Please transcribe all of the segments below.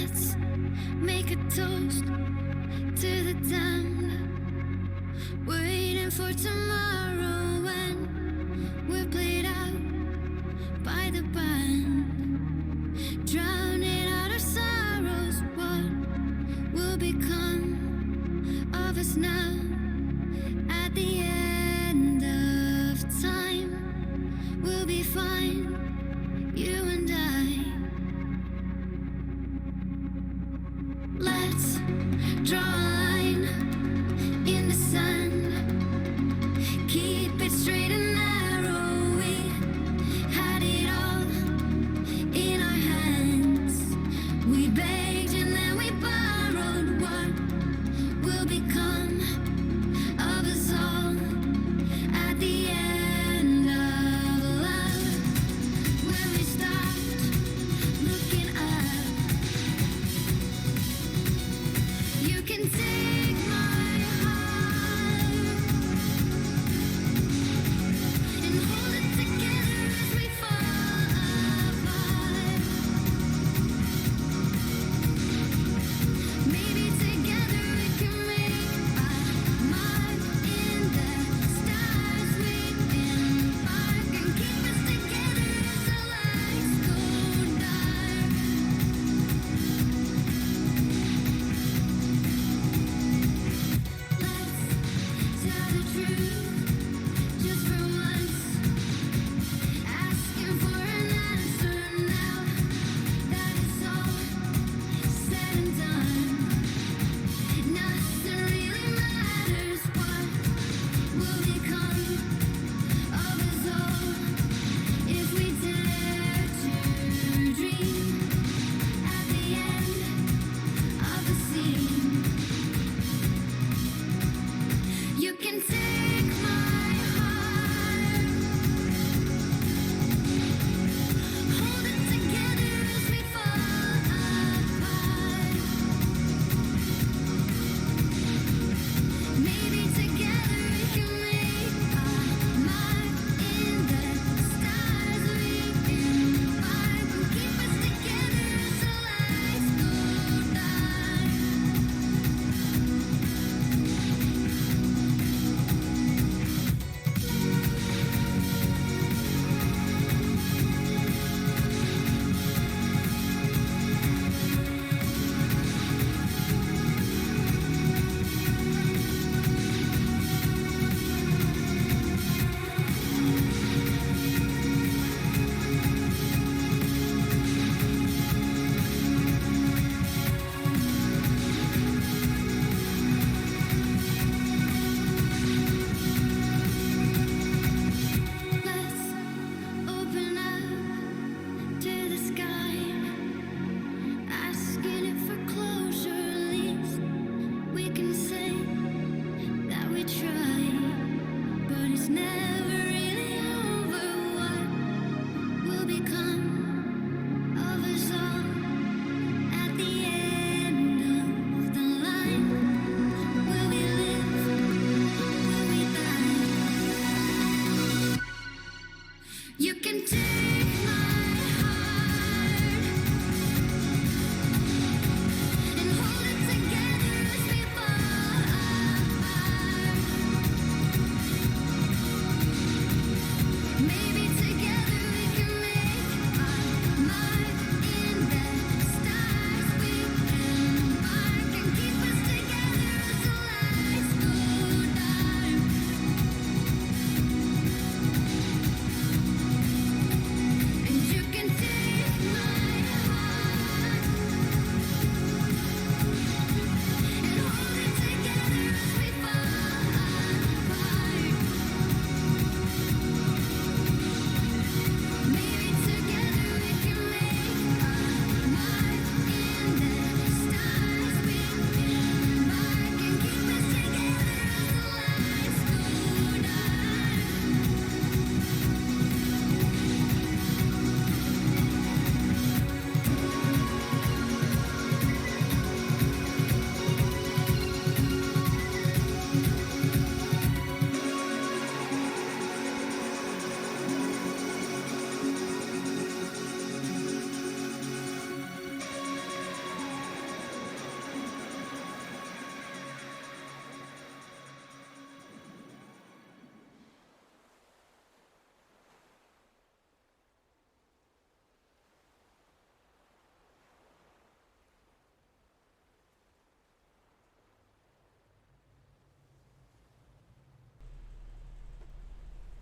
Let's make a toast to the damned, waiting for tomorrow when we're played out by the band, drowning out our sorrows. What will become of us now at the end of time? We'll be fine, you and I. Let's draw a line in the sand, keep it straight and narrow. We had it all in our hands. We begged and then we borrowed. What will become of us all at the end of love? When we stopped looking up, you can tell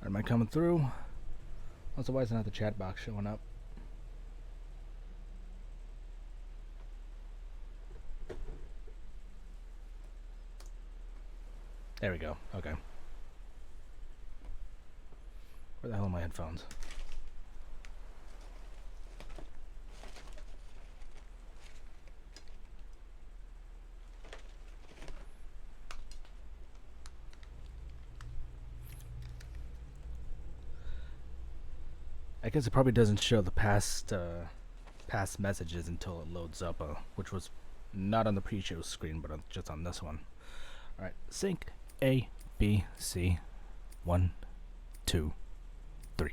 Am I coming through? Also, why isn't the chat box showing up? There we go. Okay. Where the hell are my headphones? I guess it probably doesn't show the past messages until it loads up, which was not on the pre-show screen, but just on this one. All right, sync A, B, C, 1, 2, 3.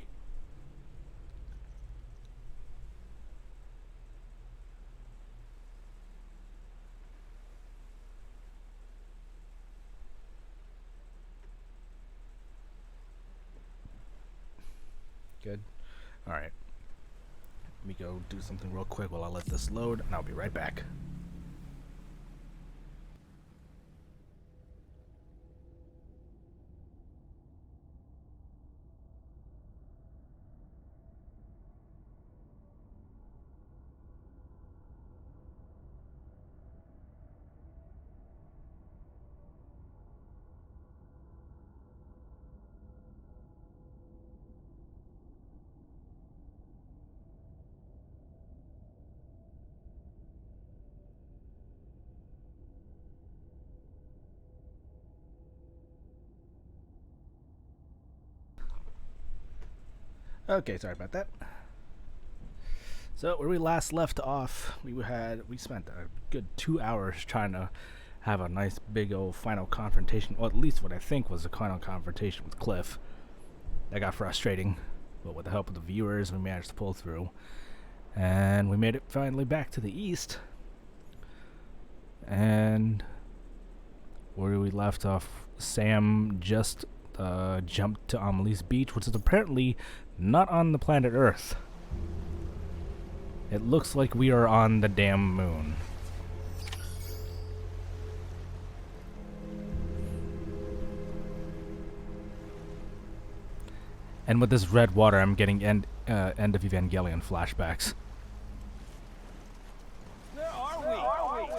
Good. All right. Let me go do something real quick while I let this load, and I'll be right back. Okay, sorry about that. So where we last left off, we spent a good 2 hours trying to have a nice big old final confrontation, or at least what I think was a final confrontation with Cliff. That got frustrating, but with the help of the viewers, we managed to pull through, and we made it finally back to the east. And where we left off, Sam just jumped to Amelie's beach, which is apparently not on the planet Earth. It looks like we are on the damn moon. And with this red water, I'm getting end of Evangelion flashbacks. Where are we?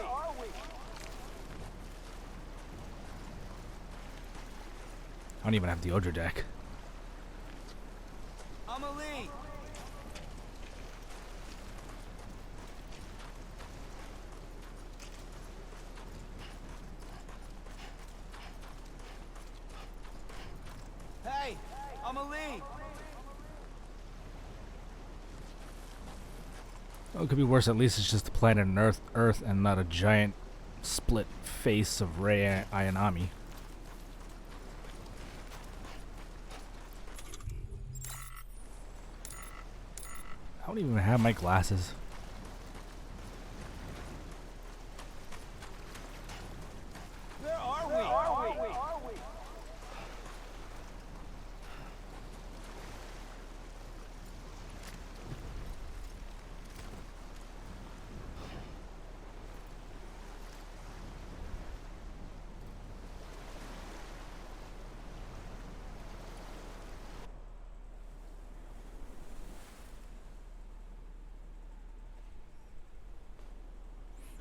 I don't even have the Odra deck. Amelie! Hey! Amelie! Oh, it could be worse. At least it's just the planet Earth, and not a giant split face of Rei Ayanami. I don't even have my glasses. Where are we?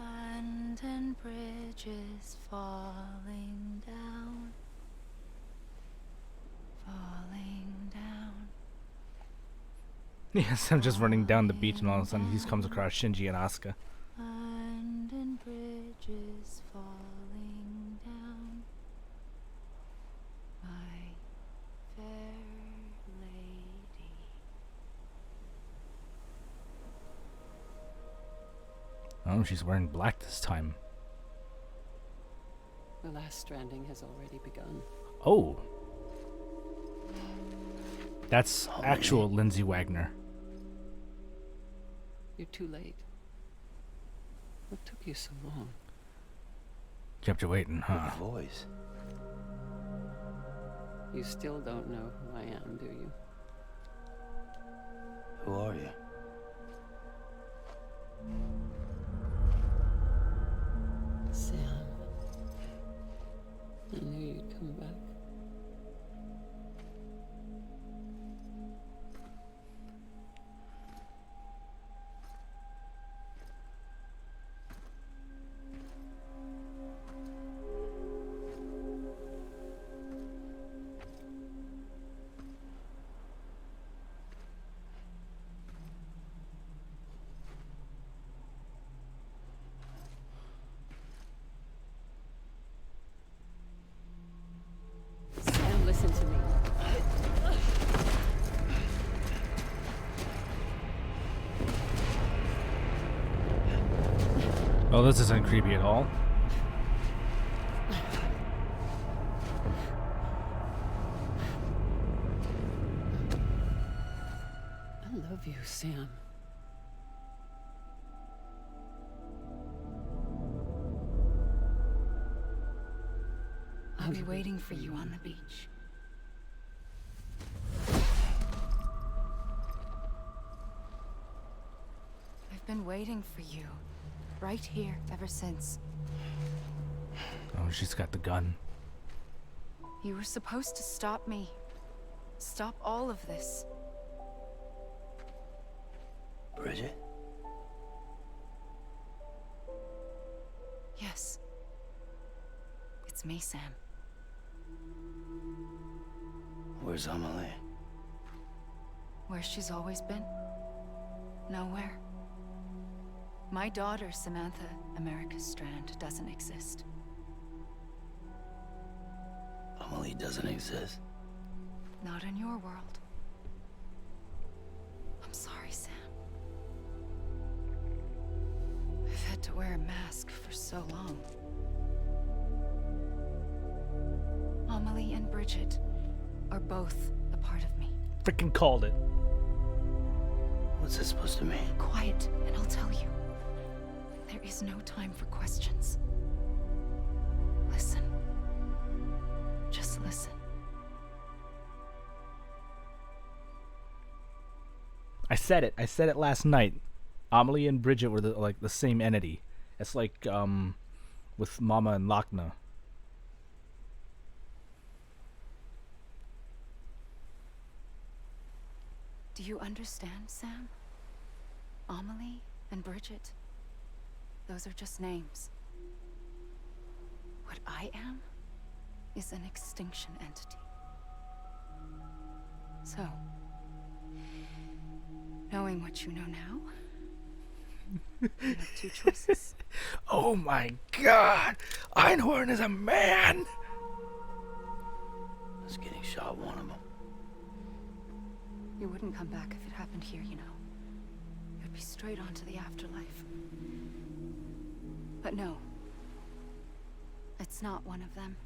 London Bridge is falling down, falling down. Yes, I'm just running down the beach, and all of a sudden he comes across Shinji and Asuka. London Bridge is falling down, my fair lady. Oh, she's wearing black this time. The last stranding has already begun. Oh. That's actual Lindsay Wagner. You're too late. What took you so long? Kept you waiting, huh? Voice. You still don't know who I am, do you? Who are you? Sam. I knew you'd come back. Oh, this isn't creepy at all. I love you, Sam. I'll be waiting for you on the beach. I've been waiting for you, right here, ever since. Oh, she's got the gun. You were supposed to stop me. Stop all of this. Bridget? Yes. It's me, Sam. Where's Amelie? Where she's always been. Nowhere. My daughter, Samantha America Strand, doesn't exist. Amelie doesn't exist. Not in your world. I'm sorry, Sam. I've had to wear a mask for so long. Amelie and Bridget are both a part of me. Freaking called it. What's this supposed to mean? Quiet, and I'll tell you. There is no time for questions. Listen. Just listen. I said it. I said it last night. Amelie and Bridget were like the same entity. It's like with Mama and Lakna. Do you understand, Sam? Amelie and Bridget, those are just names. What I am is an extinction entity. So, knowing what you know now, you have two choices. Oh my God! Einhorn is a man. Us getting shot, one of them. You wouldn't come back if it happened here, you know. You'd be straight on to the afterlife. But no. It's not one of them.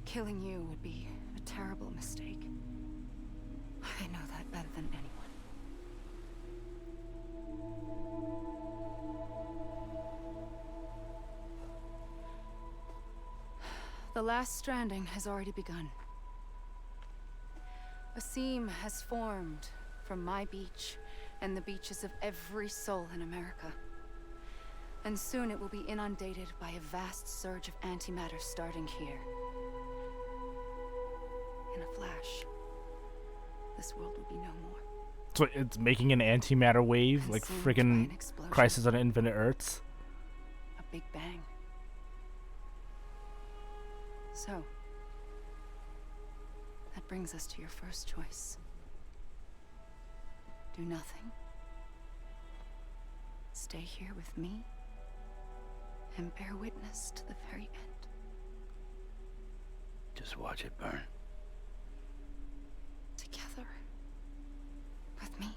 Killing you would be a terrible mistake. I know that better than anyone. The last stranding has already begun. A seam has formed from my beach and the beaches of every soul in America. And soon it will be inundated by a vast surge of antimatter starting here. In a flash, this world will be no more. So it's making an antimatter wave, And like soon by an freaking explosion. Crisis on Infinite Earths. A big bang. So, that brings us to your first choice. Do nothing. Stay here with me and bear witness to the very end. Just watch it burn. Together. With me.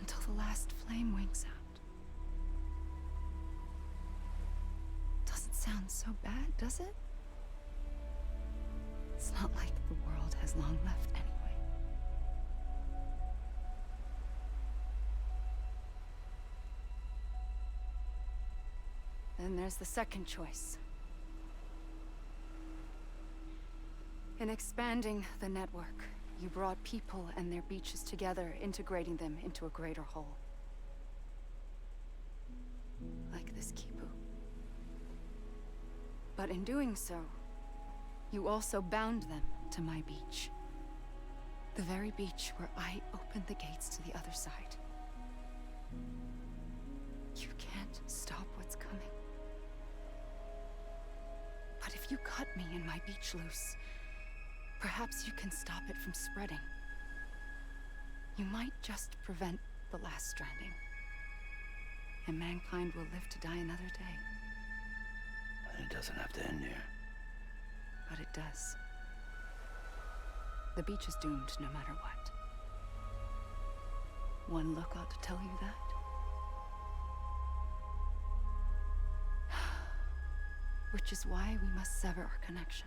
Until the last flame winks out. Doesn't sound so bad, does it? It's not like the world has long left anyway. Then there's the second choice. In expanding the network, you brought people and their beaches together, integrating them into a greater whole. Like this Kipu. But in doing so, you also bound them to my beach. The very beach where I opened the gates to the other side. You can't stop what's coming. But if you cut me and my beach loose, perhaps you can stop it from spreading. You might just prevent the last stranding. And mankind will live to die another day. And it doesn't have to end here. But it does. The beach is doomed no matter what. One look ought to tell you that. Which is why we must sever our connection.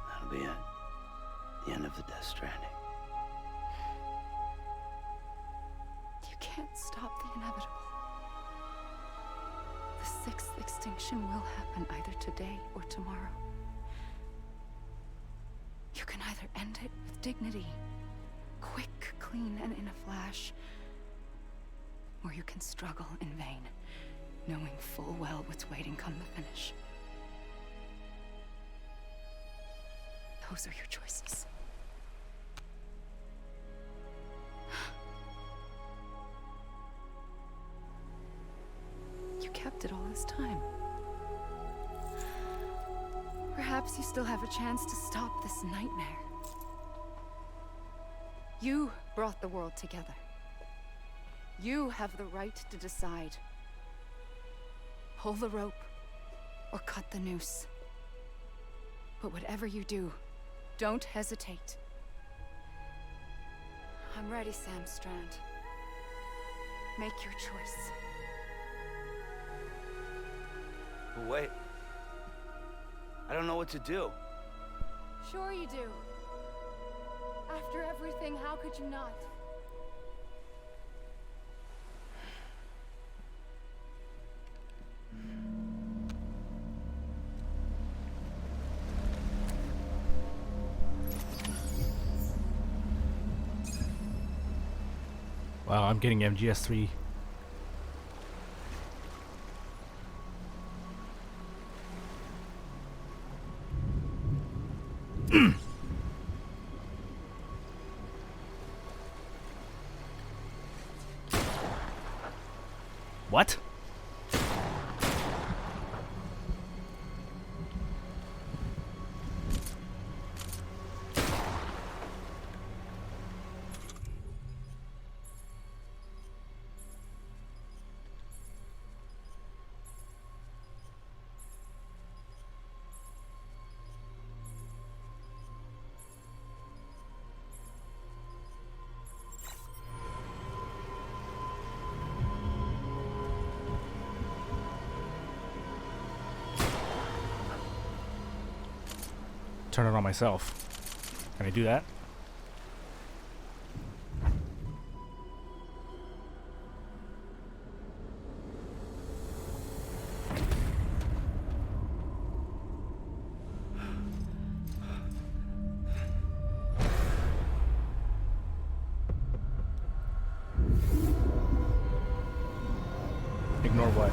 That'll be it. The end of the Death Stranding. You can't stop the inevitable. The sixth extinction will happen either today or tomorrow. You can either end it with dignity, quick, clean, and in a flash, or you can struggle in vain, knowing full well what's waiting come the finish. Those are your choices. You kept it all this time. Perhaps you still have a chance to stop this nightmare. You brought the world together. You have the right to decide. Pull the rope or cut the noose. But whatever you do, don't hesitate. I'm ready, Sam Strand. Make your choice. But wait. I don't know what to do. Sure you do. After everything, how could you not? Wow, I'm getting MGS3. What? Turn it on myself. Can I do that? Ignore what?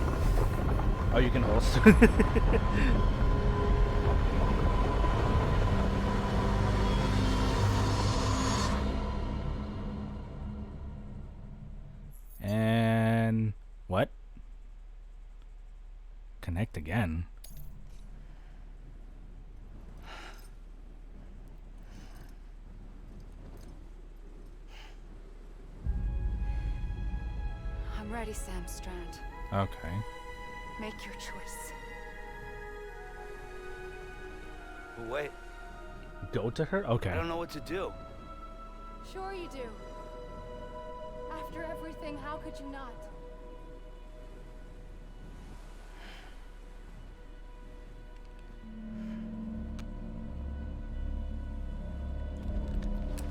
Oh, you can host. And what? Connect again. I'm ready, Sam Strand. Okay. Make your choice. But wait. Go to her? Okay. I don't know what to do. Sure you do. After everything, how could you not?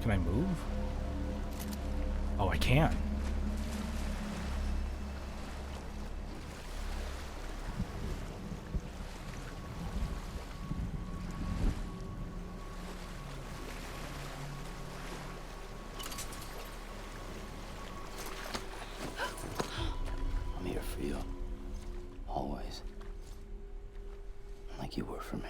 Can I move? Oh, I can. I'm here for you. Always. Like you were for me.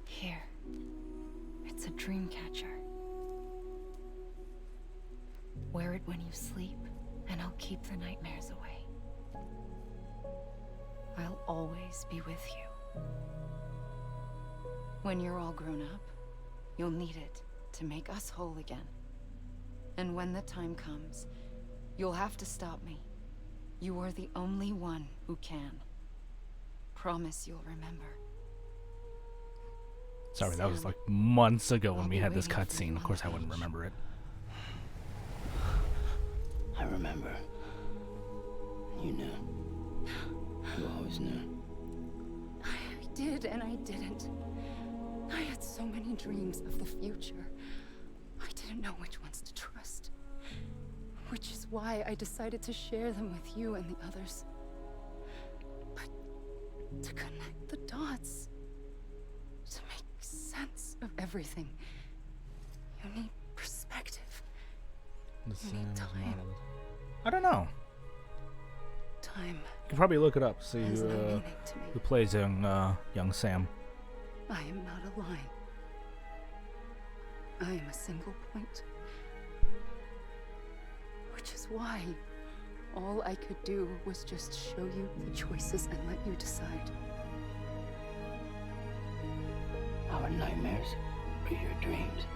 Here. It's a dream catcher. Wear it when you sleep, and I'll keep the nightmares away. I'll always be with you. When you're all grown up, you'll need it to make us whole again. And when the time comes, you'll have to stop me. You are the only one who can. Promise you'll remember. Sorry, that was Sam, like months ago when I'll we be had this waiting for you cutscene. Of on course, the I wouldn't beach. remember it. I remember. You knew. You always knew. I did and I didn't. I had so many dreams of the future. I didn't know which ones to trust. Which is why I decided to share them with you and the others. But to connect the dots, to make sense of everything, you need perspective. The You need time. I don't know. Time You can probably look it up. See has no meaning to who me. plays young Sam. I am not a line. I am a single point. Which is why all I could do was just show you the choices and let you decide. Our nightmares are your dreams.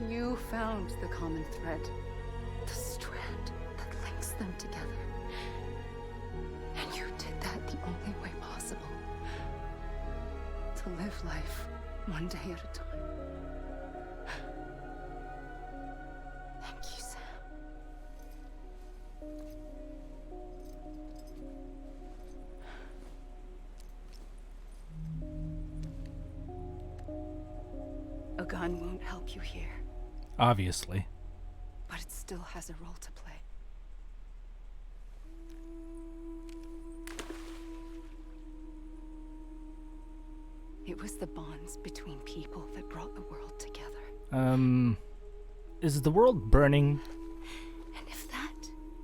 You found the common thread, the strand that links them together. And you did that the only way possible. To live life one day at a time. Thank you, Sam. A gun won't help you here, Obviously. but it still has a role to play. It was the bonds between people that brought the world together. Is the world burning? And if that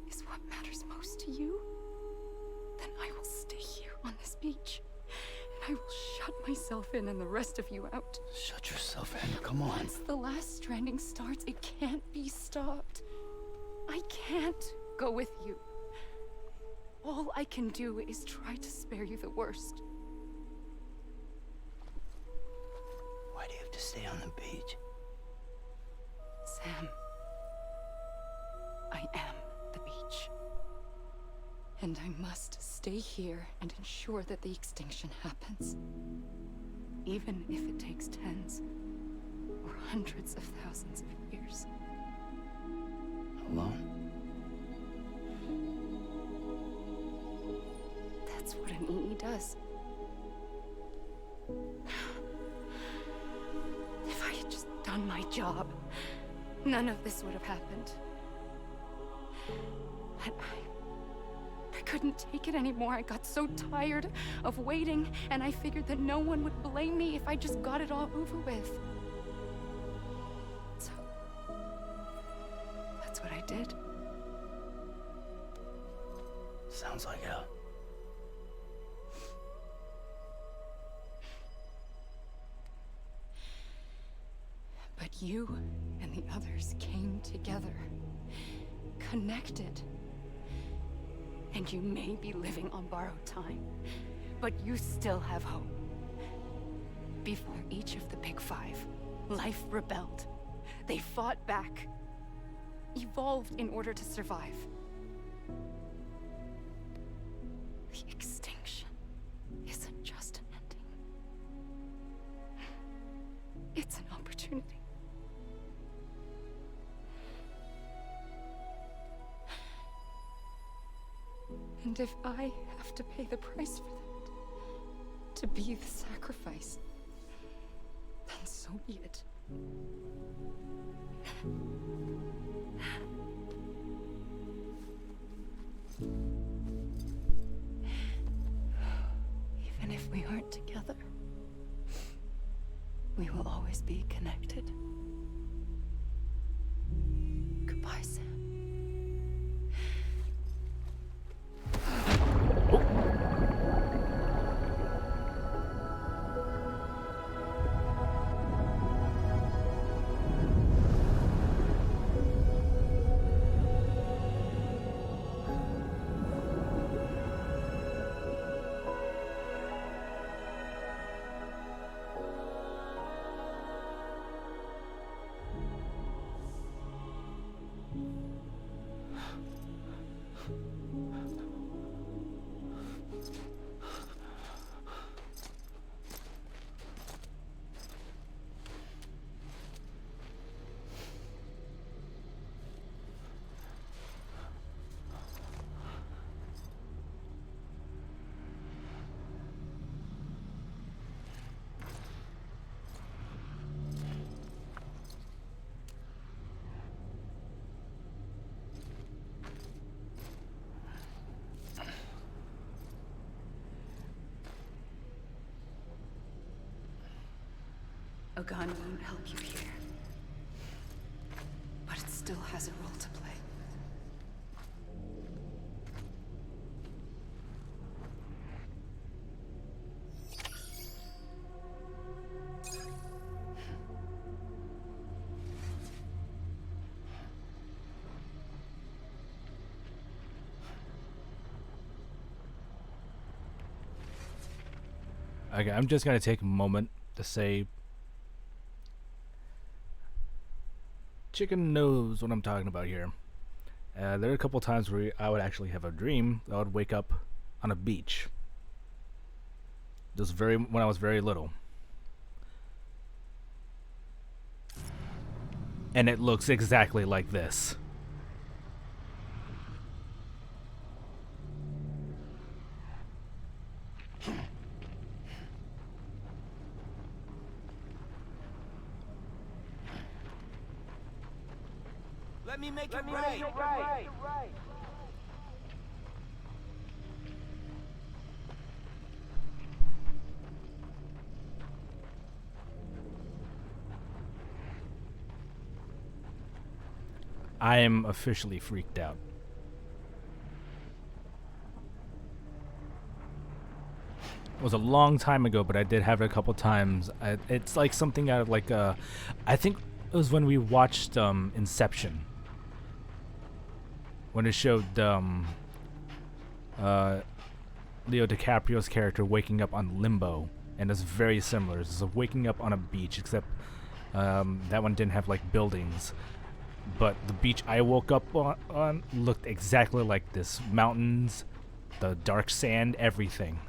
is what matters most to you, then I will stay here on this beach. And I will shut myself in and the rest of you out. Shut yourself in. Come on. Once the last stranding starts, it can't be stopped. I can't go with you. All I can do is try to spare you the worst. Why do you have to stay on the beach? Sam, I am the beach. And I must stay here and ensure that the extinction happens. Even if it takes tens or hundreds of thousands of years. Alone? That's what an EE does. If I had just done my job, none of this would have happened. But I couldn't take it anymore. I got so tired of waiting, and I figured that no one would blame me if I just got it all over with. So, that's what I did. Sounds like hell. But you and the others came together, connected. And you may be living on borrowed time, but you still have hope. Before each of the Big Five, life rebelled. They fought back, evolved in order to survive. The extinction isn't just an ending. It's an opportunity. And if I have to pay the price for that, to be the sacrifice, then so be it. Even if we aren't together, we will always be connected. Goodbye, Sam. gun won't help you here. But it still has a role to play. Okay, I'm just gonna take a moment to say Chicken knows what I'm talking about here. There are a couple times where I would actually have a dream that I would wake up on a beach. Just when I was very little. And it looks exactly like this. Let me make it right. I am officially freaked out. It was a long time ago, but I did have it a couple times. It's like something out of like I think it was when we watched Inception. When it showed Leo DiCaprio's character waking up on Limbo, and it's very similar. It's waking up on a beach, except that one didn't have like buildings. But the beach I woke up on looked exactly like this. Mountains, the dark sand, everything.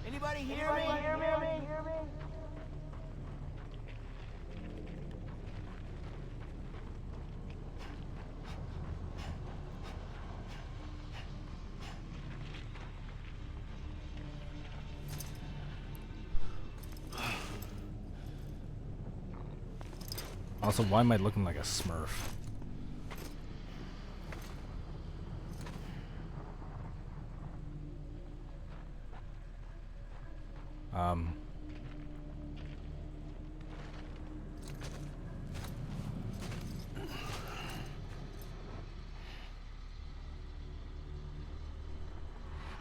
Anybody hear me? Also, why am I looking like a Smurf?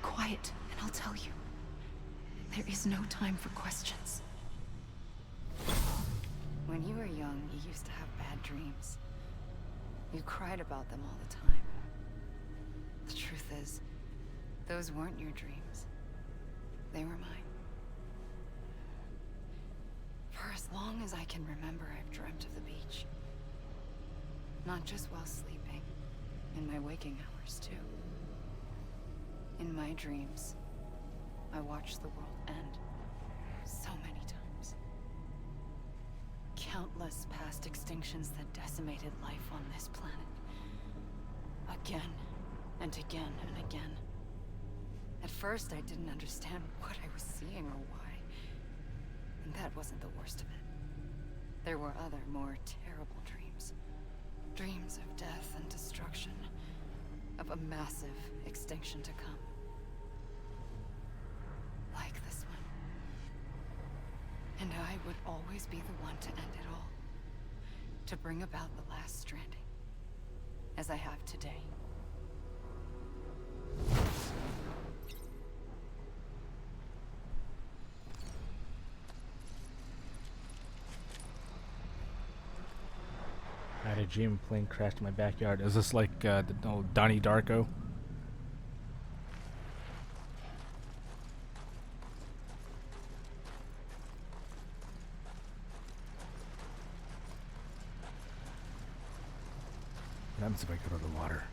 Quiet, and I'll tell you. There is no time for questions. When you were young, you used to have bad dreams. You cried about them all the time. The truth is, those weren't your dreams. They were mine. For as long as I can remember, I've dreamt of the beach. Not just while sleeping, in my waking hours too. In my dreams, I watched the world end so many times. Countless past extinctions that decimated life on this planet. Again, and again, and again. At first, I didn't understand what I was seeing or why. And that wasn't the worst of it. There were other, more terrible dreams. Dreams of death and destruction. Of a massive extinction to come. Like this one. And I would always be the one to end it all. To bring about the last stranding. As I have today. I had a dream a plane crashed in my backyard. Is this like the old Donnie Darko? What happens if I go to the water?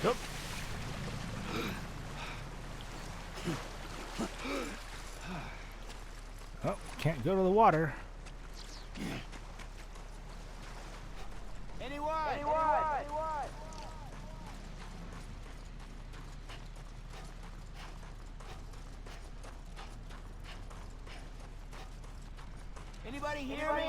Nope. Oh, can't go to the water. Anyone? Anybody hear me?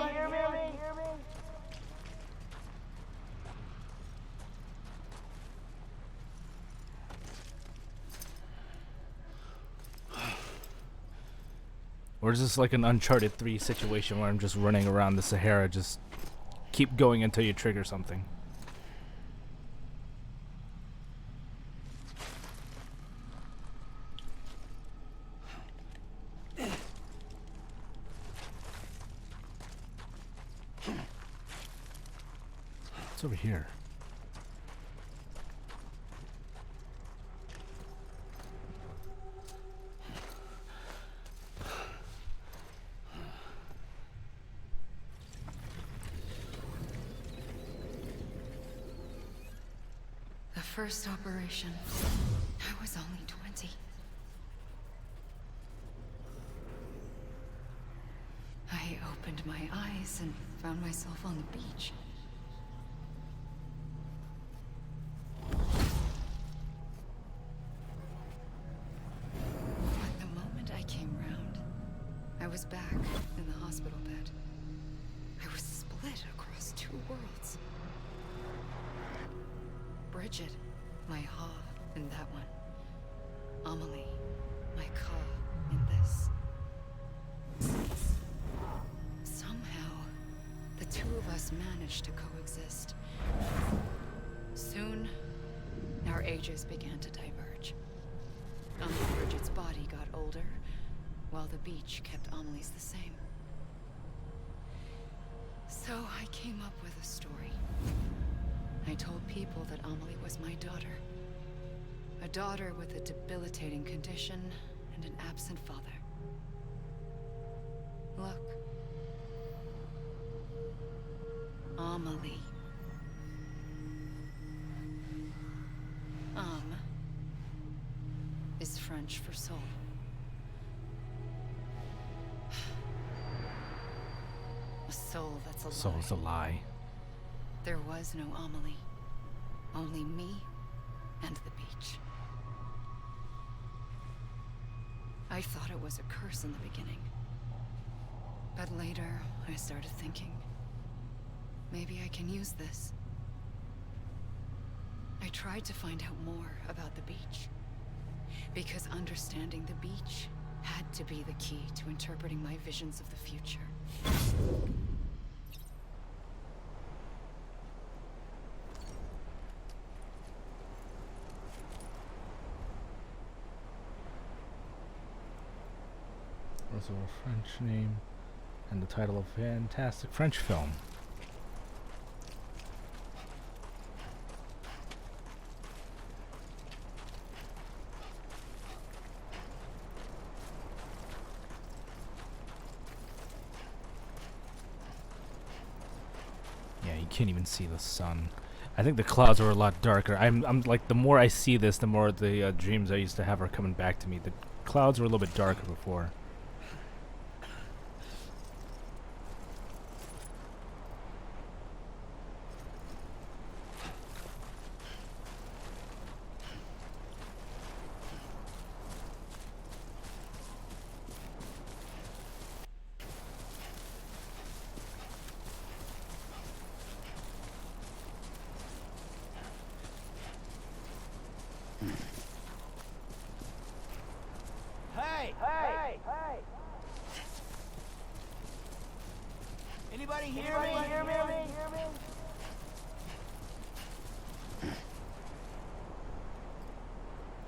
Or is this like an Uncharted 3 situation where I'm just running around the Sahara, just keep going until you trigger something? What's over here? The first operation. I was only 20. I opened my eyes and found myself on the beach. But the moment I came round, I was back in the hospital bed. I was split across two worlds. Bridget, my Ha in that one. Amelie, my Ka in this. Somehow, the two of us managed to coexist. Soon, our ages began to diverge. Bridget's body got older, while the beach kept Amelie's the same. So I came up with a story. I told people that Amelie was my daughter. A daughter with a debilitating condition and an absent father. Look. Amelie. Is French for soul. A soul that's a lie. Soul's a lie. There was no Amelie. Only me and the beach. I thought it was a curse in the beginning. But later, I started thinking, maybe I can use this. I tried to find out more about the beach. Because understanding the beach had to be the key to interpreting my visions of the future. Also a French name and the title of a fantastic French film. Yeah, you can't even see the sun. I think the clouds are a lot darker. I'm like, the more I see this, the more the dreams I used to have are coming back to me. The clouds were a little bit darker before. Hey! Anybody hear me?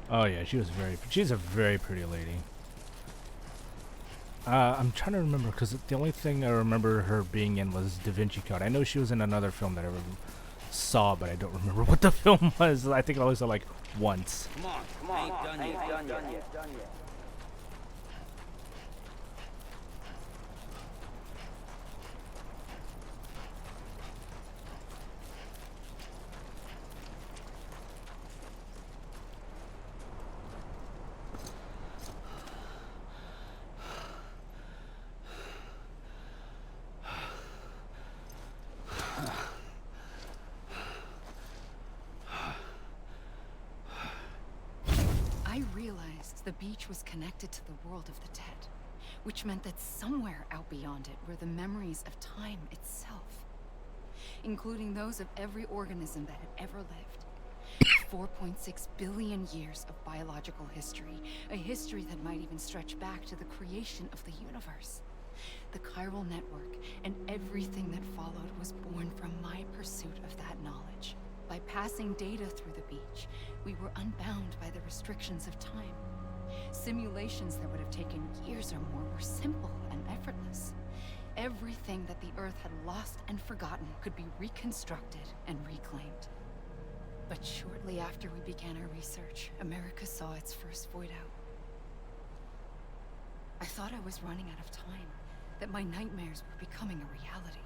Oh yeah, she's a very pretty lady. I'm trying to remember, because the only thing I remember her being in was Da Vinci Code. I know she was in another film that I saw, but I don't remember what the film was. I think I only saw like once. Come on. I ain't done yet. realized the beach was connected to the world of the dead, which meant that somewhere out beyond it were the memories of time itself, including those of every organism that had ever lived. 4.6 billion years of biological history, a history that might even stretch back to the creation of the universe. The chiral network and everything that followed was born from my pursuit of that knowledge. By passing data through the beach, we were unbound by the restrictions of time. Simulations that would have taken years or more were simple and effortless. Everything that the Earth had lost and forgotten could be reconstructed and reclaimed. But shortly after we began our research, America saw its first void out. I thought I was running out of time, that my nightmares were becoming a reality.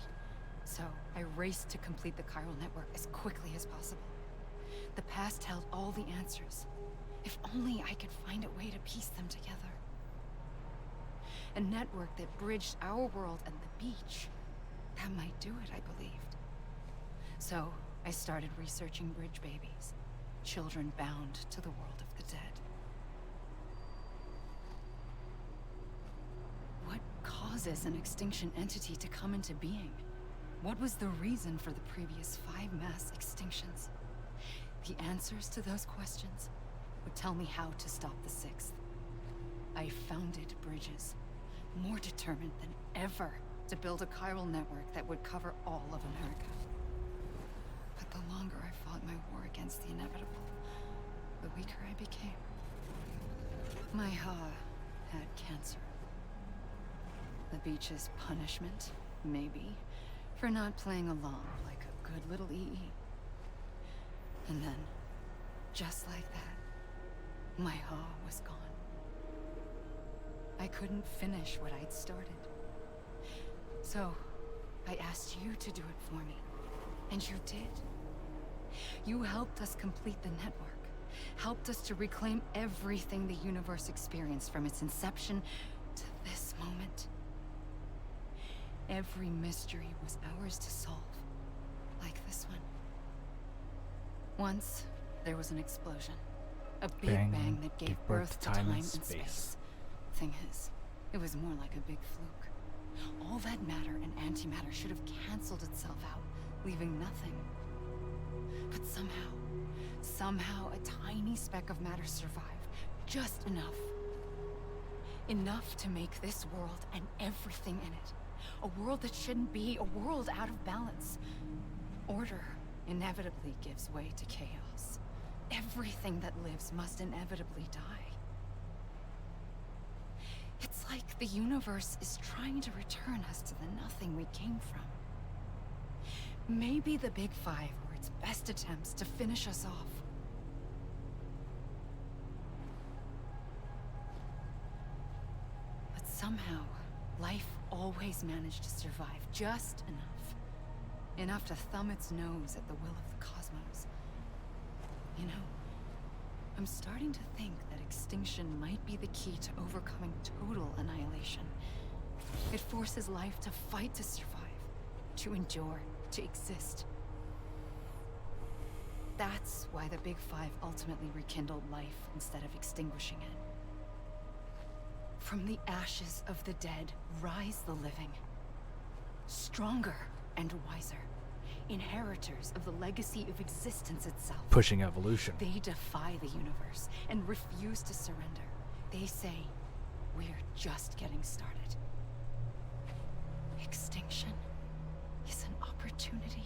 So I raced to complete the chiral network as quickly as possible. The past held all the answers. If only I could find a way to piece them together. A network that bridged our world and the beach. That might do it, I believed. So I started researching bridge babies, children bound to the world of the dead. What causes an extinction entity to come into being? What was the reason for the previous 5 mass extinctions? The answers to those questions would tell me how to stop the 6th. I founded bridges, more determined than ever to build a chiral network that would cover all of America. But the longer I fought my war against the inevitable, the weaker I became. My Ha had cancer. The beach's punishment, maybe, for not playing along like a good little EE. And then, just like that, my Ha was gone. I couldn't finish what I'd started. So, I asked you to do it for me. And you did. You helped us complete the network. Helped us to reclaim everything the universe experienced from its inception to this moment. Every mystery was ours to solve. Like this one. Once, there was an explosion. A big bang that gave birth to time and space. Thing is, it was more like a big fluke. All that matter and antimatter should have canceled itself out, leaving nothing. But somehow a tiny speck of matter survived. Just enough. Enough to make this world and everything in it. A world that shouldn't be, a world out of balance. Order inevitably gives way to chaos. Everything that lives must inevitably die. It's like the universe is trying to return us to the nothing we came from. Maybe the Big Five were its best attempts to finish us off. But somehow, life always managed to survive just enough. Enough to thumb its nose at the will of the cosmos. You know, I'm starting to think that extinction might be the key to overcoming total annihilation. It forces life to fight to survive, to endure, to exist. That's why the Big Five ultimately rekindled life instead of extinguishing it. From the ashes of the dead rise the living. Stronger and wiser. Inheritors of the legacy of existence itself. Pushing evolution. They defy the universe and refuse to surrender. They say, we're just getting started. Extinction is an opportunity.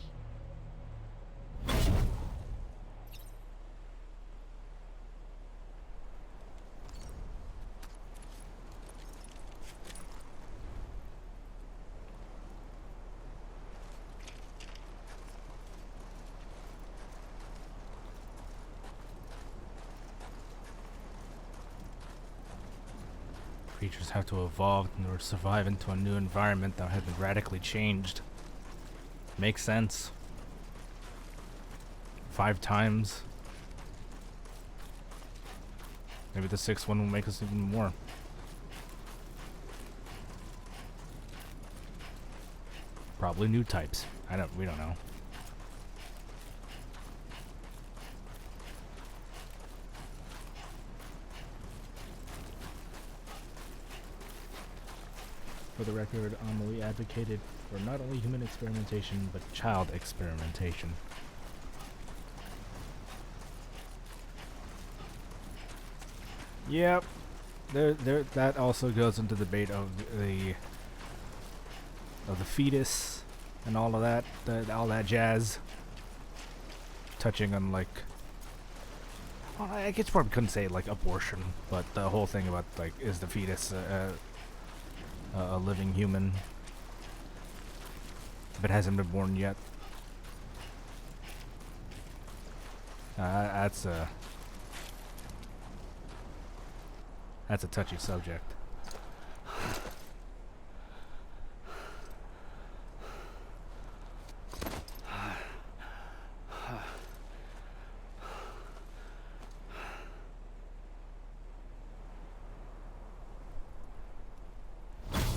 Creatures have to evolve in order to survive into a new environment that has been radically changed. Makes sense. 5 times. Maybe the 6th one will make us even more. Probably new types. We don't know. For the record, Amelie advocated for not only human experimentation, but child experimentation. Yep. That also goes into the debate of the fetus and all of that, all that jazz. Touching on, like, well, I guess probably couldn't say like abortion, but the whole thing about like, is the fetus a living human if it hasn't been born yet? That's a touchy subject.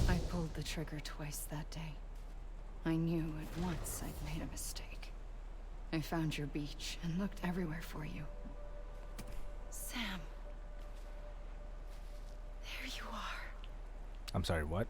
I pulled the trigger twice that day. I knew at once I'd made a mistake. I found your beach and looked everywhere for you. Sam. There you are. I'm sorry, what?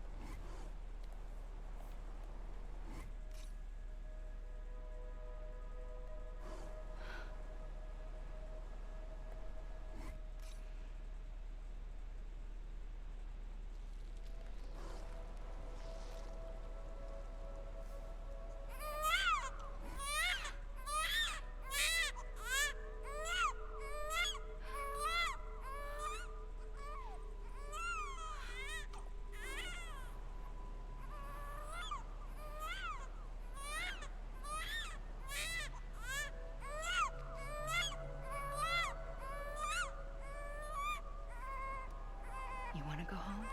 You want to go home?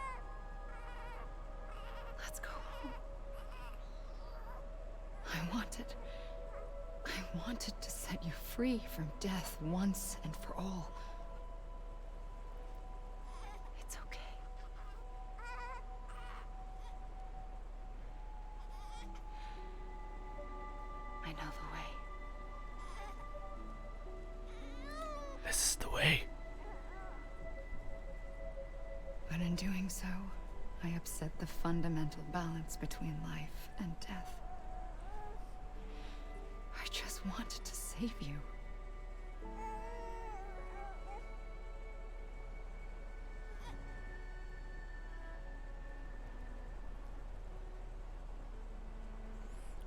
Let's go home. I wanted to set you free from death once and for all. It's okay. I know the way. This is the way. But in doing so, I upset the fundamental balance between life and death. I just wanted to save you.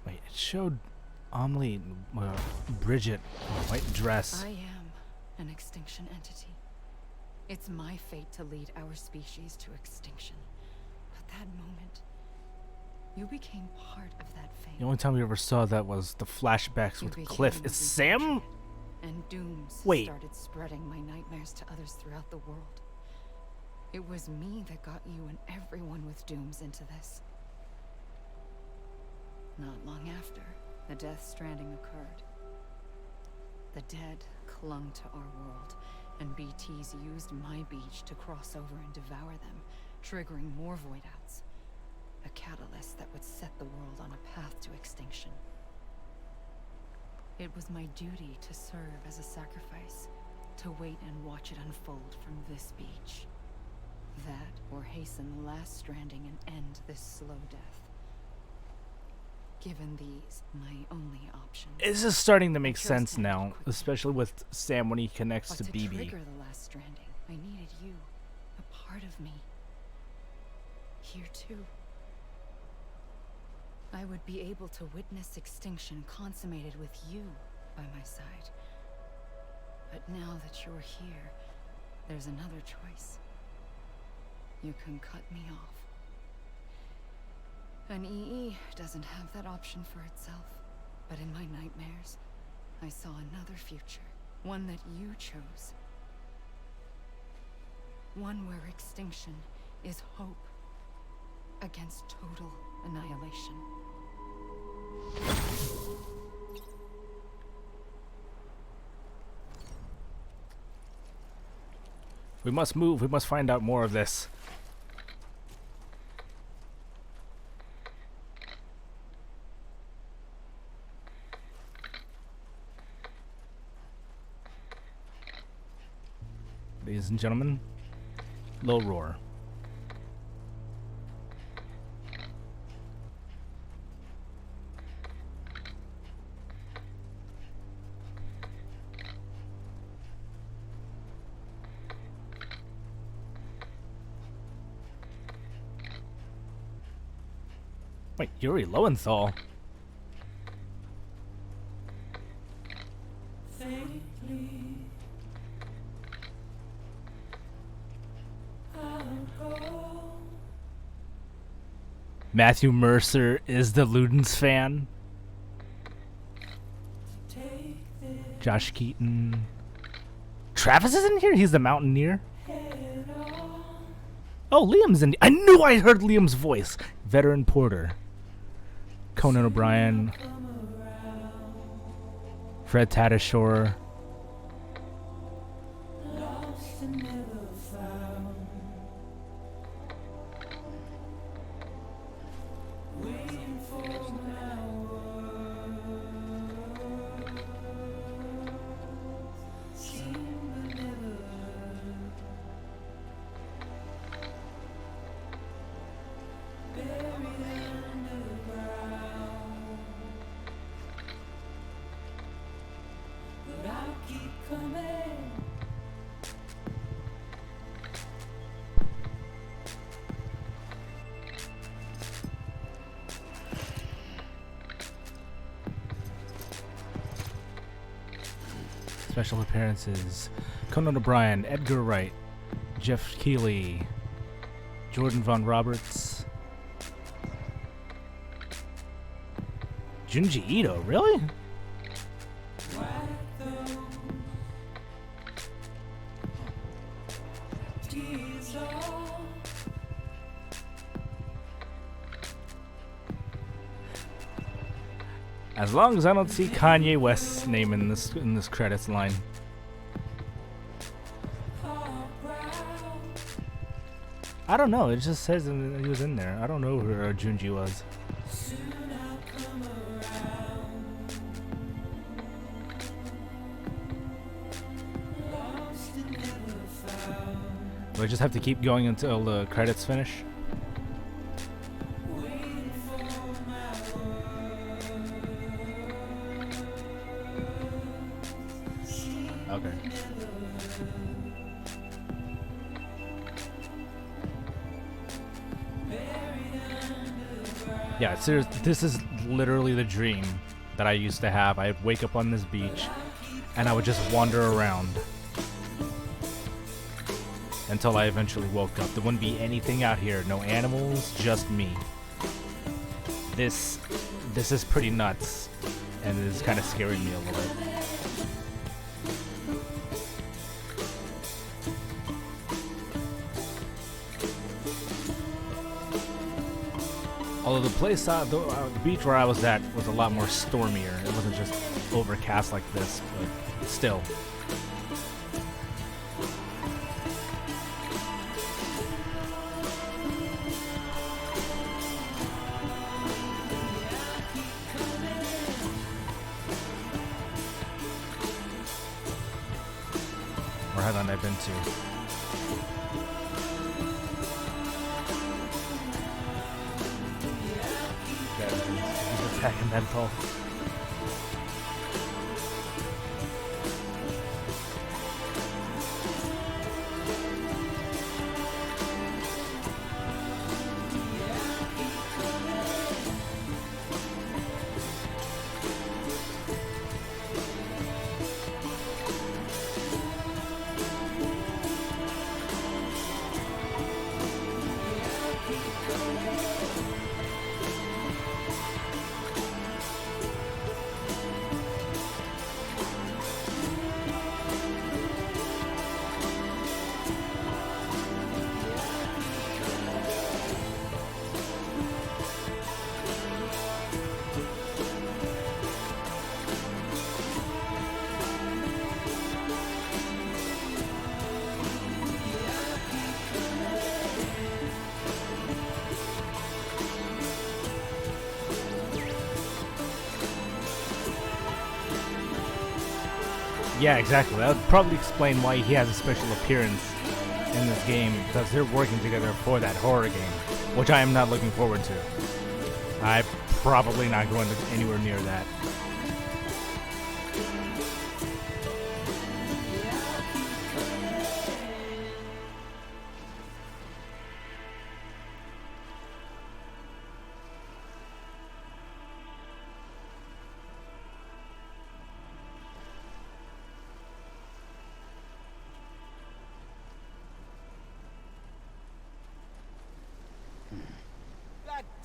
Wait, it showed Amelie, Bridget, in a white dress. I am an extinction entity. It's my fate to lead our species to extinction. But that moment, you became part of that fate. The only time we ever saw that was the flashbacks You with became Cliff. Is Sam? unfortunate, and dooms Wait. started spreading my nightmares to others throughout the world. It was me that got you and everyone with dooms into this. Not long after, the Death Stranding occurred. The dead clung to our world, and BTs used my beach to cross over and devour them, triggering more voidouts. A catalyst that would set the world on a path to extinction. It was my duty to serve as a sacrifice, to wait and watch it unfold from this beach. That, or hasten the last stranding and end this slow death. Given these, my only options. This is starting to make I chose sense to act now, quickly. especially with Sam when he connects But to to BB. trigger the last stranding, I needed you, a part of me. Here too. I would be able to witness extinction consummated with you by my side. But now that you're here, there's another choice. You can cut me off. An EE doesn't have that option for itself. But in my nightmares, I saw another future. One that you chose. One where extinction is hope against total annihilation. We must move. We must find out more of this. Ladies and gentlemen, low roar. Wait, Yuri Lowenthal. Matthew Mercer is the Ludens fan. Josh Keaton. Travis is in here? He's the Mountaineer? Oh, Liam's in. I knew I heard Liam's voice. Veteran Porter. Conan O'Brien. Fred Tatasciore. Special appearances: Conan O'Brien, Edgar Wright, Jeff Keighley, Jordan Von Roberts, Junji Ito. Really? As long as I don't see Kanye West's name in this credits line. I don't know. It just says that he was in there. I don't know who Junji was. Do I just have to keep going until the credits finish? Okay. Yeah, seriously, this is literally the dream that I used to have. I'd wake up on this beach and I would just wander around until I eventually woke up. There wouldn't be anything out here, no animals, just me. This is pretty nuts, and it is kind of scaring me a little bit. Although the place, the beach where I was at was a lot more stormier. It wasn't just overcast like this, but still. Where haven't I been to? He's attacking mental. Yeah, exactly. That would probably explain why he has a special appearance in this game, because they're working together for that horror game, which I am not looking forward to. I'm probably not going to anywhere near that.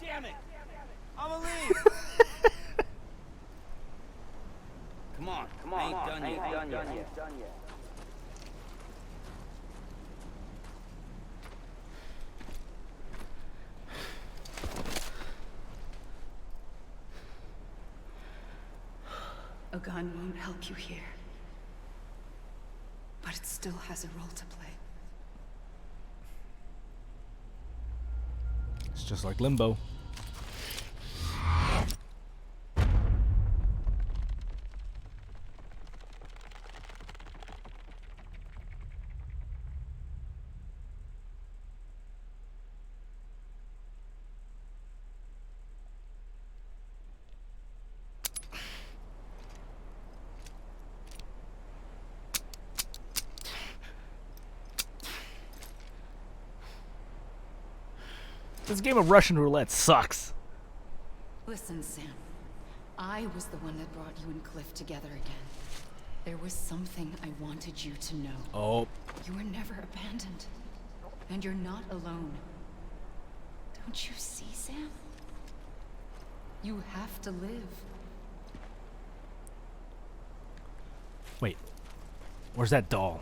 damn it! I'm gonna leave. Come on, I ain't done yet. A gun won't help you here. But it still has a role to play. It's just like Limbo. This game of Russian roulette sucks. Listen, Sam. I was the one that brought you and Cliff together again. There was something I wanted you to know. Oh. You were never abandoned. And you're not alone. Don't you see, Sam? You have to live. Wait. Where's that doll?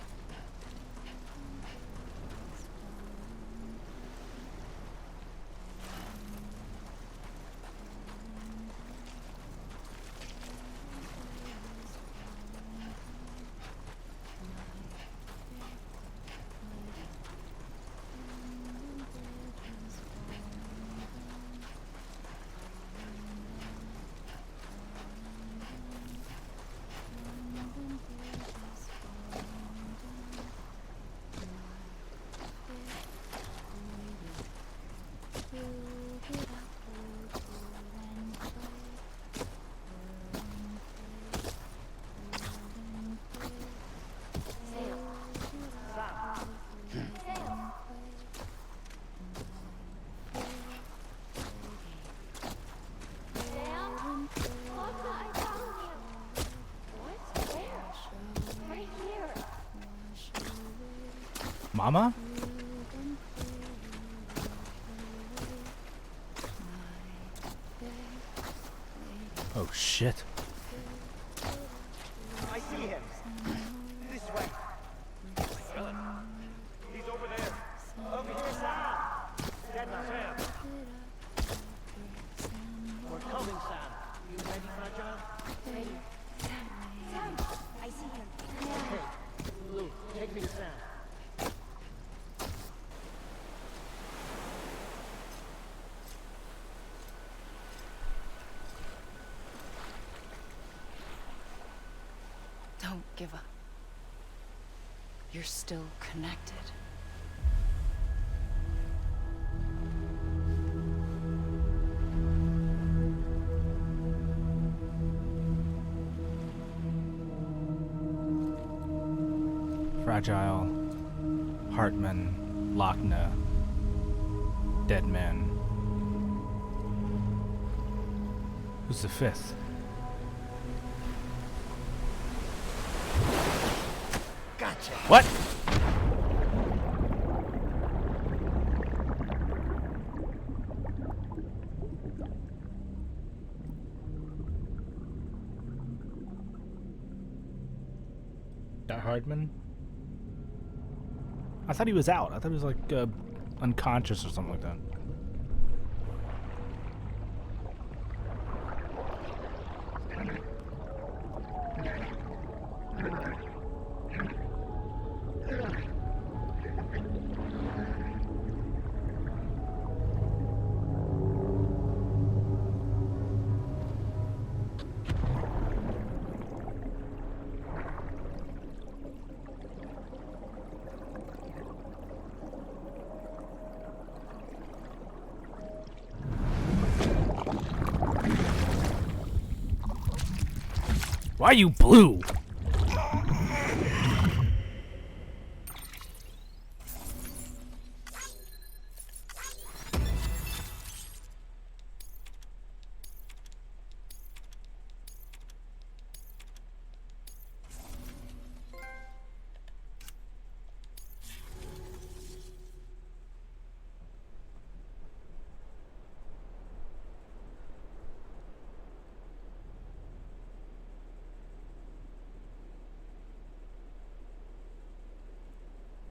Mama? Oh shit. I see him. This way. He's over there. Over here, Sam. Sam. We're coming, Sam. You ready, Fragile? Ready. Sam, I see him. Okay. Lou, take me to Sam. Don't give up. You're still connected. Fragile, Hartman, Lochna, Dead Man. Who's the fifth? Gotcha. What? That Hardman? I thought he was out. I thought he was like unconscious or something like that. Why are you blue?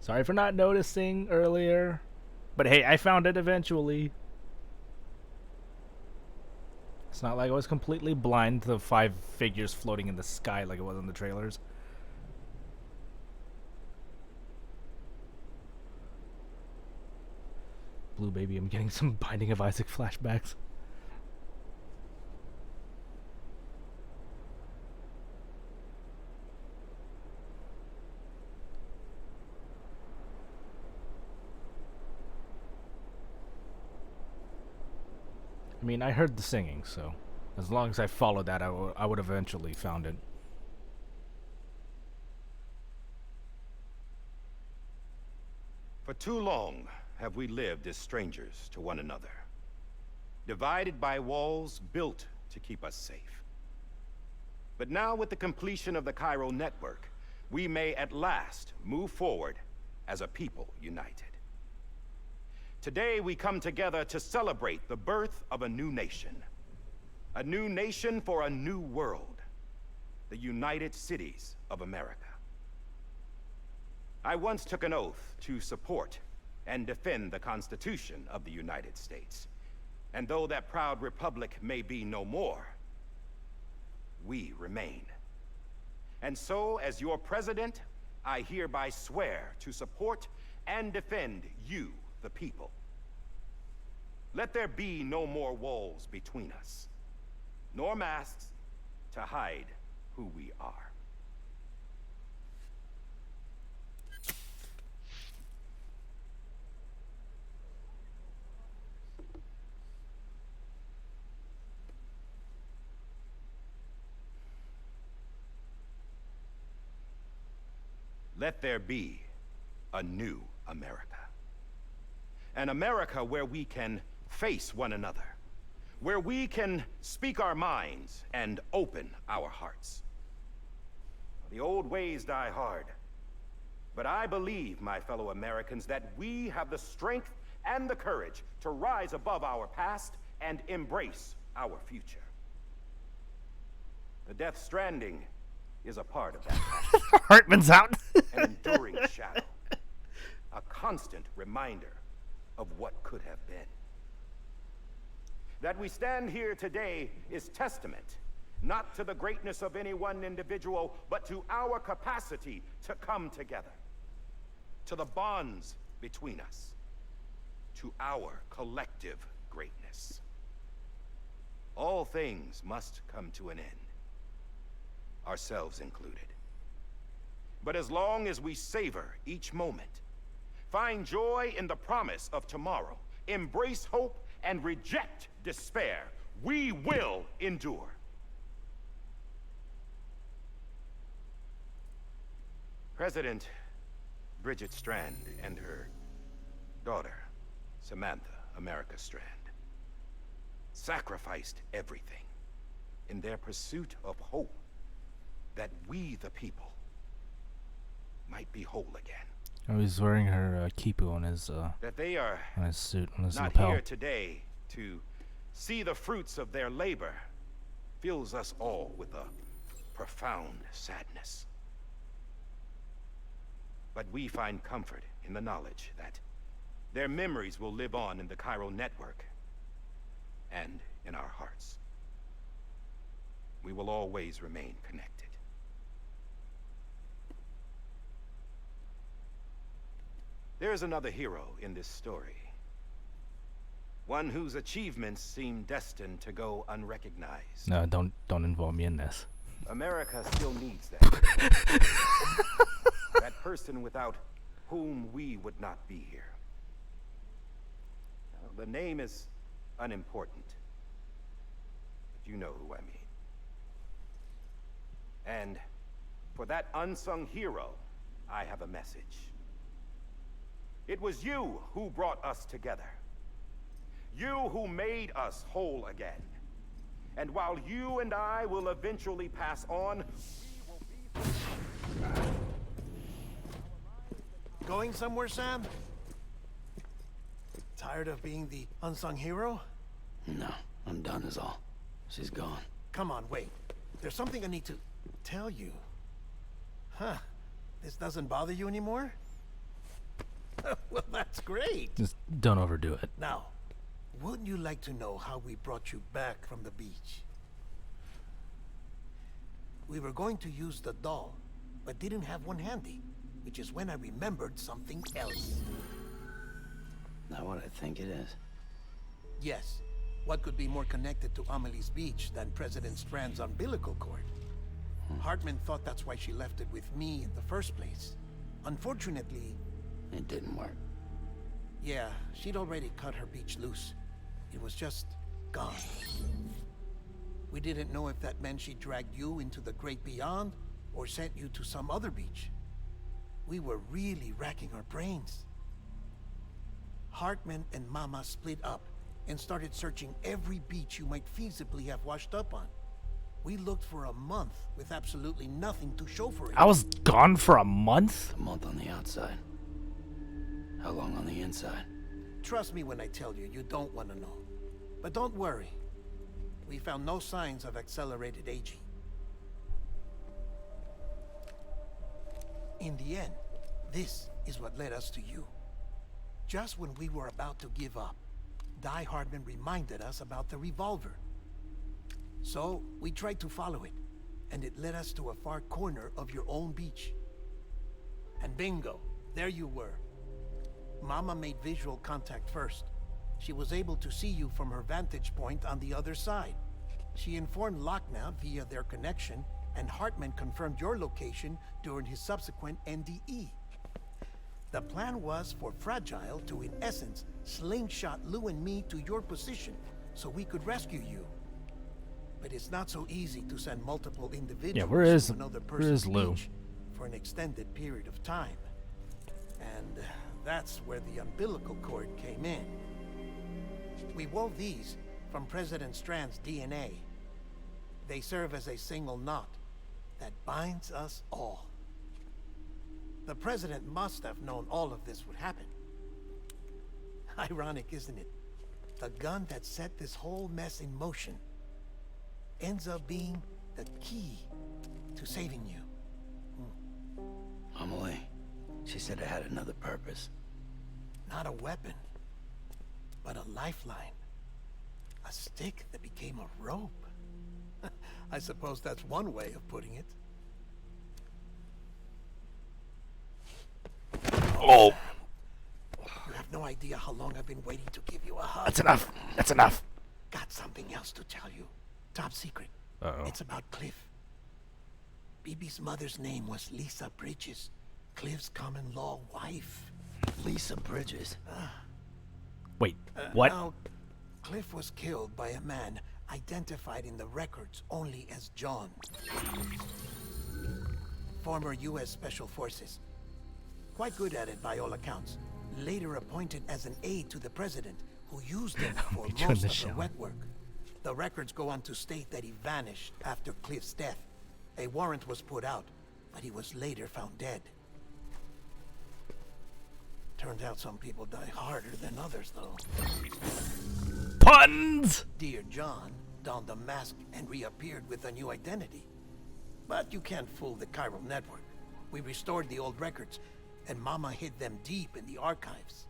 Sorry for not noticing earlier. But hey, I found it eventually. It's not like I was completely blind to the 5 figures floating in the sky like it was in the trailers. Blue baby, I'm getting some Binding of Isaac flashbacks. I mean, I heard the singing, so as long as I followed that, I would eventually found it. For too long have we lived as strangers to one another, divided by walls built to keep us safe. But now, with the completion of the Cairo network, we may at last move forward as a people united. Today, we come together to celebrate the birth of a new nation for a new world, the United Cities of America. I once took an oath to support and defend the Constitution of the United States. And though that proud republic may be no more, we remain. And so, as your president, I hereby swear to support and defend you, the people. Let there be no more walls between us, nor masks to hide who we are. Let there be a new America. An America where we can face one another, where we can speak our minds and open our hearts. The old ways die hard, but I believe, my fellow Americans, that we have the strength and the courage to rise above our past and embrace our future. The Death Stranding is a part of that past. Hartman's out. An enduring shadow, a constant reminder of what could have been. That we stand here today is testament, not to the greatness of any one individual, but to our capacity to come together, to the bonds between us, to our collective greatness. All things must come to an end, ourselves included. But as long as we savor each moment, find joy in the promise of tomorrow, embrace hope, and reject despair, we will endure. President Bridget Strand and her daughter, Samantha America Strand, sacrificed everything in their pursuit of hope that we, the people, might be whole again. Oh, he's wearing her kipu on his that they are on his suit, on his not lapel. here today to see the fruits of their labor fills us all with a profound sadness. But we find comfort in the knowledge that their memories will live on in the Cairo network and in our hearts. We will always remain connected. There is another hero in this story. One whose achievements seem destined to go unrecognized. No, don't involve me in this. America still needs that hero. That person without whom we would not be here. Now, the name is unimportant, but you know who I mean. And for that unsung hero, I have a message. It was you who brought us together. You who made us whole again. And while you and I will eventually pass on, we will be... Going somewhere, Sam? Tired of being the unsung hero? No, I'm done is all. She's gone. Come on, wait. There's something I need to tell you. Huh. This doesn't bother you anymore? Well, that's great. Just don't overdo it. Now, wouldn't you like to know how we brought you back from the beach? We were going to use the doll, but didn't have one handy, which is when I remembered something else. Not what I think it is. Yes. What could be more connected to Amelie's beach than President Strand's umbilical cord? Hartman thought that's why she left it with me in the first place. Unfortunately... It didn't work. Yeah, she'd already cut her beach loose. It was just gone. We didn't know if that meant she dragged you into the great beyond, or sent you to some other beach. We were really racking our brains. Hartman and Mama split up and started searching every beach you might feasibly have washed up on. We looked for a month with absolutely nothing to show for it. I was gone for a month? A month on the outside. How long on the inside? Trust me when I tell you, you don't want to know. But don't worry. We found no signs of accelerated aging. In the end, this is what led us to you. Just when we were about to give up, Die Hardman reminded us about the revolver. So, we tried to follow it, and it led us to a far corner of your own beach. And bingo, there you were. Mama made visual contact first. She was able to see you from her vantage point on the other side. She informed Locknow via their connection, and Hartman confirmed your location during his subsequent NDE. The plan was for Fragile to, in essence, slingshot Lou and me to your position so we could rescue you. But it's not so easy to send multiple individuals to another person's Lou? beach for an extended period of time. And that's where the umbilical cord came in. We wove these from President Strand's DNA. They serve as a single knot that binds us all. The President must have known all of this would happen. Ironic, isn't it? The gun that set this whole mess in motion ends up being the key to saving you. Amelie, she said it had another purpose. Not a weapon, but a lifeline. A stick that became a rope. I suppose that's one way of putting it. Oh. You have no idea how long I've been waiting to give you a hug. That's enough. That's enough. Got something else to tell you. Top secret. Uh-oh. It's about Cliff. BB's mother's name was Lisa Bridges, Cliff's common-law wife. Lisa Bridges. Wait, what? Now, Cliff was killed by a man identified in the records only as John. Former U.S. Special Forces. Quite good at it by all accounts. Later appointed as an aide to the president, who used him for most of the wet work. The records go on to state that he vanished after Cliff's death. A warrant was put out, but he was later found dead. Turns out some people die harder than others, though. Puns! Dear John donned a mask and reappeared with a new identity. But you can't fool the chiral network. We restored the old records, and Mama hid them deep in the archives.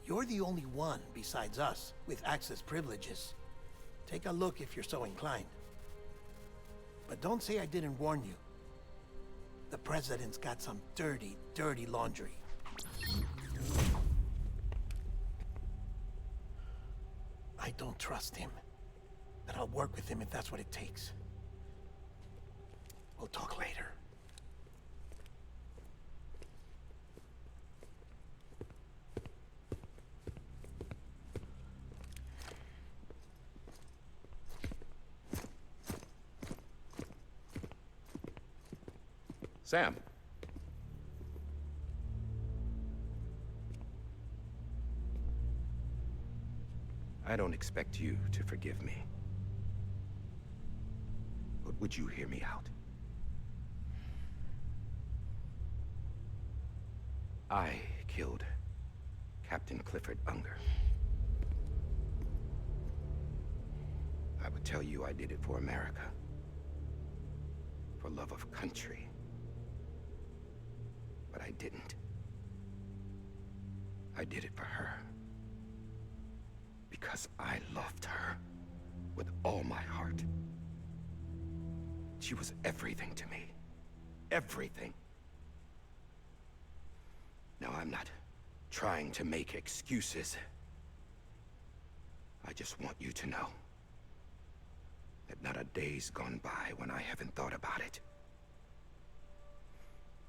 You're the only one besides us with access privileges. Take a look if you're so inclined. But don't say I didn't warn you. The president's got some dirty, dirty laundry. I don't trust him, but I'll work with him if that's what it takes. We'll talk later. Sam. I don't expect you to forgive me. But would you hear me out? I killed Captain Clifford Unger. I would tell you I did it for America. For love of country. But I didn't. I did it for her. Because I loved her with all my heart. She was everything to me. Everything. Now, I'm not trying to make excuses. I just want you to know that not a day's gone by when I haven't thought about it.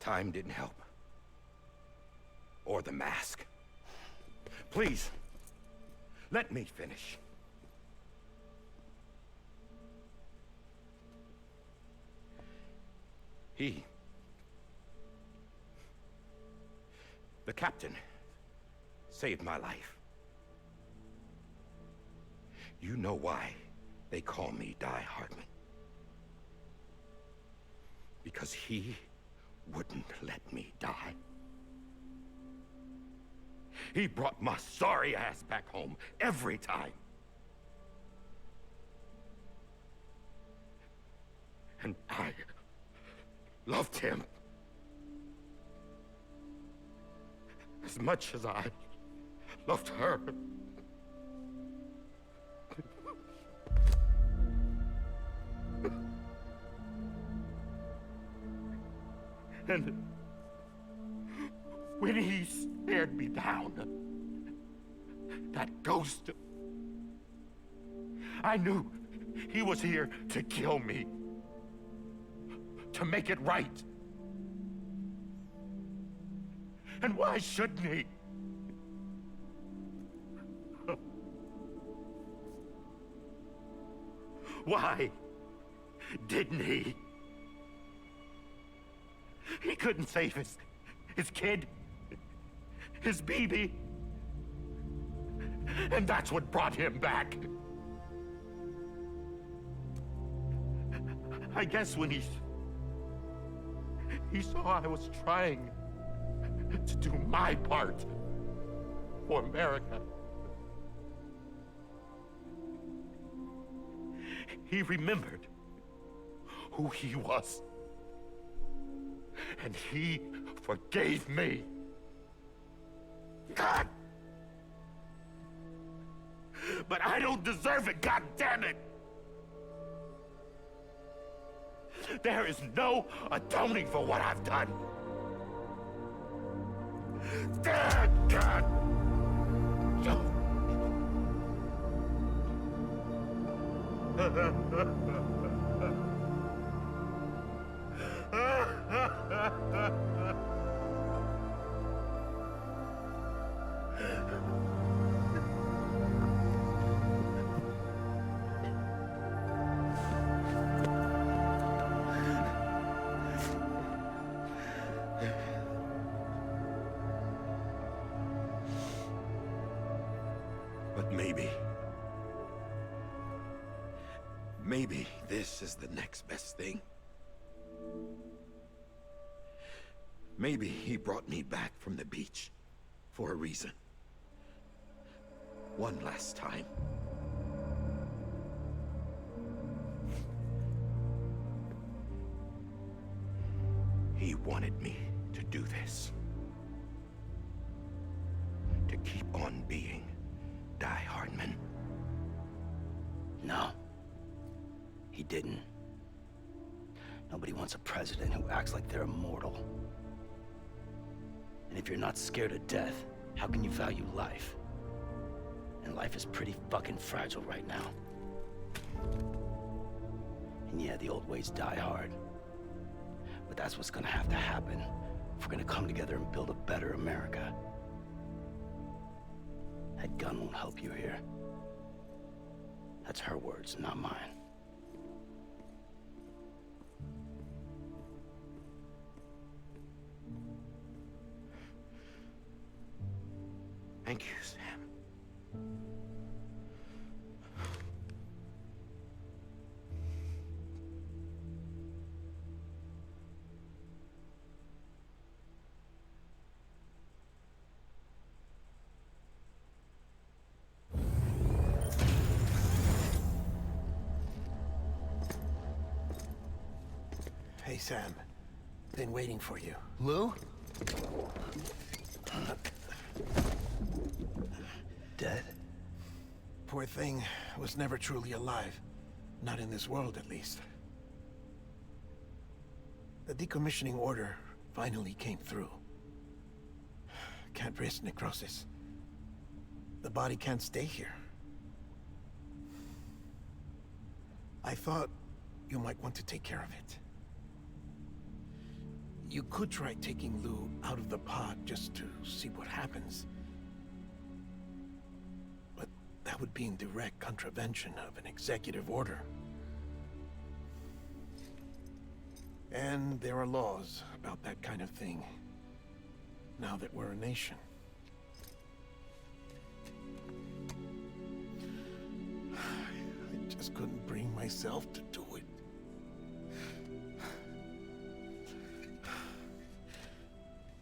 Time didn't help. Or the mask. Please, let me finish. The captain, saved my life. You know why they call me Die Hardman. Because he wouldn't let me die. He brought my sorry ass back home every time. And I loved him as much as I loved her. And when he stared me down, that ghost, I knew he was here to kill me, to make it right. And why shouldn't he? Why didn't he? He couldn't save his kid, his baby. And that's what brought him back. I guess when he saw I was trying to do my part for America, he remembered who he was. And he forgave me. God! But I don't deserve it, God damn it! There is no atoning for what I've done. God! But maybe this is the next best thing. Maybe he brought me back from the beach for a reason. One last time. He wanted me to do this. To keep on being Die Hardman. No. He didn't. Nobody wants a president who acts like they're immortal. And if you're not scared of death, how can you value life? And life is pretty fucking fragile right now. And yeah, the old ways die hard. But that's what's gonna have to happen if we're gonna come together and build a better America. That gun won't help you here. That's her words, not mine. Thank you, Sam. Hey, Sam. Been waiting for you. Lou? dead? Poor thing was never truly alive. Not in this world, at least. The decommissioning order finally came through. Can't risk necrosis. The body can't stay here. I thought you might want to take care of it. You could try taking Lou out of the pod just to see what happens. But that would be in direct contravention of an executive order. And there are laws about that kind of thing, now that we're a nation. I just couldn't bring myself to do it.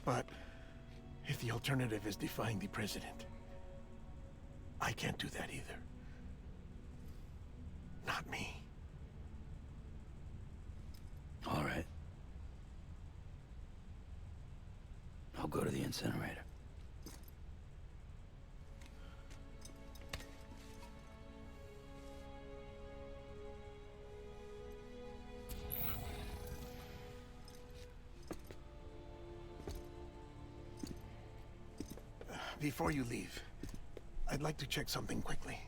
But if the alternative is defying the president, I can't do that either. Not me. All right. I'll go to the incinerator. Before you leave, I'd like to check something quickly.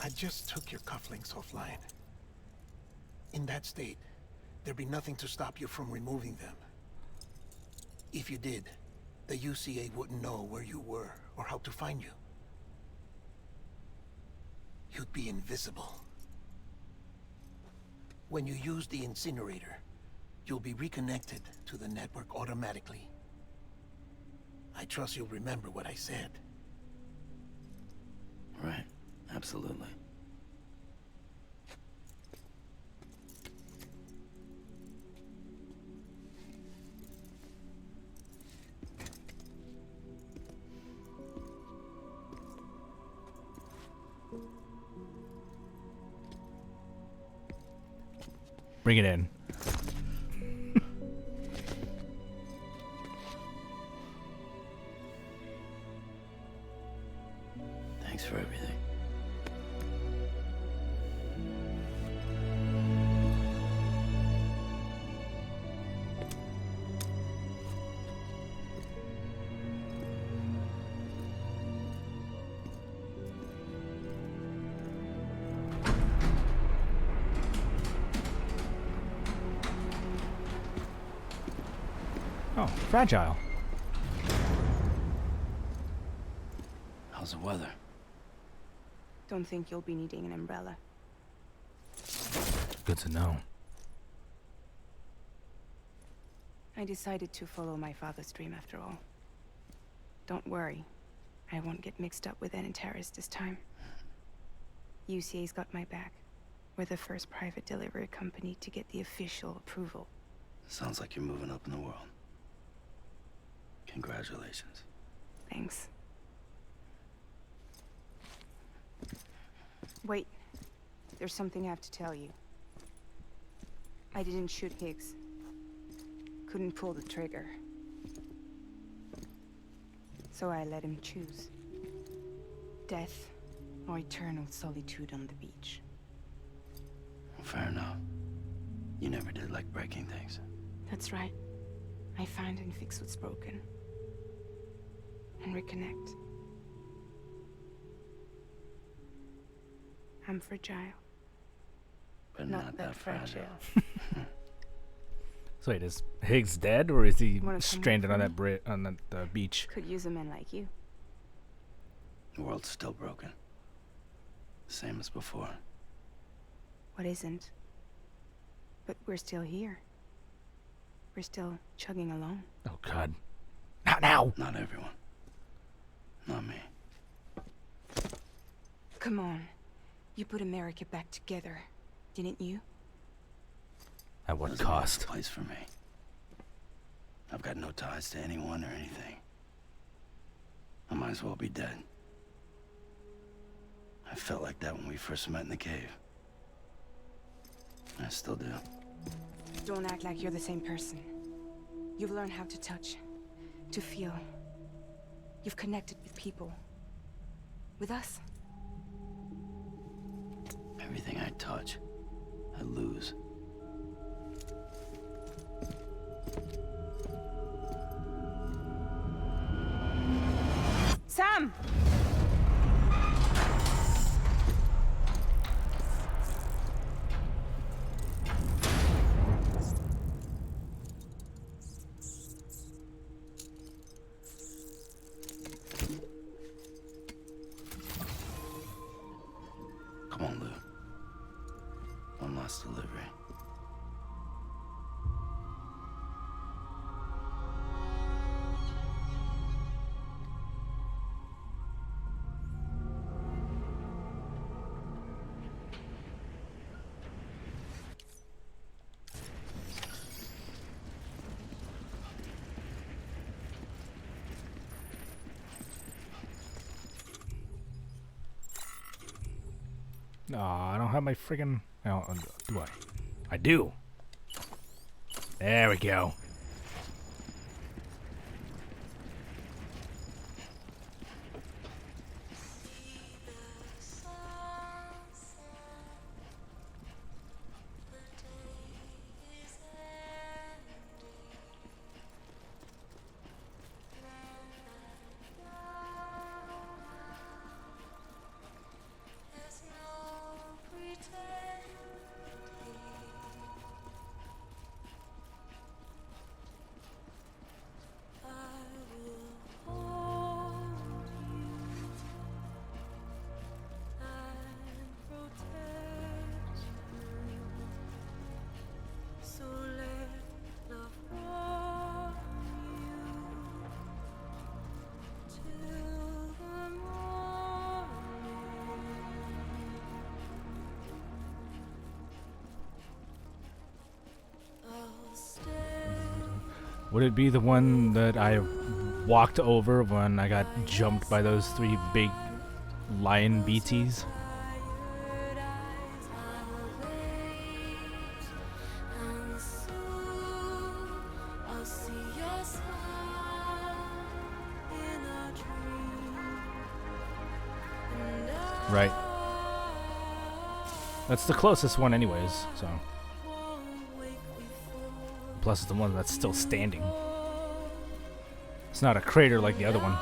I just took your cufflinks offline. In that state, there'd be nothing to stop you from removing them. If you did, the UCA wouldn't know where you were or how to find you. You'd be invisible. When you use the incinerator, you'll be reconnected to the network automatically. I trust you'll remember what I said. Right. Absolutely. Bring it in. Thanks for everything. Oh, fragile. How's the weather? Don't think you'll be needing an umbrella. Good to know. I decided to follow my father's dream after all. Don't worry. I won't get mixed up with any terrorists this time. UCA's got my back. We're the first private delivery company to get the official approval. Sounds like you're moving up in the world. Congratulations. Thanks. Wait. There's something I have to tell you. I didn't shoot Higgs. Couldn't pull the trigger. So I let him choose. Death or eternal solitude on the beach. Fair enough. You never did like breaking things. That's right. I find and fix what's broken. And reconnect. I'm fragile. But not that fragile. So wait, is Higgs dead, or is he Wanna come stranded with on me? that beach? Could use a man like you. The world's still broken. Same as before. What isn't? But we're still here. We're still chugging along. Oh God, not now! Not everyone. Not me. Come on. You put America back together, didn't you? At what Doesn't have a cost? place for me. I've got no ties to anyone or anything. I might as well be dead. I felt like that when we first met in the cave. I still do. Don't act like you're the same person. You've learned how to touch, to feel, You've connected with people. With us. Everything I touch, I lose. Sam! Come on, Lou. One last delivery. No, I don't have my friggin'. Oh, do I? I do. There we go. Would it be the one that I walked over when I got jumped by those 3 big lion BTs? Right. That's the closest one anyways, so. Plus it's the one that's still standing. It's not a crater like the other one.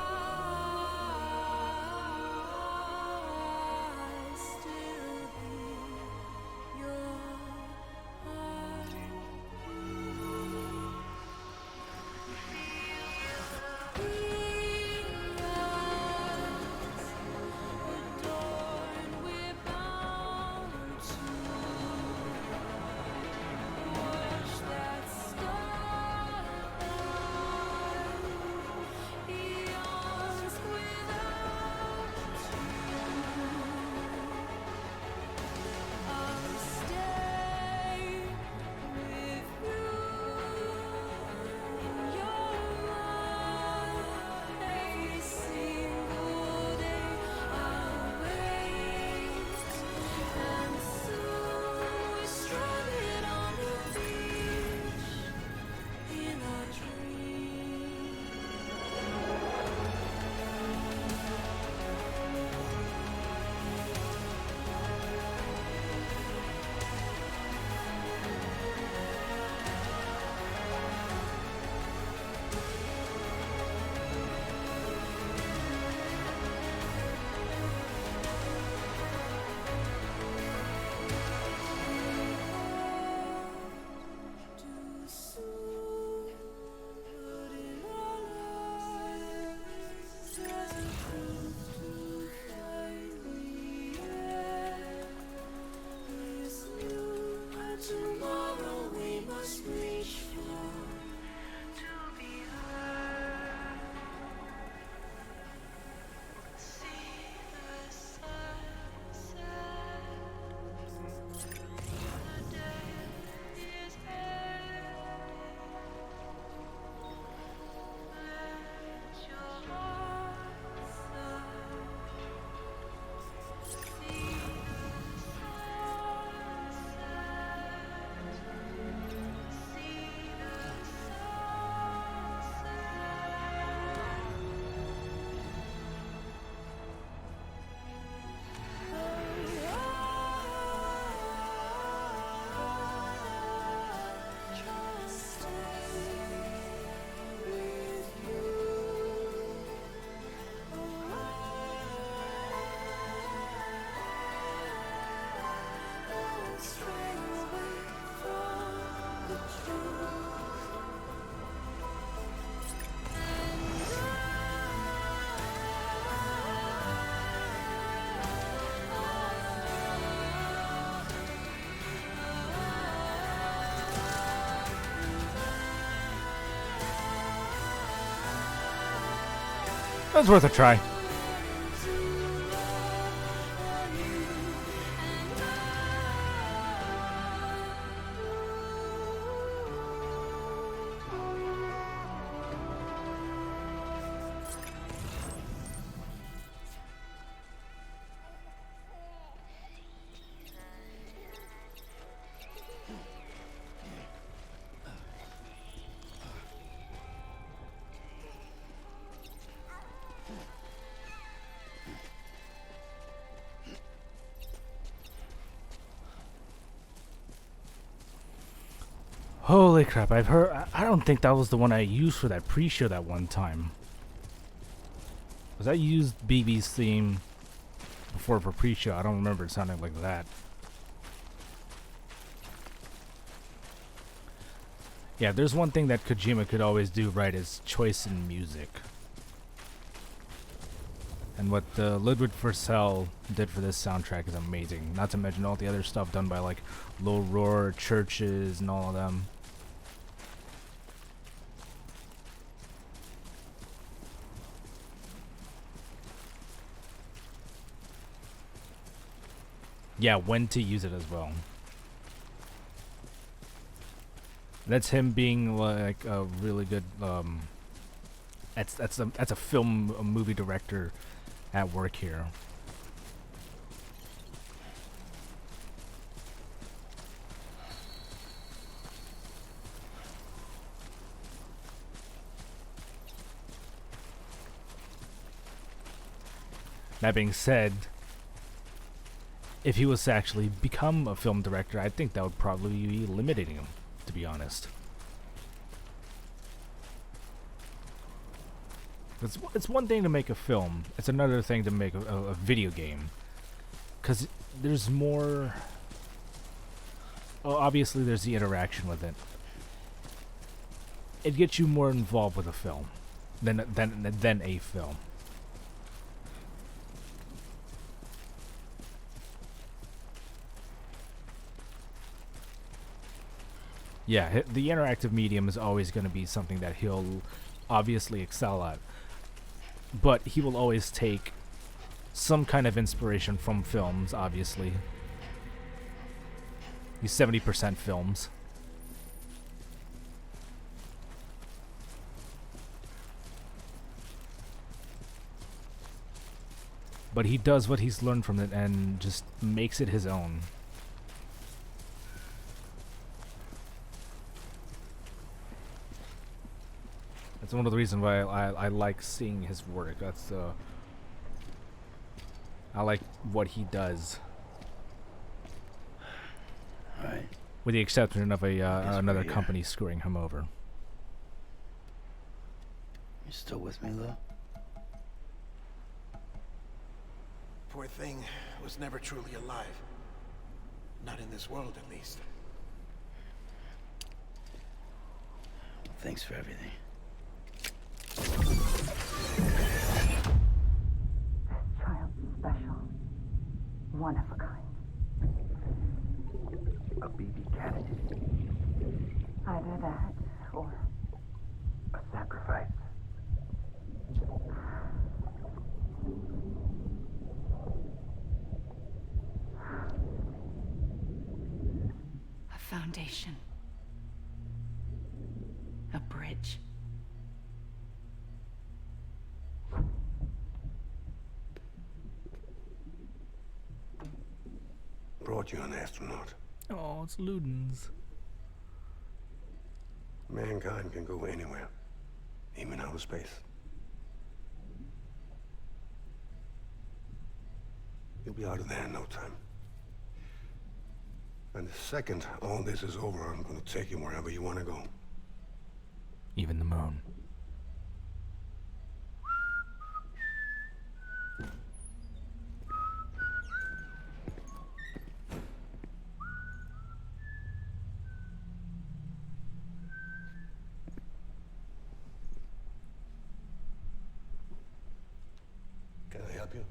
was worth a try. Holy crap, I've heard... I don't think that was the one I used for that pre-show that one time. Was I used BB's theme before for pre-show? I don't remember it sounding like that. Yeah, there's one thing that Kojima could always do right is choice in music. And what Ludwig Forsell did for this soundtrack is amazing. Not to mention all the other stuff done by like Low Roar, Churches, and all of them. Yeah, when to use it as well. That's him being like a really good that's a movie director at work here. That being said, if he was to actually become a film director, I think that would probably be limiting him, to be honest. It's one thing to make a film. It's another thing to make a video game. Because there's more... Oh, obviously there's the interaction with it. It gets you more involved with a film than a film. Yeah, the interactive medium is always going to be something that he'll obviously excel at. But he will always take some kind of inspiration from films, obviously. He's 70% films. But he does what he's learned from it and just makes it his own. That's one of the reasons why I like seeing his work. That's I like what he does. Alright. With the exception of another here. company screwing him over. You still with me, Lou? Poor thing was never truly alive. Not in this world, at least. Thanks for everything. Child special. One of a kind. A BB cat. Either that or A sacrifice. A foundation. A bridge. Brought you an astronaut. Oh, it's Ludens. Mankind can go anywhere, even outer space. You'll be out of there in no time. And the second all this is over, I'm gonna take you wherever you want to go. Even the moon. Can I help you?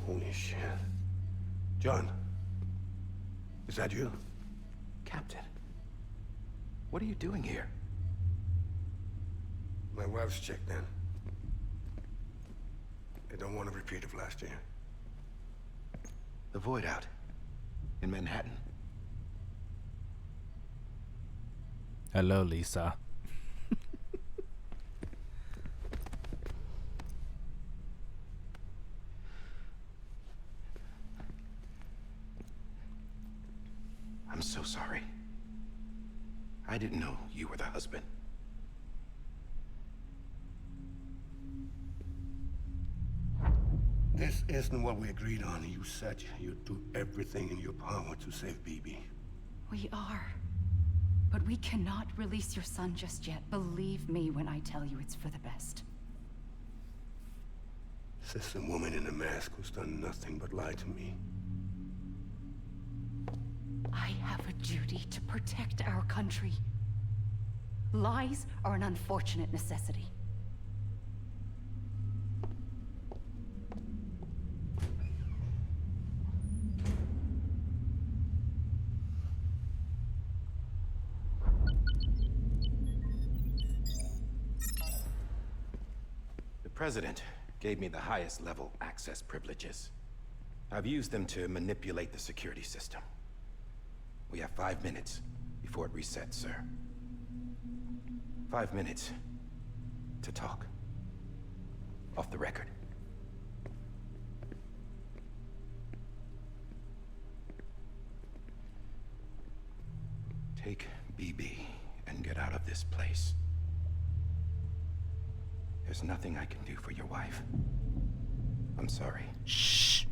Holy shit. John, is that you? Captain. What are you doing here? My wife's checked in. They don't want a repeat of last year. The Void out. In Manhattan. Hello, Lisa. I'm so sorry. I didn't know you were the husband. This isn't what we agreed on. You said you'd do everything in your power to save BB. We are. But we cannot release your son just yet. Believe me when I tell you it's for the best. This is a woman in a mask who's done nothing but lie to me. I have a duty to protect our country. Lies are an unfortunate necessity. The President gave me the highest level access privileges. I've used them to manipulate the security system. We have 5 minutes before it resets, sir. 5 minutes to talk. Off the record. Take BB and get out of this place. There's nothing I can do for your wife. I'm sorry. Shh.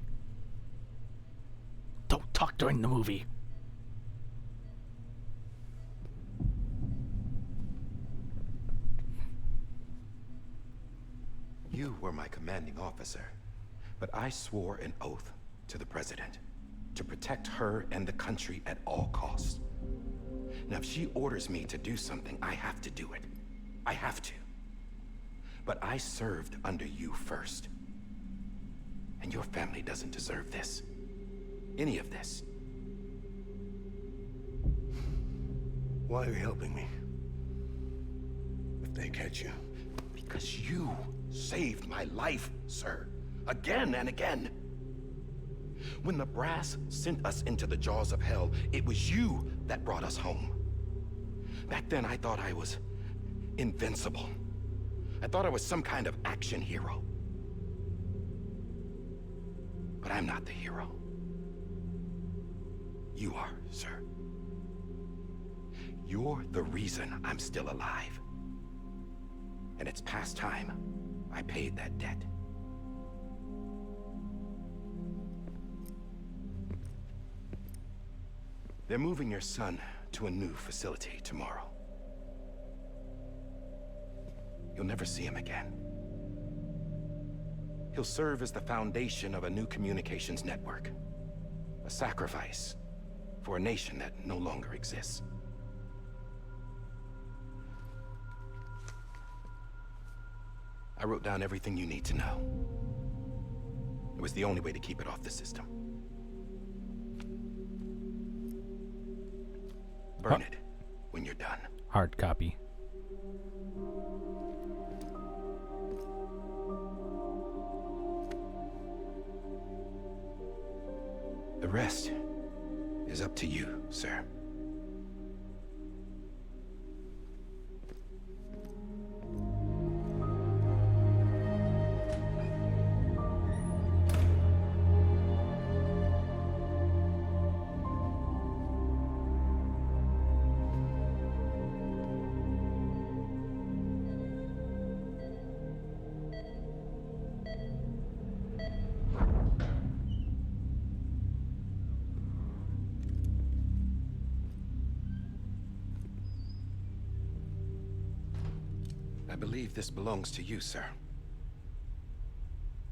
Don't talk during the movie. You were my commanding officer, but I swore an oath to the President to protect her and the country at all costs. Now, if she orders me to do something, I have to do it. I have to. But I served under you first. And your family doesn't deserve this. Any of this. Why are you helping me? If they catch you. Because you saved my life, sir. Again and again. When the brass sent us into the jaws of hell, it was you that brought us home. Back then, I thought I was invincible. I thought I was some kind of action hero. But I'm not the hero. You are, sir. You're the reason I'm still alive. And it's past time I paid that debt. They're moving your son to a new facility tomorrow. You'll never see him again. He'll serve as the foundation of a new communications network. A sacrifice for a nation that no longer exists. I wrote down everything you need to know. It was the only way to keep it off the system. Burn it when you're done. Hard copy. The rest is up to you, sir. I believe this belongs to you, sir.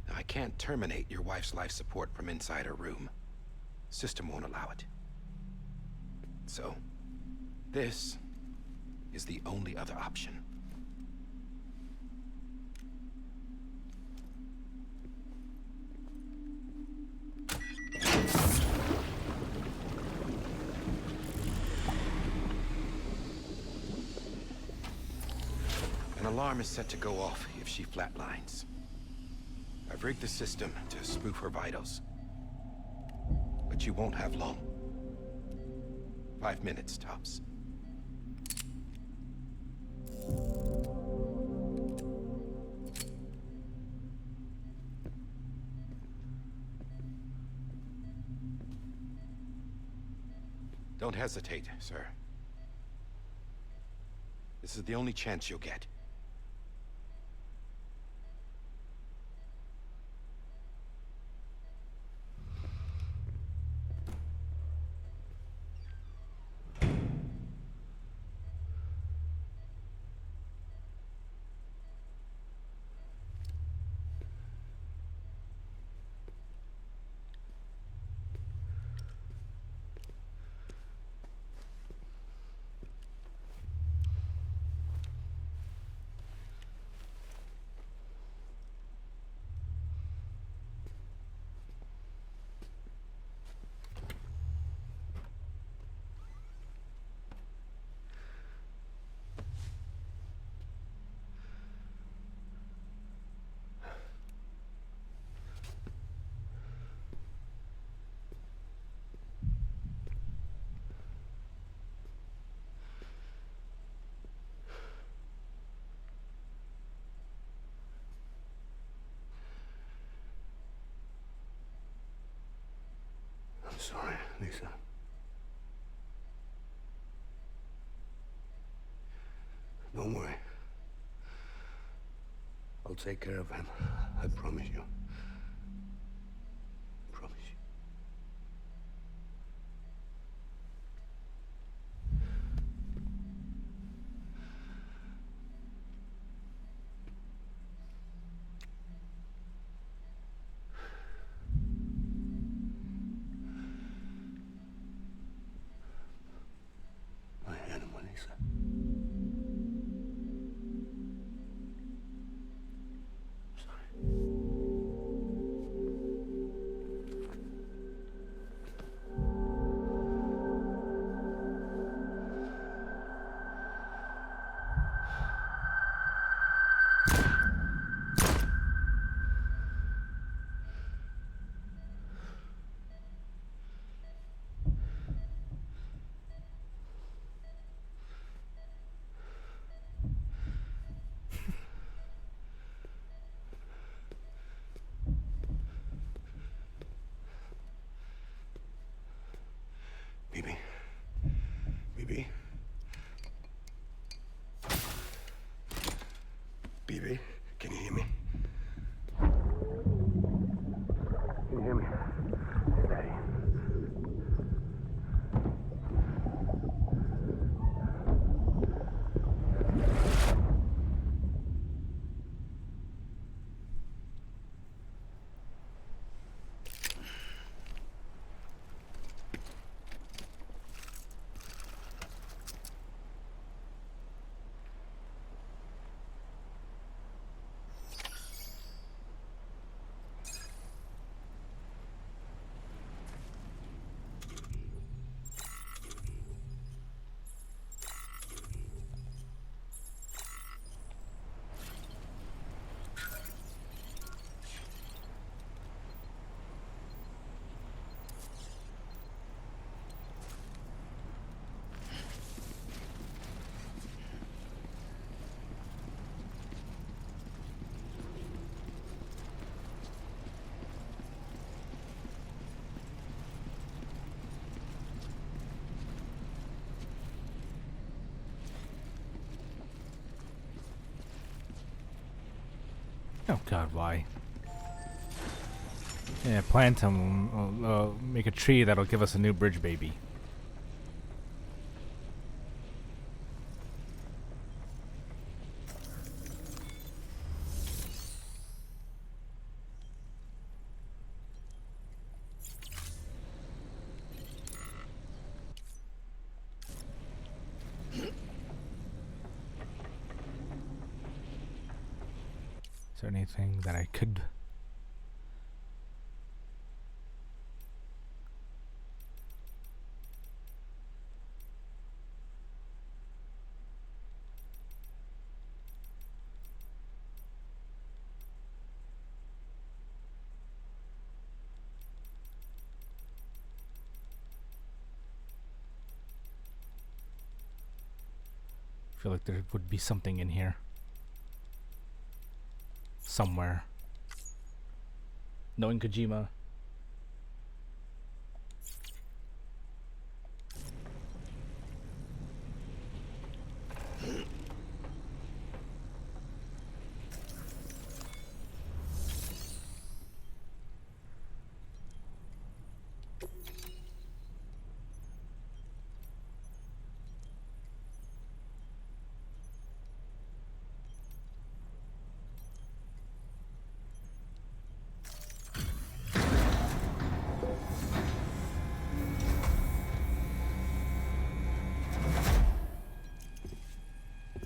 Now, I can't terminate your wife's life support from inside her room. System won't allow it. So, this is the only other option. alarm is set to go off if she flatlines. I've rigged the system to spoof her vitals. But you won't have long. 5 minutes, tops. Don't hesitate, sir. This is the only chance you'll get. I'm sorry, Lisa. Don't worry. I'll take care of him. I promise you. Promise you. My animal, Lisa. Bibi. Bibi. Bibi, can you hear me? Can you hear me? It's Daddy. Oh God, why? Yeah, plant them. Make a tree that'll give us a new bridge baby. Is there anything that I could... feel like there would be something in here. Somewhere. Knowing Kojima.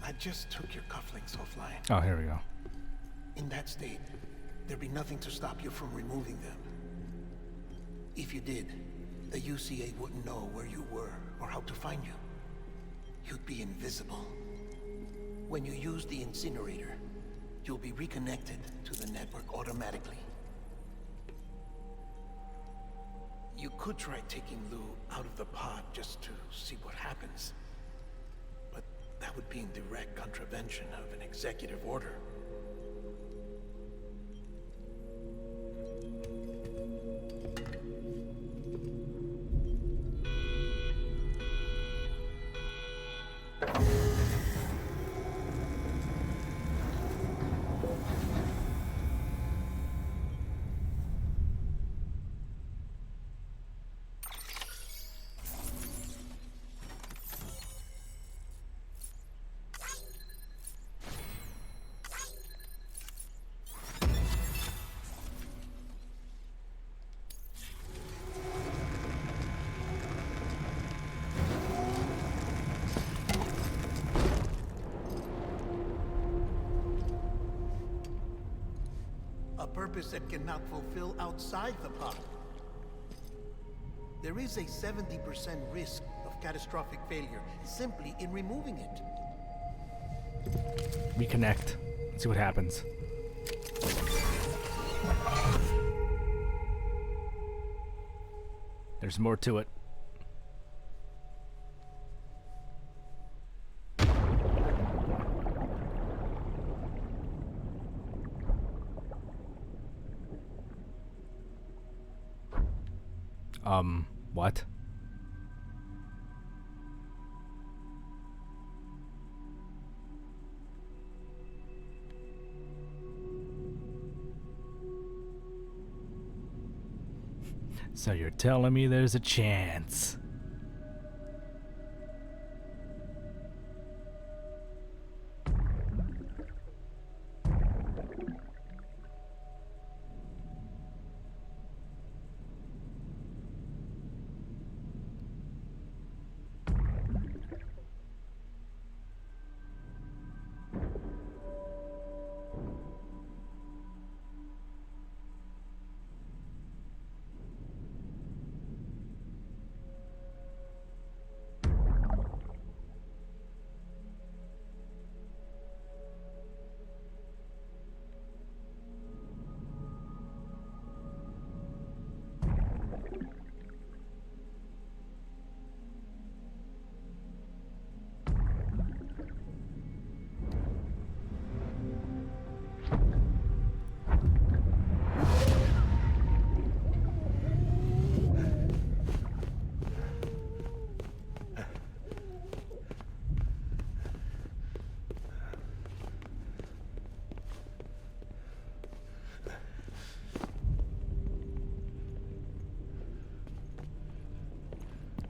I just took your cufflinks offline. Oh, here we go. In that state, there'd be nothing to stop you from removing them. If you did, the UCA wouldn't know where you were or how to find you. You'd be invisible. When you use the incinerator, you'll be reconnected to the network automatically. You could try taking Lou out of the pod just to see what happens. But that would be in direct contravention of an executive order. A purpose that cannot fulfill outside the pod. There is a 70% risk of catastrophic failure simply in removing it. Reconnect. Let's see what happens. There's more to it. What? So you're telling me there's a chance?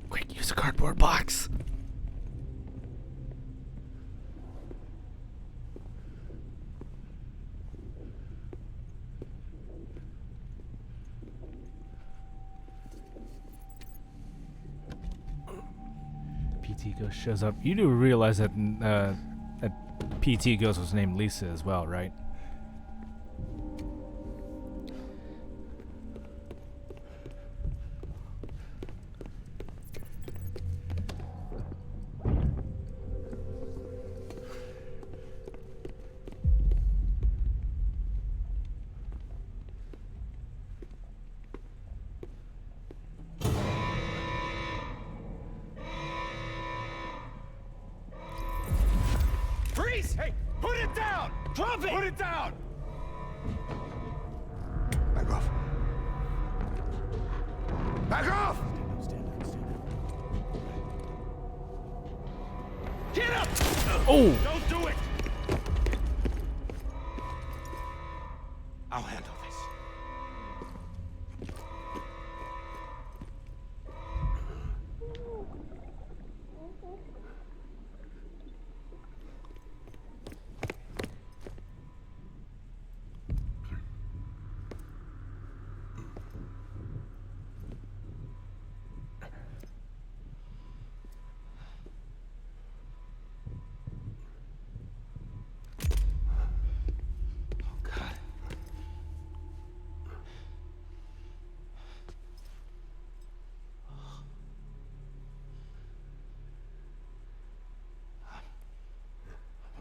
Quick, use a cardboard box. PT Ghost shows up. You do realize that that PT Ghost was named Lisa as well, right? Drop it! Put it down! Back off. Back off! Get up! Oh! Don't do it! I'll handle this.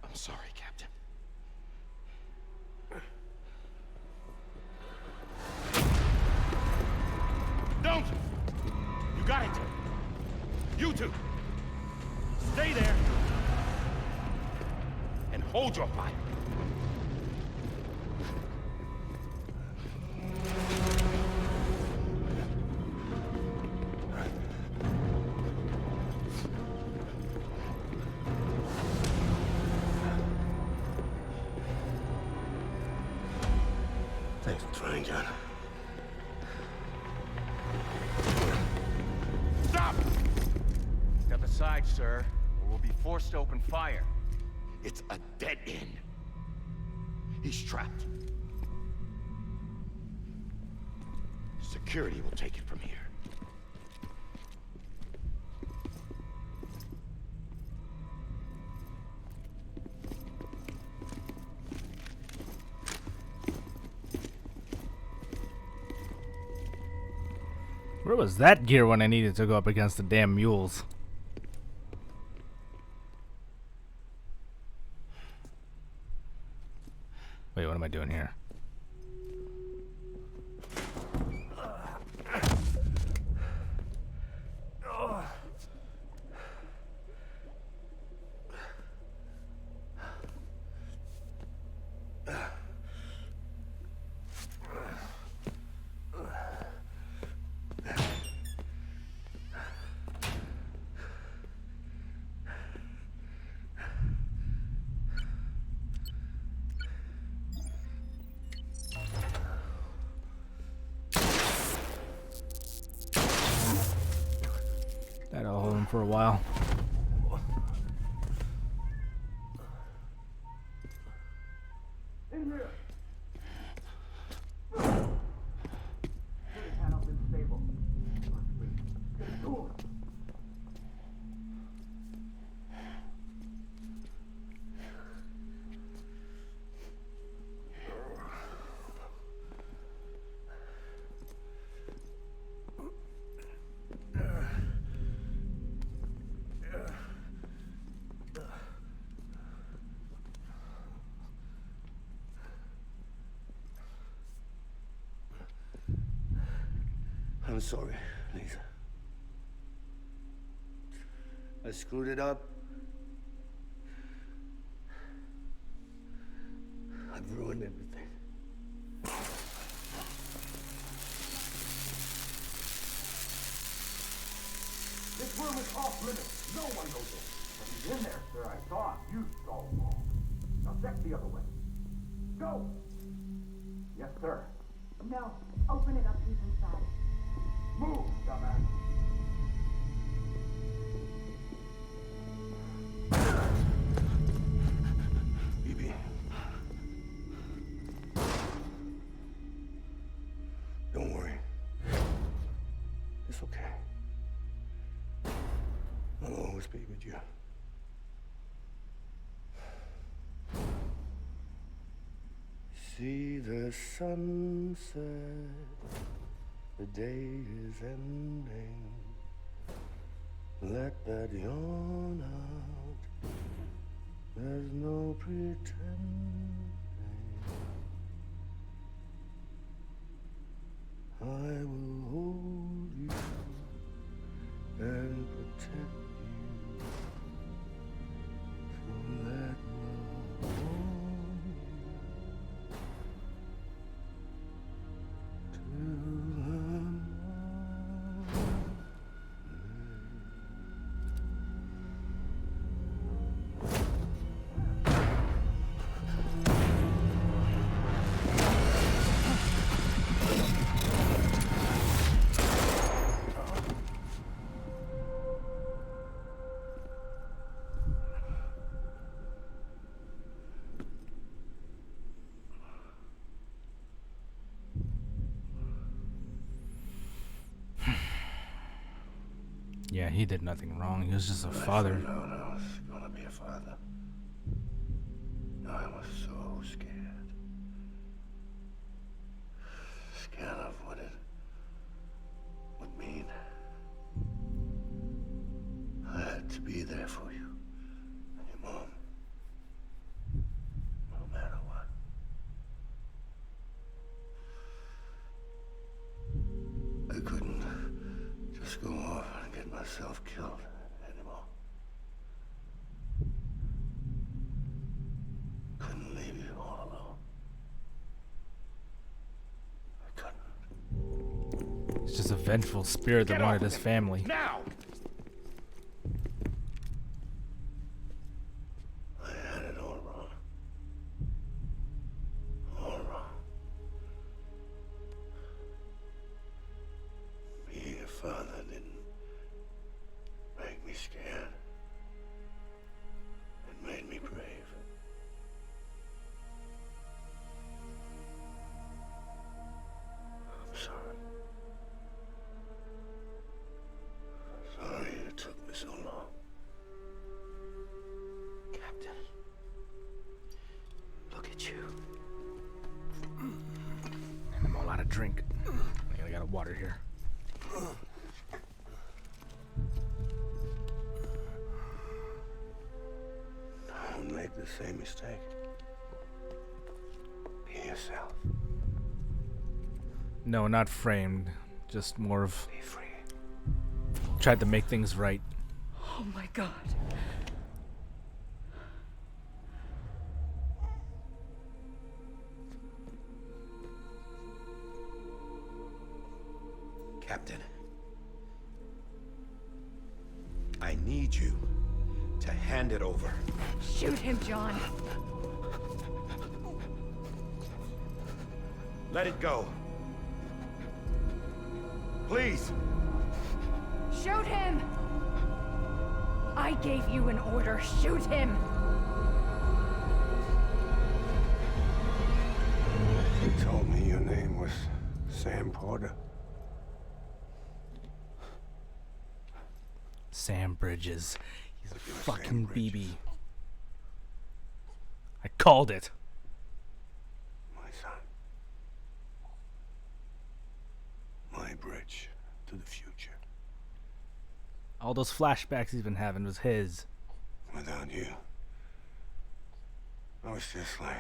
I'm sorry, Captain. Don't! You got it! You two! Stay there! And hold your fire! Thanks for trying, John. Stop! Step aside, sir, or we'll be forced to open fire. It's a dead end. He's trapped. Security will take it from here. Where was that gear when I needed to go up against the damn mules? Wait, what am I doing here? That'll hold him for a while. I'm sorry, Lisa. I screwed it up. I've ruined everything. This room is off limits. No one goes in. But he's in there, sir. I saw him. You saw him all. Now check the other way. Go! Yes, sir. No, open it up, he's inside. Move, dumbass. Bibi. Don't worry. It's okay. I'll always be with you. See the sunset, the day is ending. Let that yawn out, there's no pretending. I will hold you and protect you. So let love hold you. Yeah, he did nothing wrong. He was just a When father. I found out I was gonna be a father, I was so scared. Scared of what it would mean. I had to be there for you and your mom. No matter what. I couldn't just go off and get myself killed anymore. Couldn't leave you all alone. I couldn't. He's just a vengeful spirit that Get wanted off his him. family. Now! I had it all wrong. All wrong. Being a father didn't make me scared. It made me brave. I'm sorry. Sorry it took me so long. Captain. Look at you. And I'm all out of drink. I got a water here. Don't make the same mistake. Be yourself. No, not framed. Just more of Be free. tried to make things right. Oh my god. Captain, I need you to hand it over. Shoot him, John. Let it go. Please. Shoot him! I gave you an order. Shoot him! You told me your name was Sam Porter. Sam Bridges. He's a You're Sam fucking Bridges. BB. I called it. My son. My bridge to the future. All those flashbacks he's been having was his. Without you, I was just like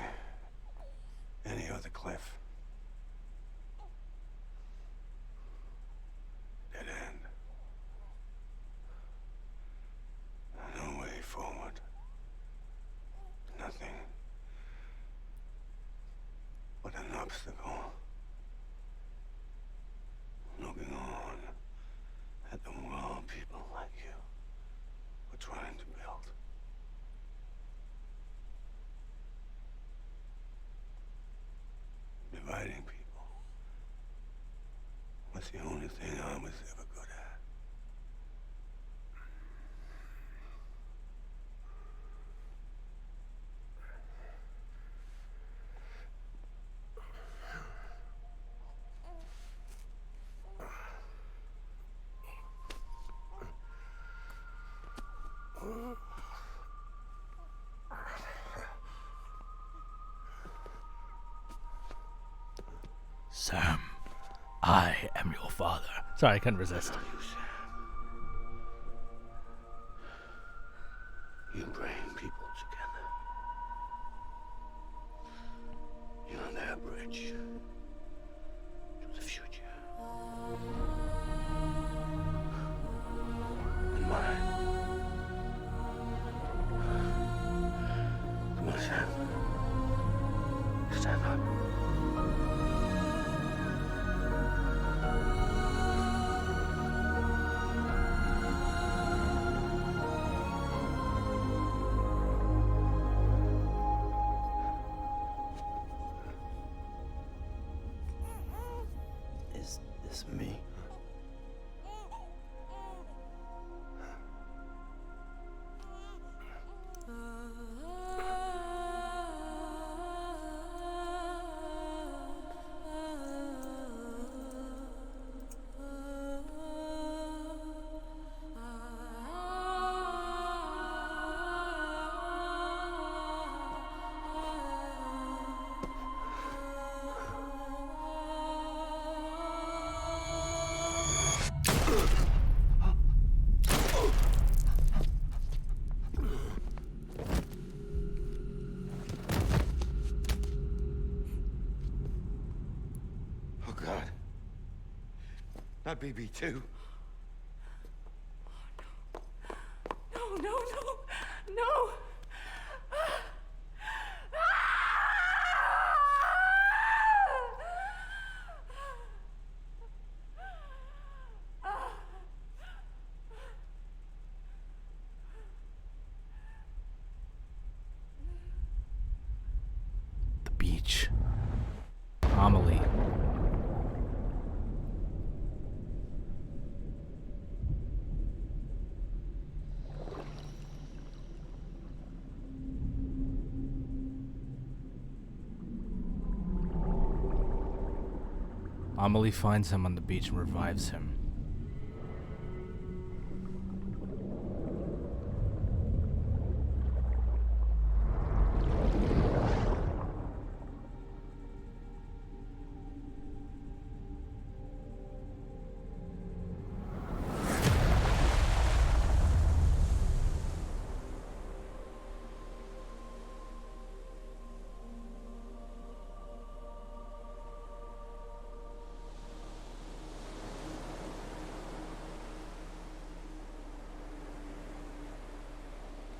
any other Cliff. Dead end. No way forward. Nothing but an obstacle. Looking on at the world people like you were trying to build. Dividing people was the only thing I was ever good at. Sam, I am your father. Sorry, I couldn't resist. You, Sam. You bring people together. You're their bridge to the future. And mine. Come on, Sam. Stand up. Is this me? Oh, God. Not BB2. No, no, no, no! The beach. Amelie. Amelie finds him on the beach and revives him.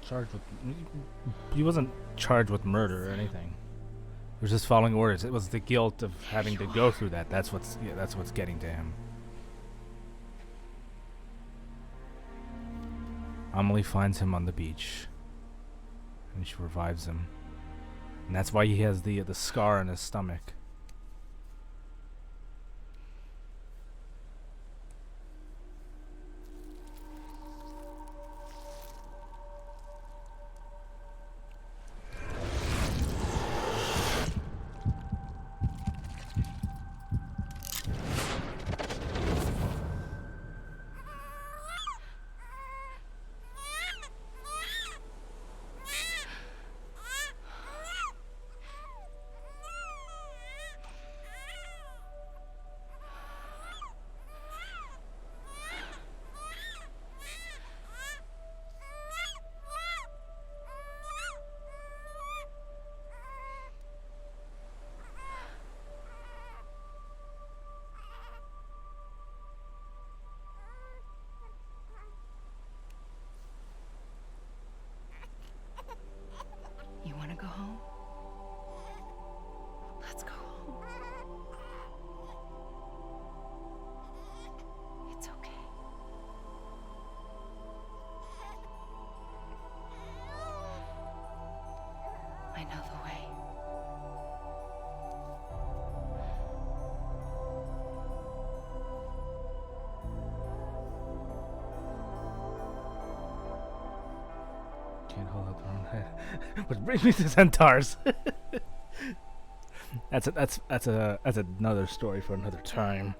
Charged with... He wasn't charged with murder or anything. He was just following orders. It was the guilt of having to go through that. That's what's getting to him. Amelie finds him on the beach, and she revives him. And that's why he has the scar on his stomach. You want to go home? Let's go home. It's okay. I know the way. Can't hold up their own head. Which brings me to centaurs. That's another story for another time.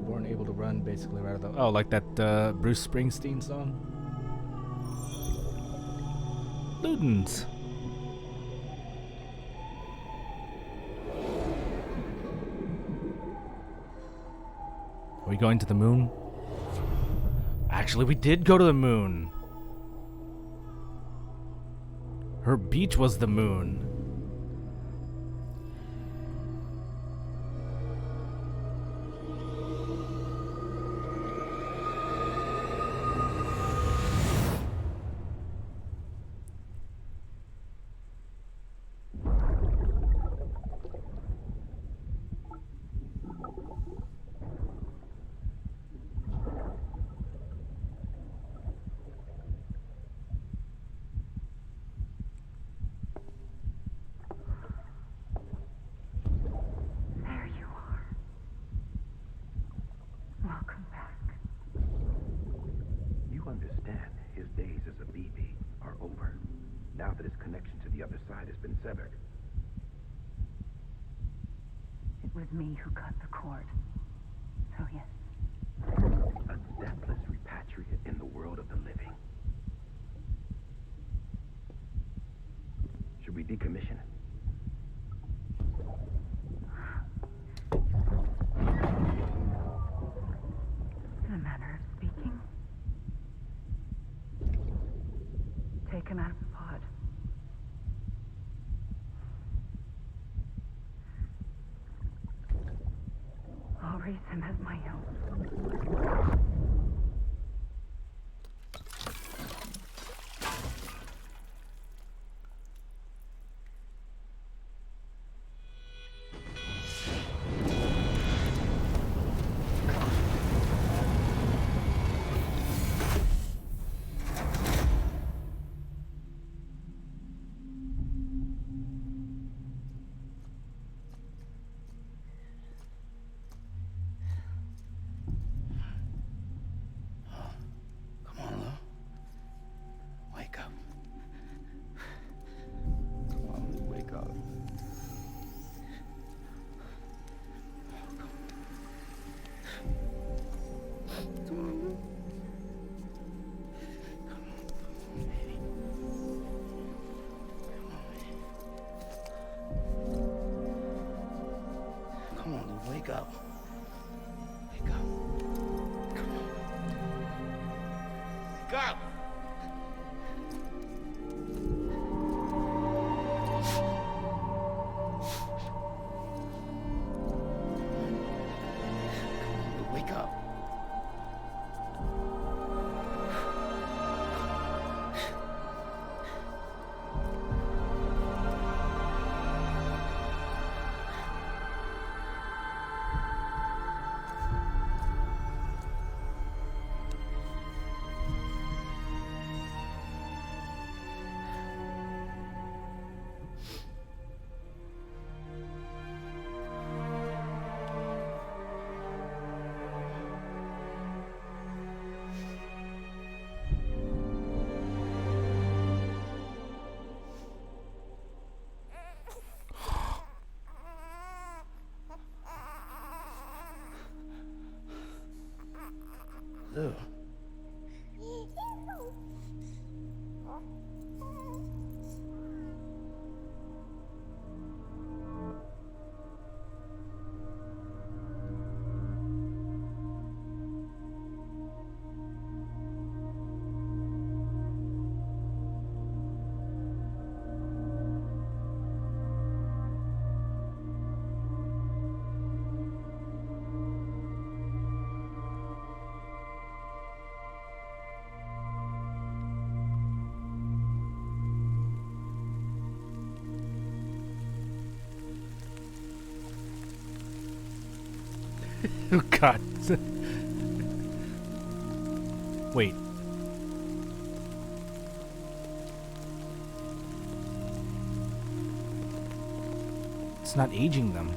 Weren't able to run basically right out of the... Oh, like that Bruce Springsteen song? Ludens. Are we going to the moon? Actually, we did go to the moon. Her beach was the moon. There you are. Welcome back. You understand his days as a BB are over, now that his connection to the other side has been severed. It was me who cut the cord. So yes. A deathless repatriate in the world of the living. Should we decommission it? In a manner of speaking. Taken out of the pod. I'll raise him as my own. Come on, Lou. Wake up. Come on, Lou, wake up. Come on, Lou. Come on, Lou, wake up. Wake up. Come on. Wake up! Wake up. Lou. Oh God. Wait. It's not aging them.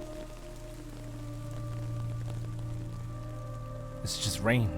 It's just rain.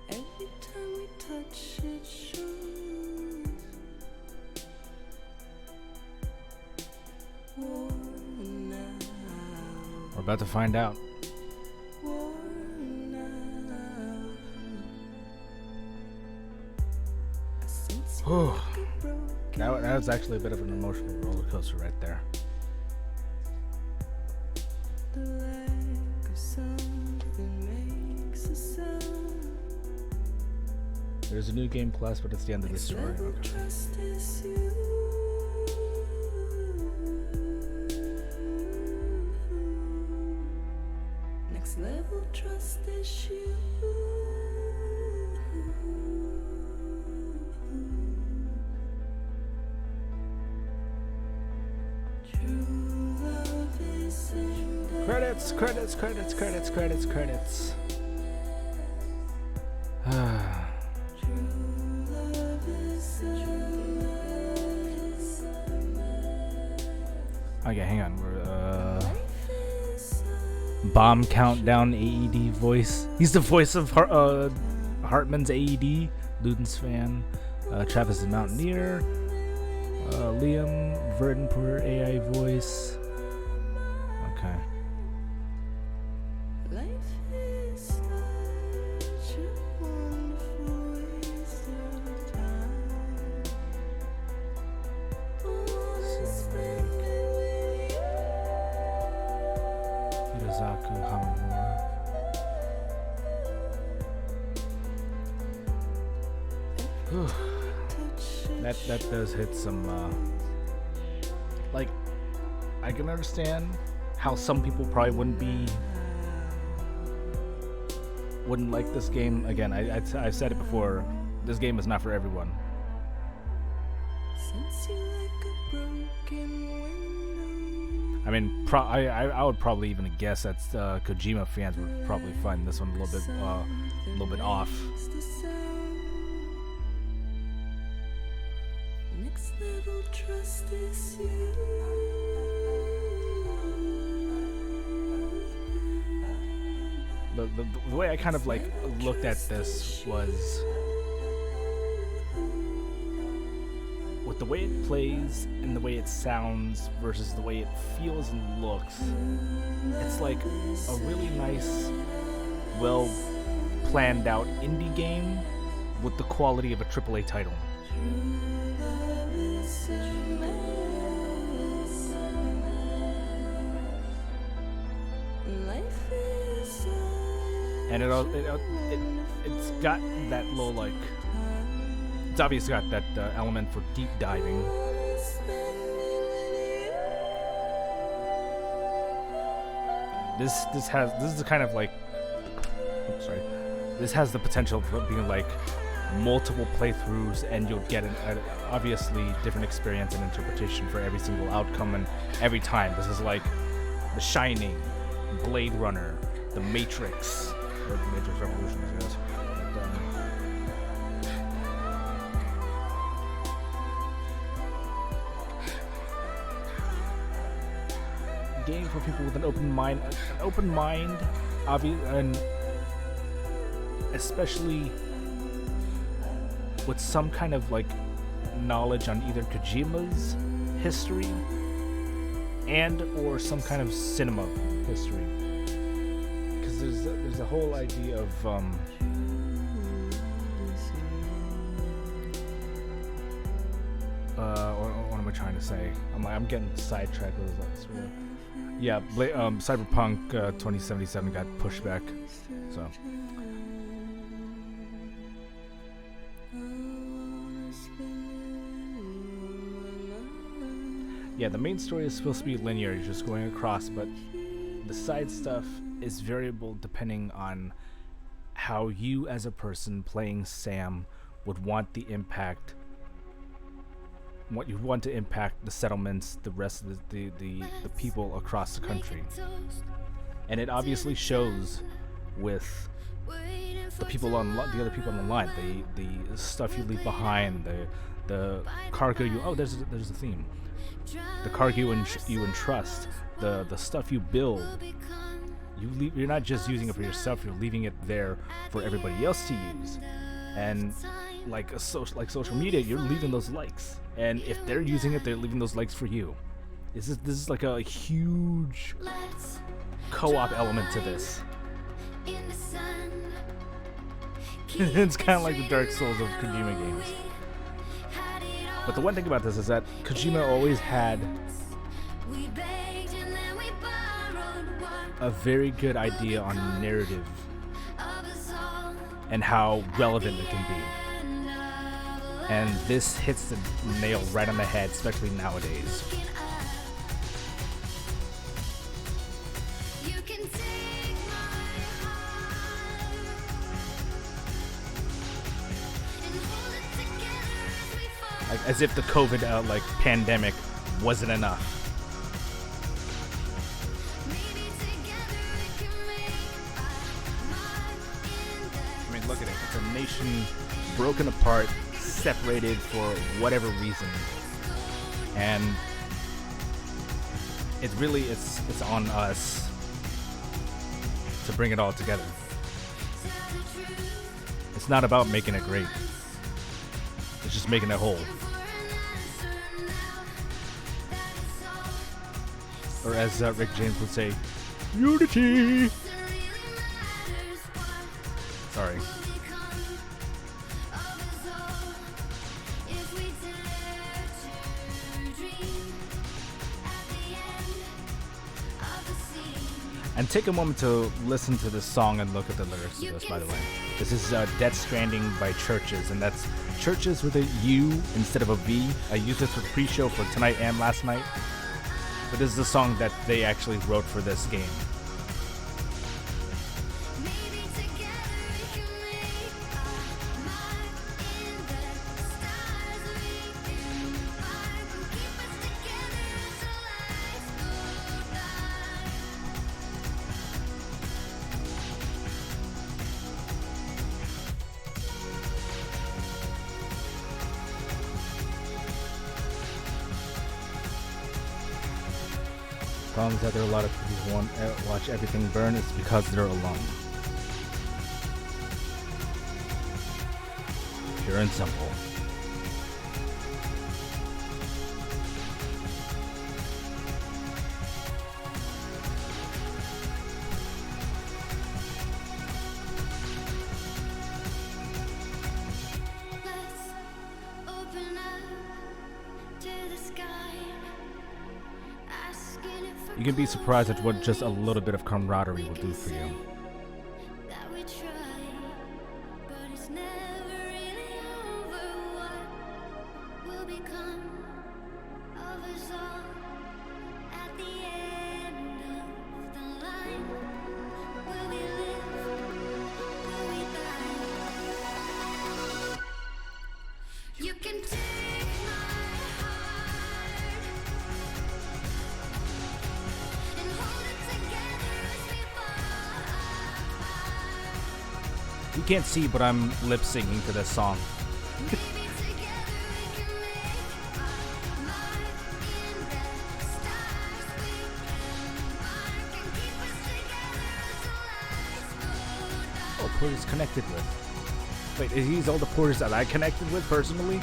Every time we touch it shows. Worn out, We're about to find out. worn out. Since Whew. you broke That was actually a bit of an emotional roller coaster right there. the lack of something makes a sound. There's a new game plus, but it's the end of the story. Level Okay. trust is you. Next level trust is you. True love is Credits, credits, credits, credits, credits, credits. Okay, hang on. We're Bomb Countdown AED voice. He's the voice of Hartman's AED. Luden's fan. Travis the Mountaineer. Liam Verdenpoor AI voice. Okay. That does hit some, like, I can understand how some people probably wouldn't like this game. Again, I've said it before, this game is not for everyone. I mean, I would probably even guess that Kojima fans would probably find this one a little bit off. Next level trust is you. The way I kind of like looked at this was with the way it plays and the way it sounds versus the way it feels and looks. It's like a really nice, well planned out indie game with the quality of a AAA title. And it's got that little, like, it's obviously got that element for deep diving. This is kind of like, oops, sorry. This has the potential for being like multiple playthroughs, and you'll get an obviously different experience and interpretation for every single outcome and every time. This is like The Shining, Blade Runner, The Matrix. Or the Matrix Revolutions, yes. But, game for people with an open mind, and especially with some kind of like knowledge on either Kojima's history and or some kind of cinema history. There's a whole idea of what am I trying to say? I'm getting sidetracked with that. Yeah, Cyberpunk 2077 got pushed back, so. Yeah, the main story is supposed to be linear, you're just going across, but the side stuff is variable depending on how you as a person playing Sam would want the impact, what you want to impact the settlements, the rest of the people across the country. And it obviously shows with the people on the other people on the line, the stuff you leave behind, the cargo you there's a theme, the cargo you entrust, the stuff you build. You're not just using it for yourself, you're leaving it there for everybody else to use. And like social media, you're leaving those likes. And if they're using it, they're leaving those likes for you. This is like a huge co-op element to this. It's kind of like the Dark Souls of Kojima games. But the one thing about this is that Kojima always had a very good idea on narrative and how relevant it can be. And this hits the nail right on the head, especially nowadays. Like, as if the COVID pandemic wasn't enough. nation broken apart, separated for whatever reason, and it's on us to bring it all together. It's not about making it great. It's just making it whole. Or as Rick James would say, unity! Sorry. And take a moment to listen to this song and look at the lyrics of this, by the way. This is Death Stranding by Churches, and that's Churches with a U instead of a V. I used this for the pre-show for tonight and last night. But this is the song that they actually wrote for this game. Problems that there are a lot of people who want to watch everything burn. It's because they're alone. Pure and simple. You can be surprised at what just a little bit of camaraderie will do for you. You can't see, but I'm lip singing to this song. Oh, Porter's connected with. Wait, is these all the Porters that I connected with personally?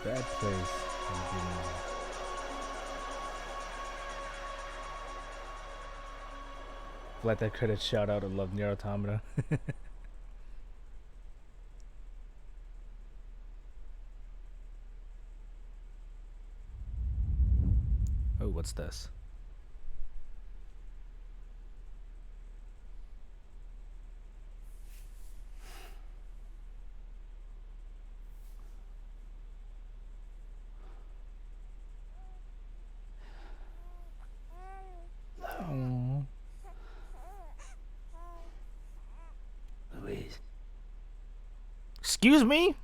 Bad place. Let that credit shout out. I love Nier Automata. Oh, what's this? Louise. Excuse me?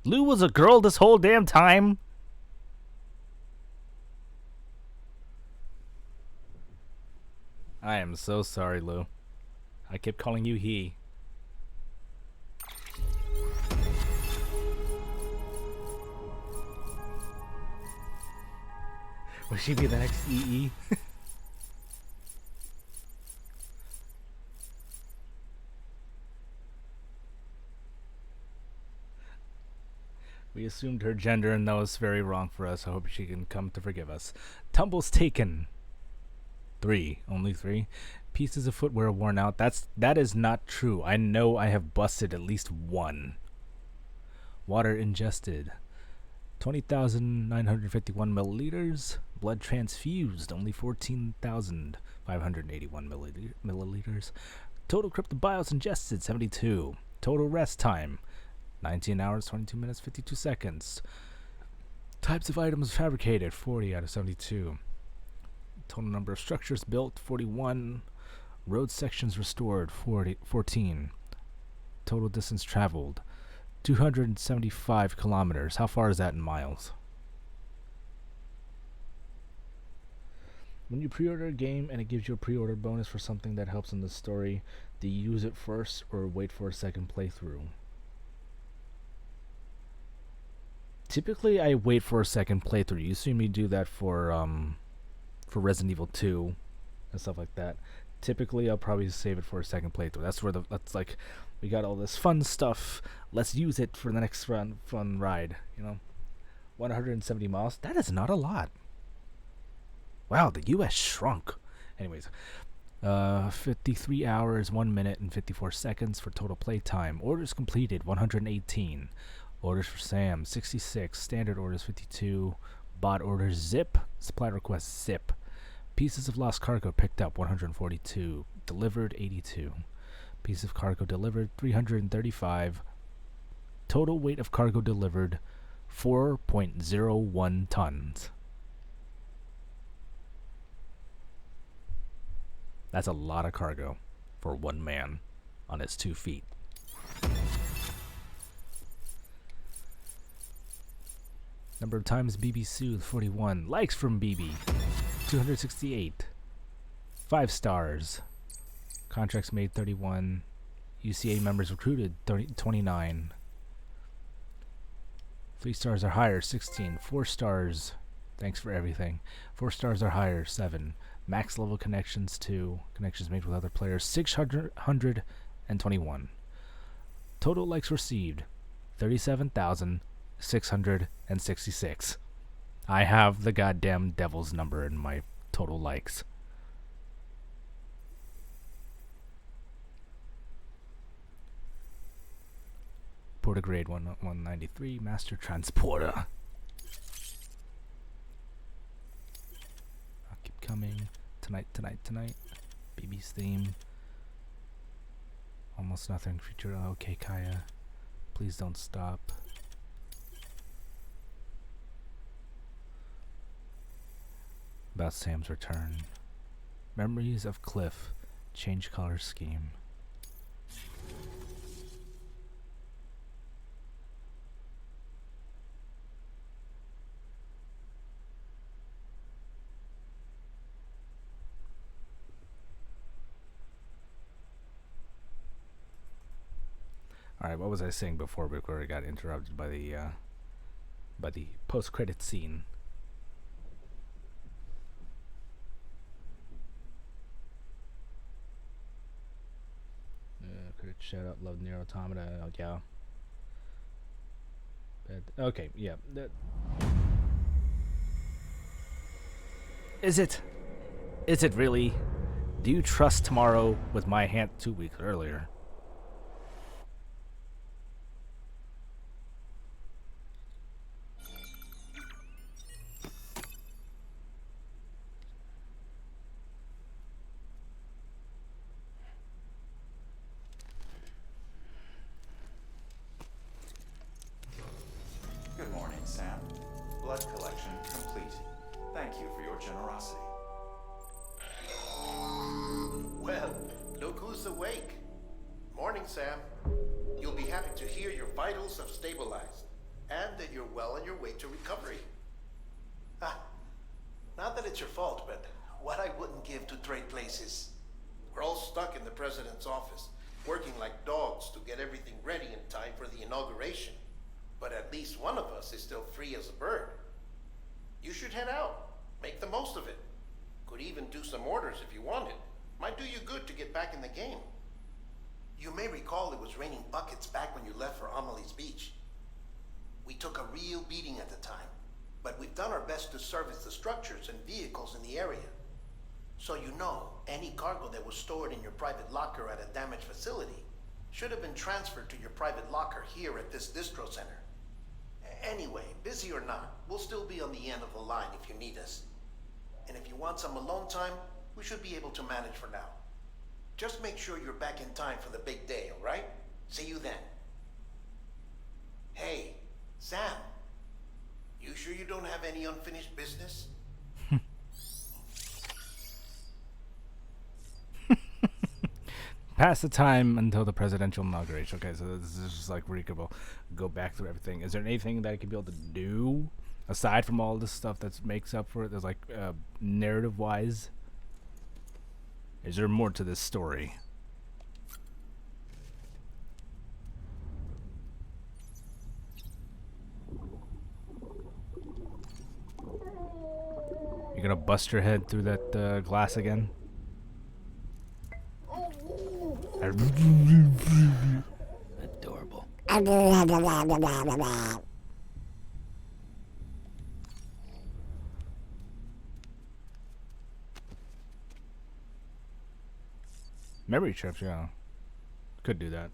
Lou was a girl this whole damn time? I am so sorry, Lou. I kept calling you he. Will she be the next EE? We assumed her gender, and that was very wrong for us. I hope she can come to forgive us. Tumbles taken. 3. Only 3. Pieces of footwear worn out. That is not true. I know I have busted at least 1. Water ingested. 20,951 milliliters. Blood transfused. Only 14,581 milliliters. Total cryptobiotes ingested. 72. Total rest time. 19 hours, 22 minutes, 52 seconds. Types of items fabricated, 40 out of 72. Total number of structures built, 41. Road sections restored, 14. Total distance traveled, 275 kilometers. How far is that in miles? When you pre-order a game and it gives you a pre-order bonus for something that helps in the story, do you use it first or wait for a second playthrough? Typically, I wait for a second playthrough. You see me do that for Resident Evil 2 and stuff like that. Typically, I'll probably save it for a second playthrough. That's like, we got all this fun stuff. Let's use it for the next fun ride. 170 miles. That is not a lot. Wow, the U.S. shrunk. Anyways, 53 hours, 1 minute, and 54 seconds for total playtime. Orders completed, 118. Orders for Sam, 66. Standard orders, 52. Bot orders, zip. Supply requests, zip. Pieces of lost cargo picked up, 142. Delivered, 82. Piece of cargo delivered, 335. Total weight of cargo delivered, 4.01 tons. That's a lot of cargo for one man on his 2 feet. Number of times BB soothed, 41. Likes from BB, 268. 5 stars. Contracts made, 31. UCA members recruited, 29. 3 stars or higher, 16. 4 stars. Thanks for everything. 4 stars or higher, 7. Max level connections, 2. Connections made with other players, 621. Total likes received, 37,666. I have the goddamn devil's number in my total likes. Porter grade 193, master transporter. I'll keep coming. Tonight. BB's theme. Almost nothing. Future. Okay, Kaya. Please don't stop. About Sam's return. Memories of Cliff. Change color scheme. Alright, what was I saying before I got interrupted by the post-credit scene? Credit shout out, love Nier Automata. Oh, yeah. Okay, yeah. Is it really? Do you trust tomorrow with my hand 2 weeks earlier? Good morning, Sam. Blood collection complete. Thank you for your generosity. Well, look who's awake. Morning, Sam. You'll be happy to hear your vitals have stabilized, and that you're well on your way to recovery. Not that it's your fault, but what I wouldn't give to trade places. We're all stuck in the president's office, working like dogs to get everything ready in time for the inauguration. But at least one of us is still free as a bird. You should head out. Make the most of it. Could even do some orders if you wanted. Might do you good to get back in the game. You may recall it was raining buckets back when you left for Amelie's Beach. We took a real beating at the time, but we've done our best to service the structures and vehicles in the area. So you know, any cargo that was stored in your private locker at a damaged facility should have been transferred to your private locker here at this distro center. Anyway, busy or not, we'll still be on the end of the line if you need us. And if you want some alone time, we should be able to manage for now. Just make sure you're back in time for the big day, all right? See you then. Hey, Sam. You sure you don't have any unfinished business? Pass the time until the presidential inauguration. Okay, so this is just like we could go back through everything. Is there anything that I could be able to do aside from all this stuff that makes up for it? There's like narrative-wise. Is there more to this story? You gonna bust your head through that glass again? Adorable. Memory trips, yeah. Could do that.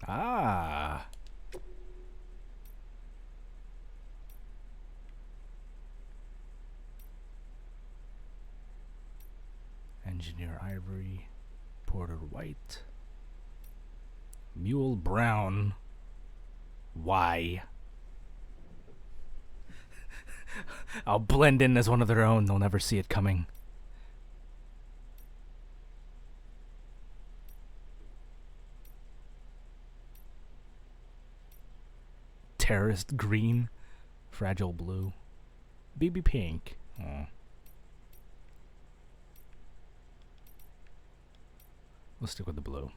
Ah. Engineer Ivory, Porter White, Mule Brown. Why? I'll blend in as one of their own. They'll never see it coming. Terrorist green, fragile blue, BB pink. Aw. We'll stick with the blue.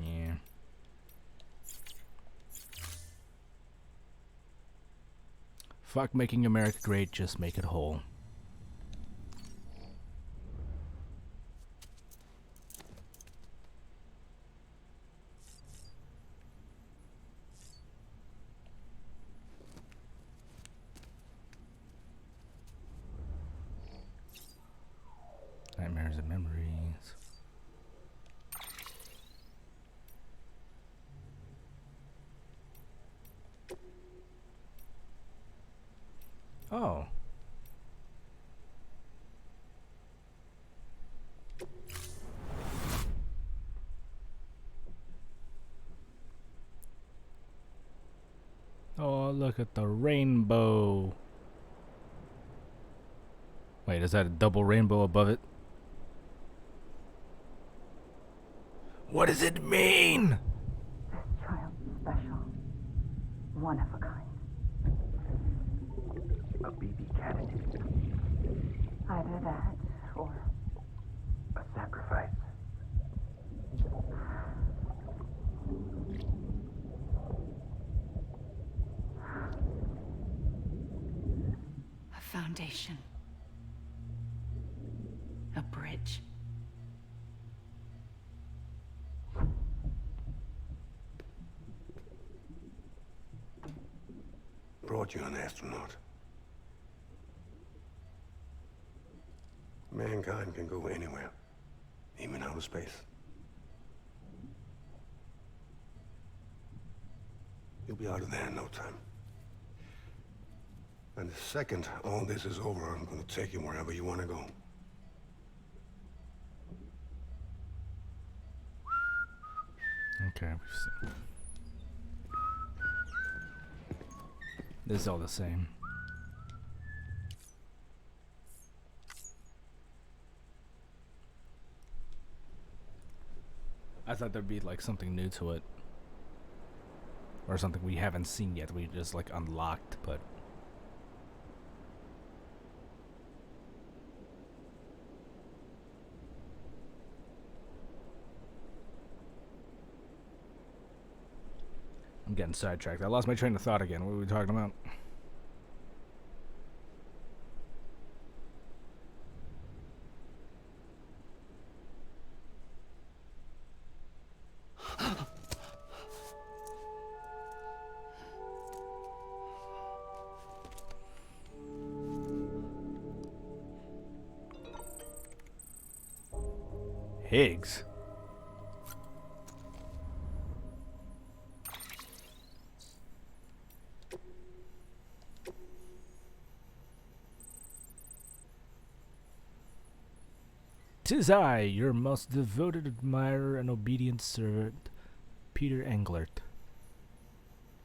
Yeah. Fuck making America great, just make it whole. Nightmares and memories. Oh. Oh, look at the rainbow. Wait, is that a double rainbow above it? What does it mean? This child's special. One of a kind. A BB candidate. Either that or A sacrifice. A foundation. A bridge. Brought you an astronaut. Mankind can go anywhere, even outer space. You'll be out of there in no time. And the second all this is over, I'm gonna take you wherever you want to go. Okay, we've seen. This is all the same. I thought there'd be like something new to it. Or something we haven't seen yet, we just like unlocked, but I'm getting sidetracked. I lost my train of thought again. What were we talking about? Higgs. "'Tis I, your most devoted admirer and obedient servant, Peter Englert.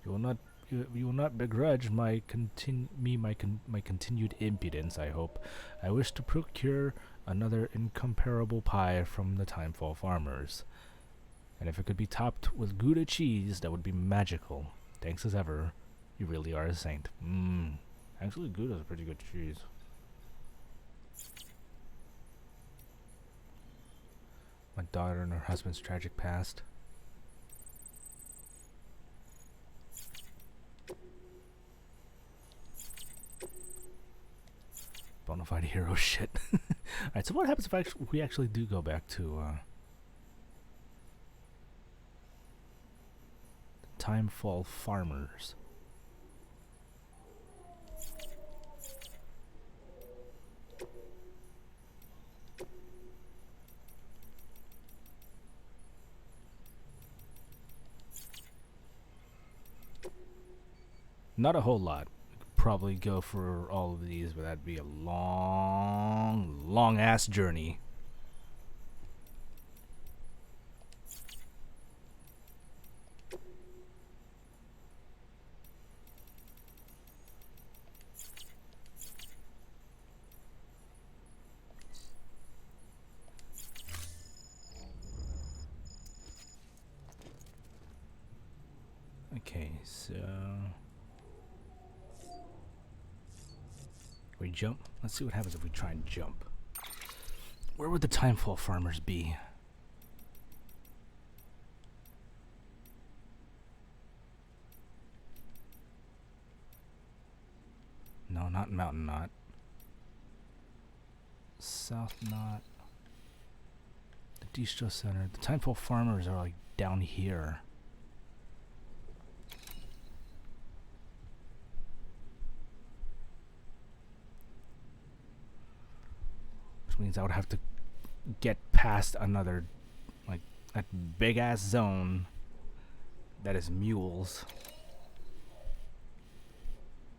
You will not begrudge my continued impudence, I hope. I wish to procure another incomparable pie from the Timefall farmers. And if it could be topped with Gouda cheese, that would be magical. Thanks as ever. You really are a saint." Actually, Gouda's a pretty good cheese. My daughter and her husband's tragic past. Bonafide hero shit. Alright, so what happens if we actually do go back to Timefall farmers? Not a whole lot. Probably go for all of these, but that'd be a long ass journey. Okay, so we jump. Let's see what happens if we try and jump. Where would the Timefall farmers be? No, not Mountain Knot. South Knot. The Distro Center. The Timefall farmers are like down here. Which means I would have to get past another, like, that big ass zone that is mules.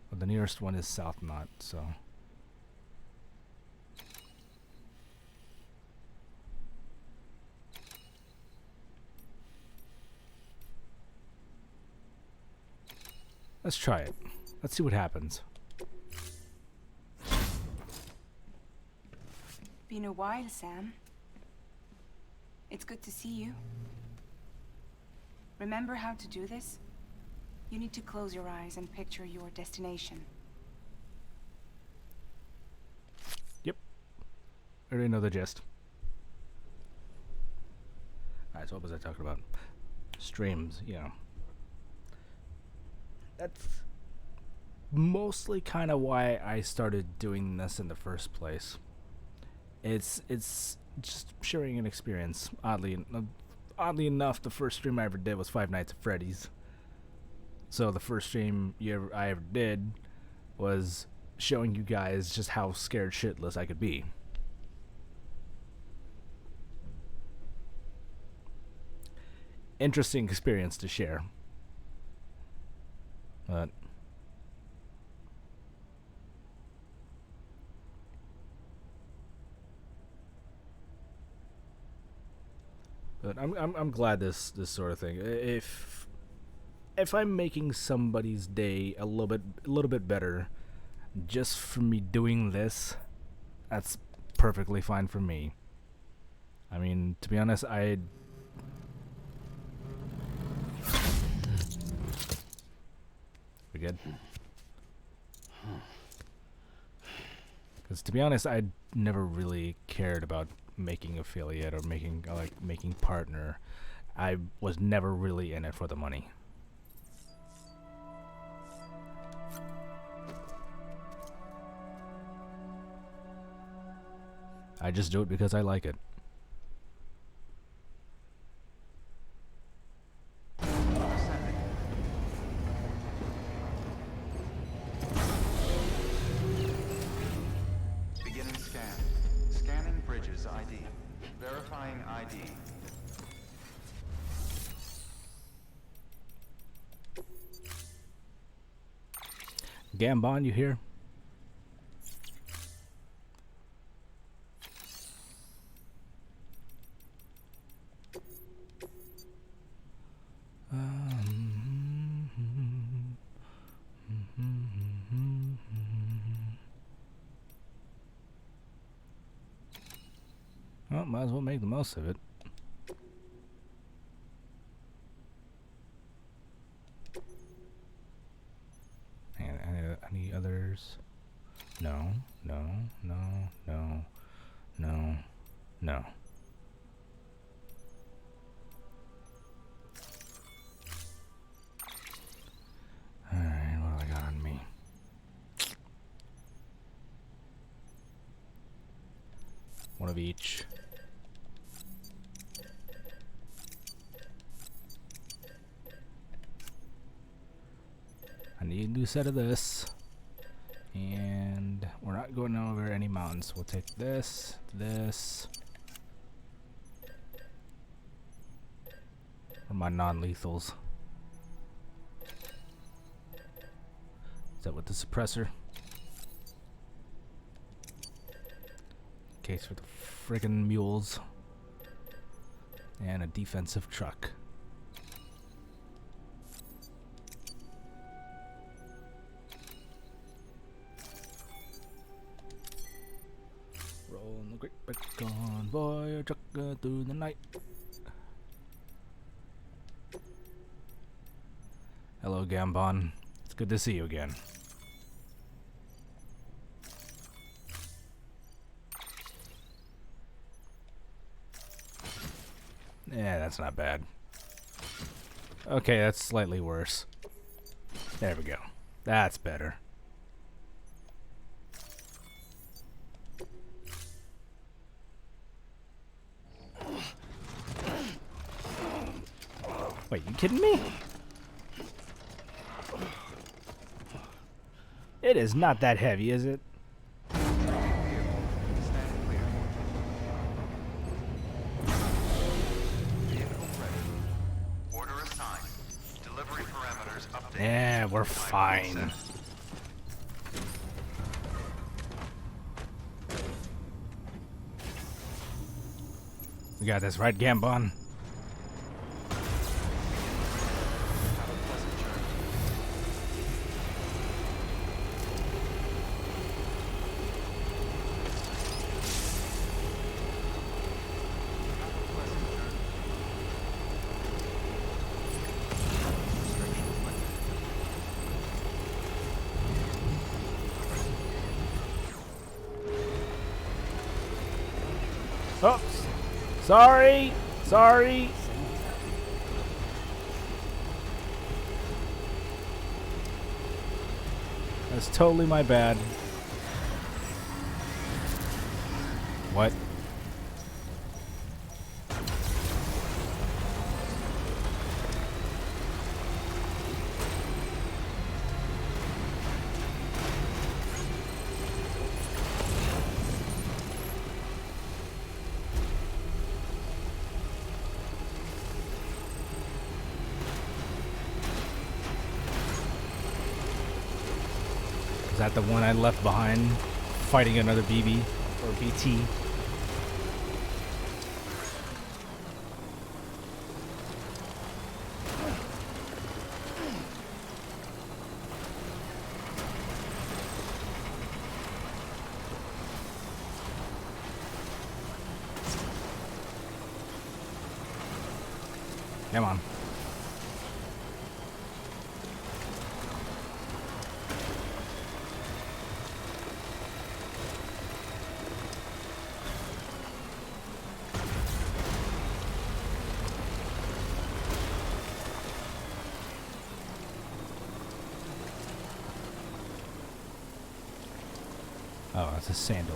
But the nearest one is South Knot, so. Let's try it. Let's see what happens. Been a while, Sam. It's good to see you. Remember how to do this? You need to close your eyes and picture your destination. Yep. I already know the gist. Alright, so what was I talking about? Streams, yeah. That's mostly kind of why I started doing this in the first place. It's just sharing an experience. Oddly enough, the first stream I ever did was Five Nights at Freddy's. So the first stream I ever did was showing you guys just how scared shitless I could be. Interesting experience to share. But I'm glad this sort of thing. If if I'm making somebody's day a little bit better just for me doing this, that's perfectly fine for me. I mean, to be honest, we good? Because to be honest, I never really cared about making affiliate or making partner. I was never really in it for the money. I just do it because I like it. Beginning scan. Scanning Bridges ID. Verifying ID. Gambon, you here? Well, might as well make the most of it. And any others? No, no, no, no, no, no. Alright, what do I got on me? One of each. I need a new set of this. And we're not going over any mountains. We'll take this, this. Or my non-lethals. Is that with the suppressor? Case for the friggin' mules. And a defensive truck. Rolling the great big convoy, trucker through the night. Hello, Gambon. It's good to see you again. Yeah, that's not bad. Okay, that's slightly worse. There we go. That's better. Wait, you kidding me? It is not that heavy, is it? Yeah, we're fine. We got this, right, Gambon? Oops. Sorry. Sorry. That's totally my bad. What? Is that the one I left behind fighting another BB or BT? Come on. Oh, it's a sandal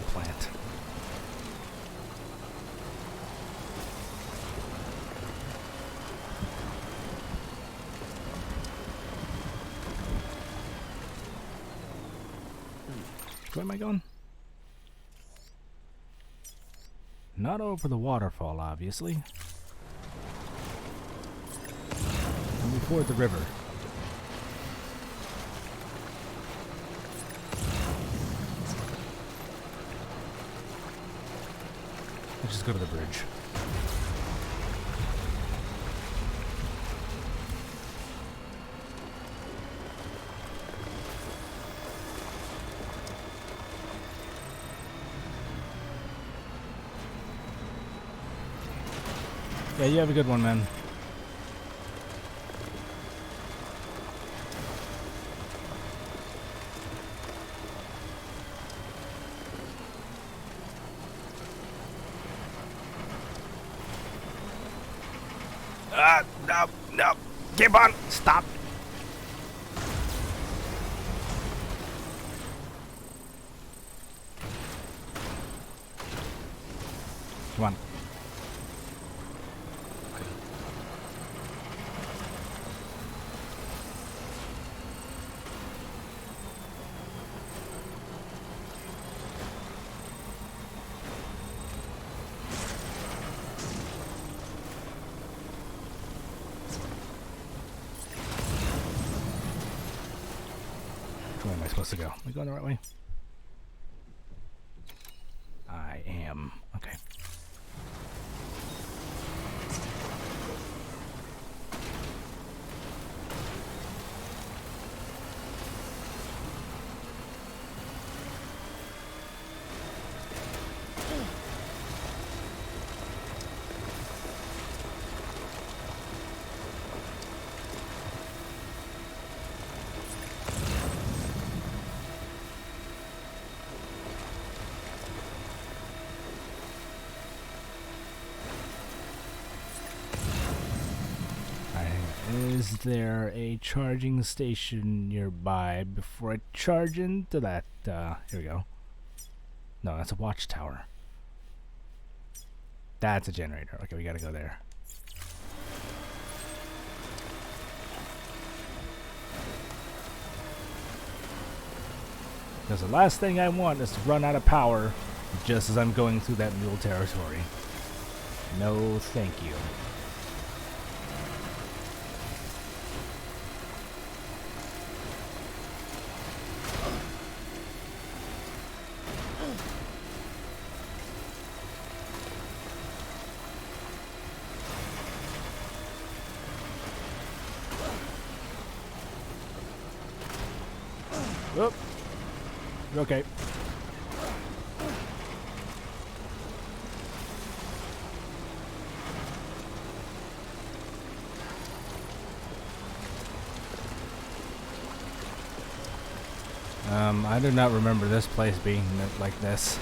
plant. Where am I going? Not over the waterfall, obviously. And we ford the river. Let's just go to the bridge. Yeah, you have a good one, man. No. Keep on. Stop. Come on. Where am I supposed to go? Am I going the right way? I am. Okay. Is there a charging station nearby before I charge into that? Here we go. No, that's a watchtower. That's a generator. Okay, we gotta go there. Because the last thing I want is to run out of power just as I'm going through that mule territory. No, thank you. Oh, okay. I do not remember this place being like this.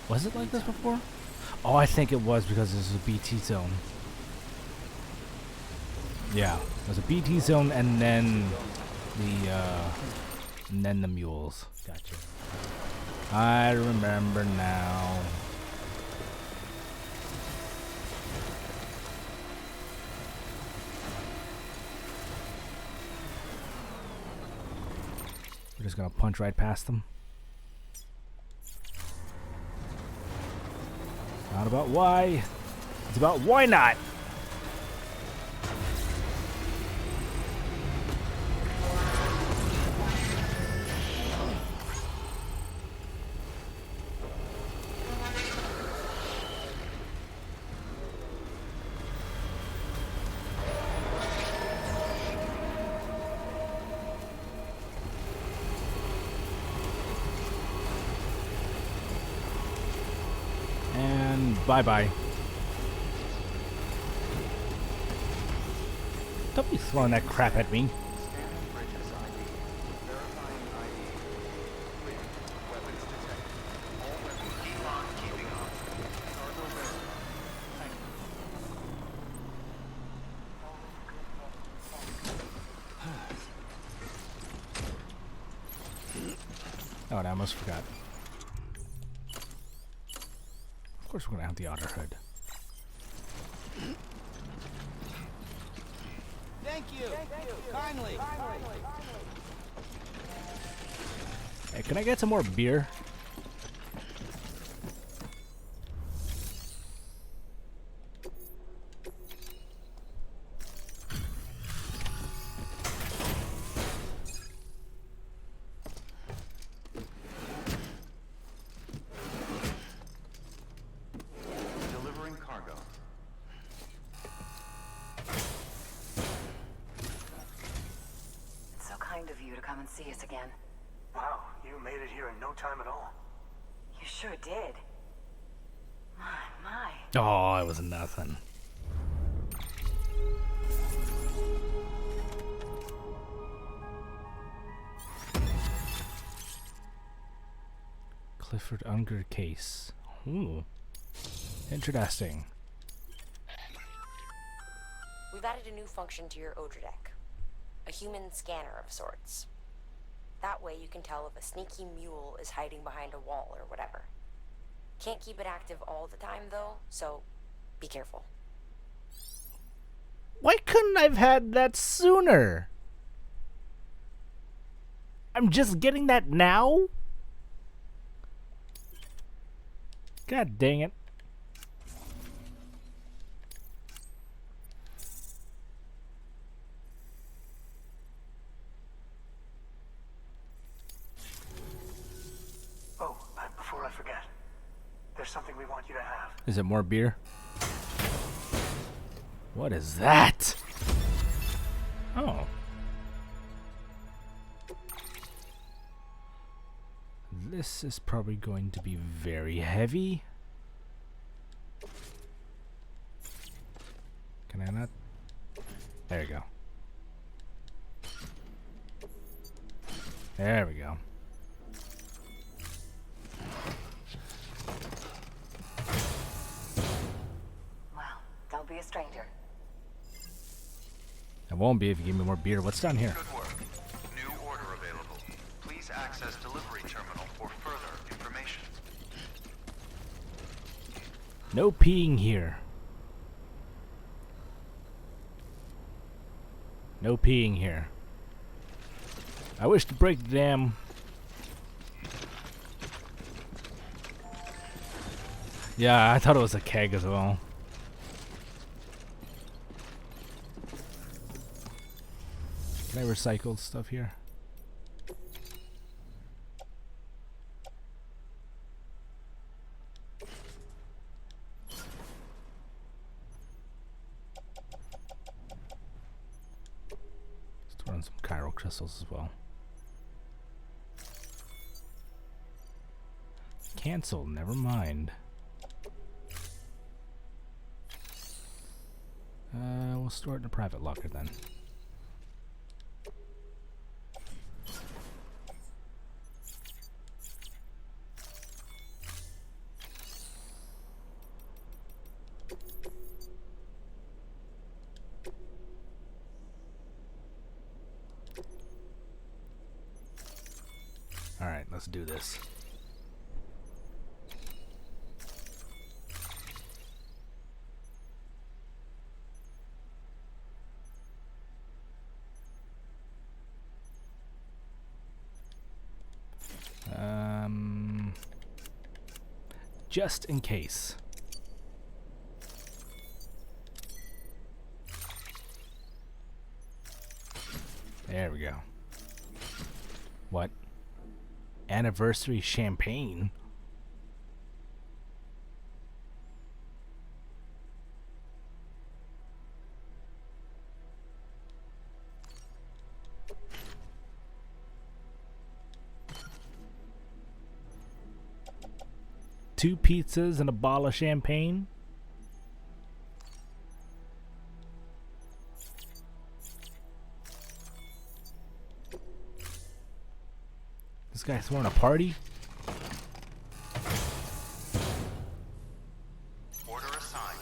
Was it like this before? Oh, I think it was because this is a BT zone. Yeah, there's a BT zone and then the mules. Gotcha. I remember now. We're just gonna punch right past them. Not about why. It's about why not. Bye-bye. Don't be throwing that crap at me. Oh, and I almost forgot. Of course we're gonna have the otter hood. Thank you. Kindly. Hey, can I get some more beer? Delivering cargo. It's so kind of you to come and see us again. Wow, you made it here in no time at all. You sure did. My. Oh, it was nothing. Clifford Unger case. Ooh. Interesting. We've added a new function to your Odra deck. A human scanner of sorts. That way you can tell if a sneaky mule is hiding behind a wall or whatever. Can't keep it active all the time though, so be careful. Why couldn't I have had that sooner? I'm just getting that now? God dang it. Oh, before I forget, there's something we want you to have. Is it more beer? What is that? Oh. This is probably going to be very heavy. Can I not? There you go. There we go. Well, don't be a stranger. I won't be if you give me more beer. What's down here? Good work. New order available. Please access delivery terminal for further information. No peeing here. No peeing here. I wish to break the dam. Yeah, I thought it was a keg as well. Can I recycle stuff here? Let's throw in some chiral crystals as well. Cancel, never mind. We'll store it in a private locker then. All right, let's do this. Just in case. There we go. What? Anniversary champagne? 2 pizzas and a bottle of champagne. This guy throwing a party? Order assigned.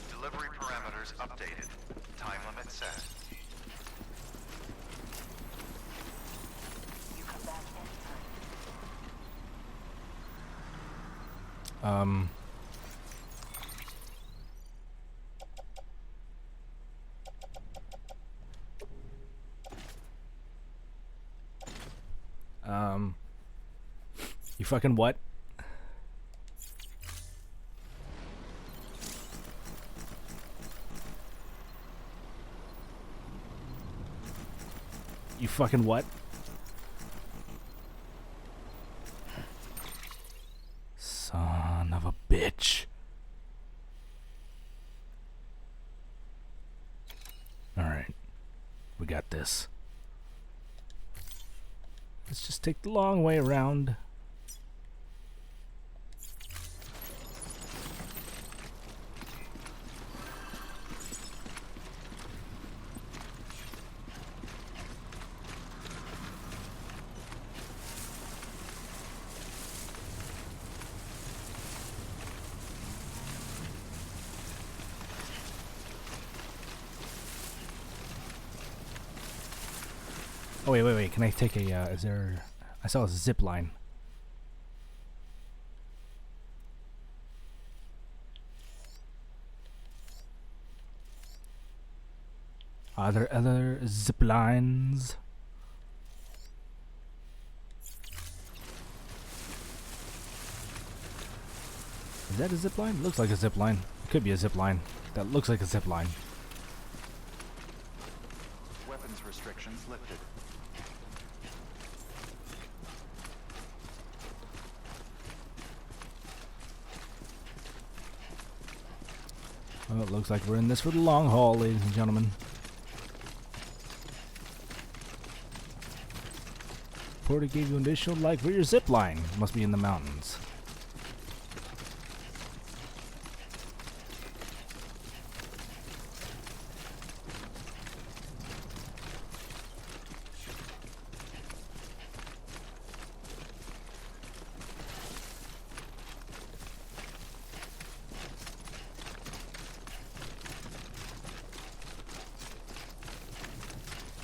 Delivery parameters updated. Time limit set. You come back anytime. You fucking what? You fucking what? Son of a bitch. Alright. We got this. Let's just take the long way around. Oh, wait. Can I take a, is there... I saw a zip line. Are there other zip lines? Is that a zip line? Looks like a zip line. It could be a zip line. That looks like a zip line. Weapons restrictions lifted. Well, it looks like we're in this for the long haul, ladies and gentlemen. Porter gave you an additional light for your zip line. Must be in the mountains.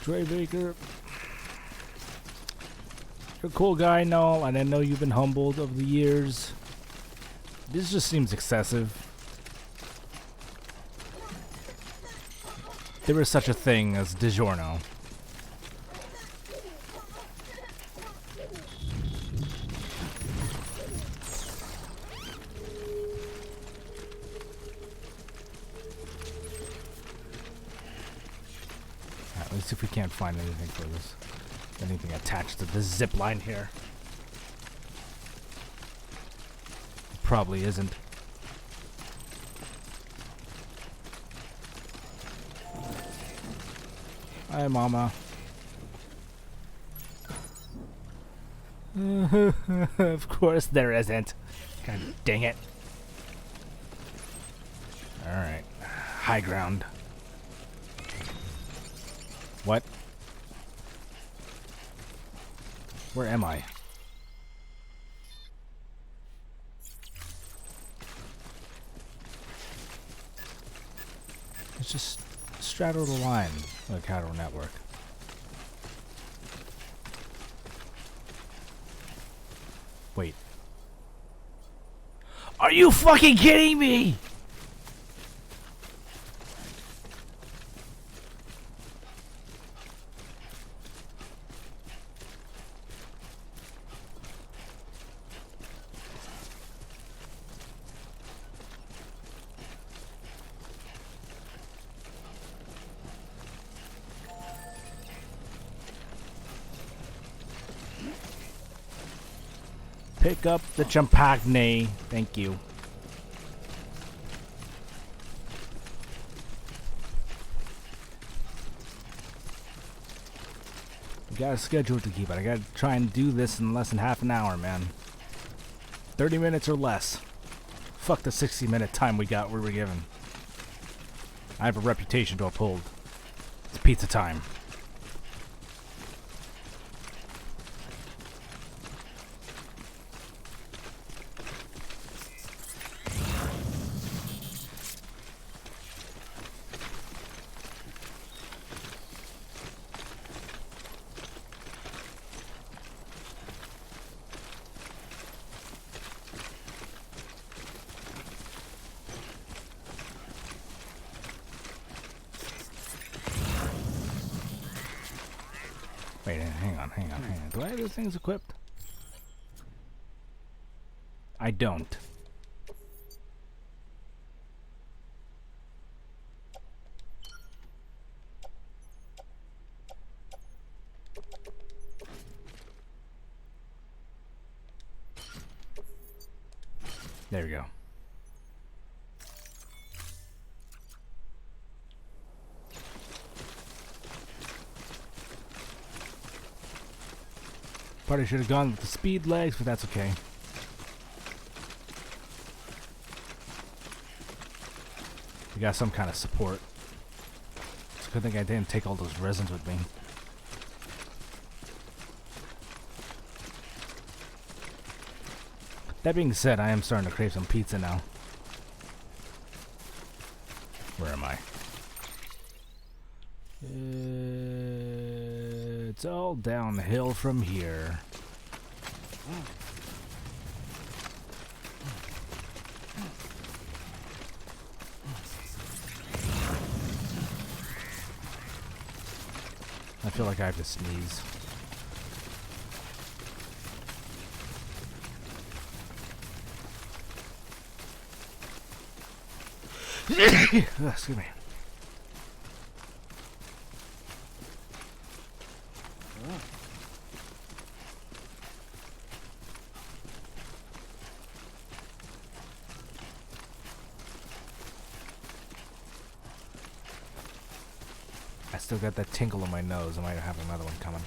Trey Baker, you're a cool guy, no, and I know you've been humbled over the years. This just seems excessive. There is such a thing as DiGiorno. Let's see if we can't find anything for this. Anything attached to this zip line here. Probably isn't. Hi, Mama. Of course there isn't. God dang it. Alright. High ground. What? Where am I? Let's just straddle the line of the Cattle Network. Wait. Are you fucking kidding me? Pick up the champagne. Thank you. We got a schedule to keep, but I gotta try and do this in less than half an hour, man. 30 minutes or less. Fuck the 60-minute time we were given. I have a reputation to uphold. It's pizza time. Wait, hang on. Do I have those things equipped? I don't. There we go. Probably should have gone with the speed legs, but that's okay. We got some kind of support. It's a good thing I didn't take all those resins with me. That being said, I am starting to crave some pizza now. Where am I? It's all downhill from here. I feel like I have to sneeze. Excuse me. I still got that tinkle in my nose. I might have another one coming.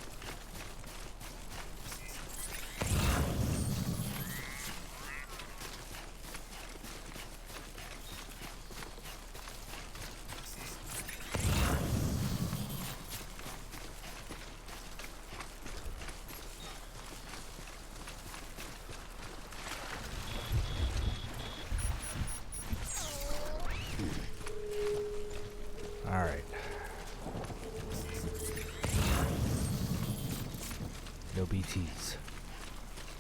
Alright. No BTs.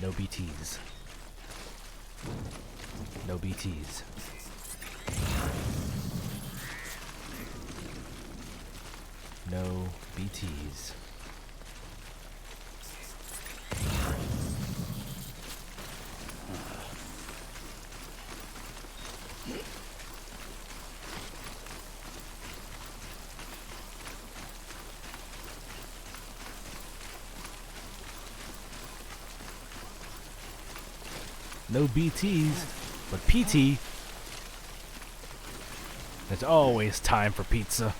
No BTs. No BTs. No BTs. No BTs, but PT. There's always time for pizza.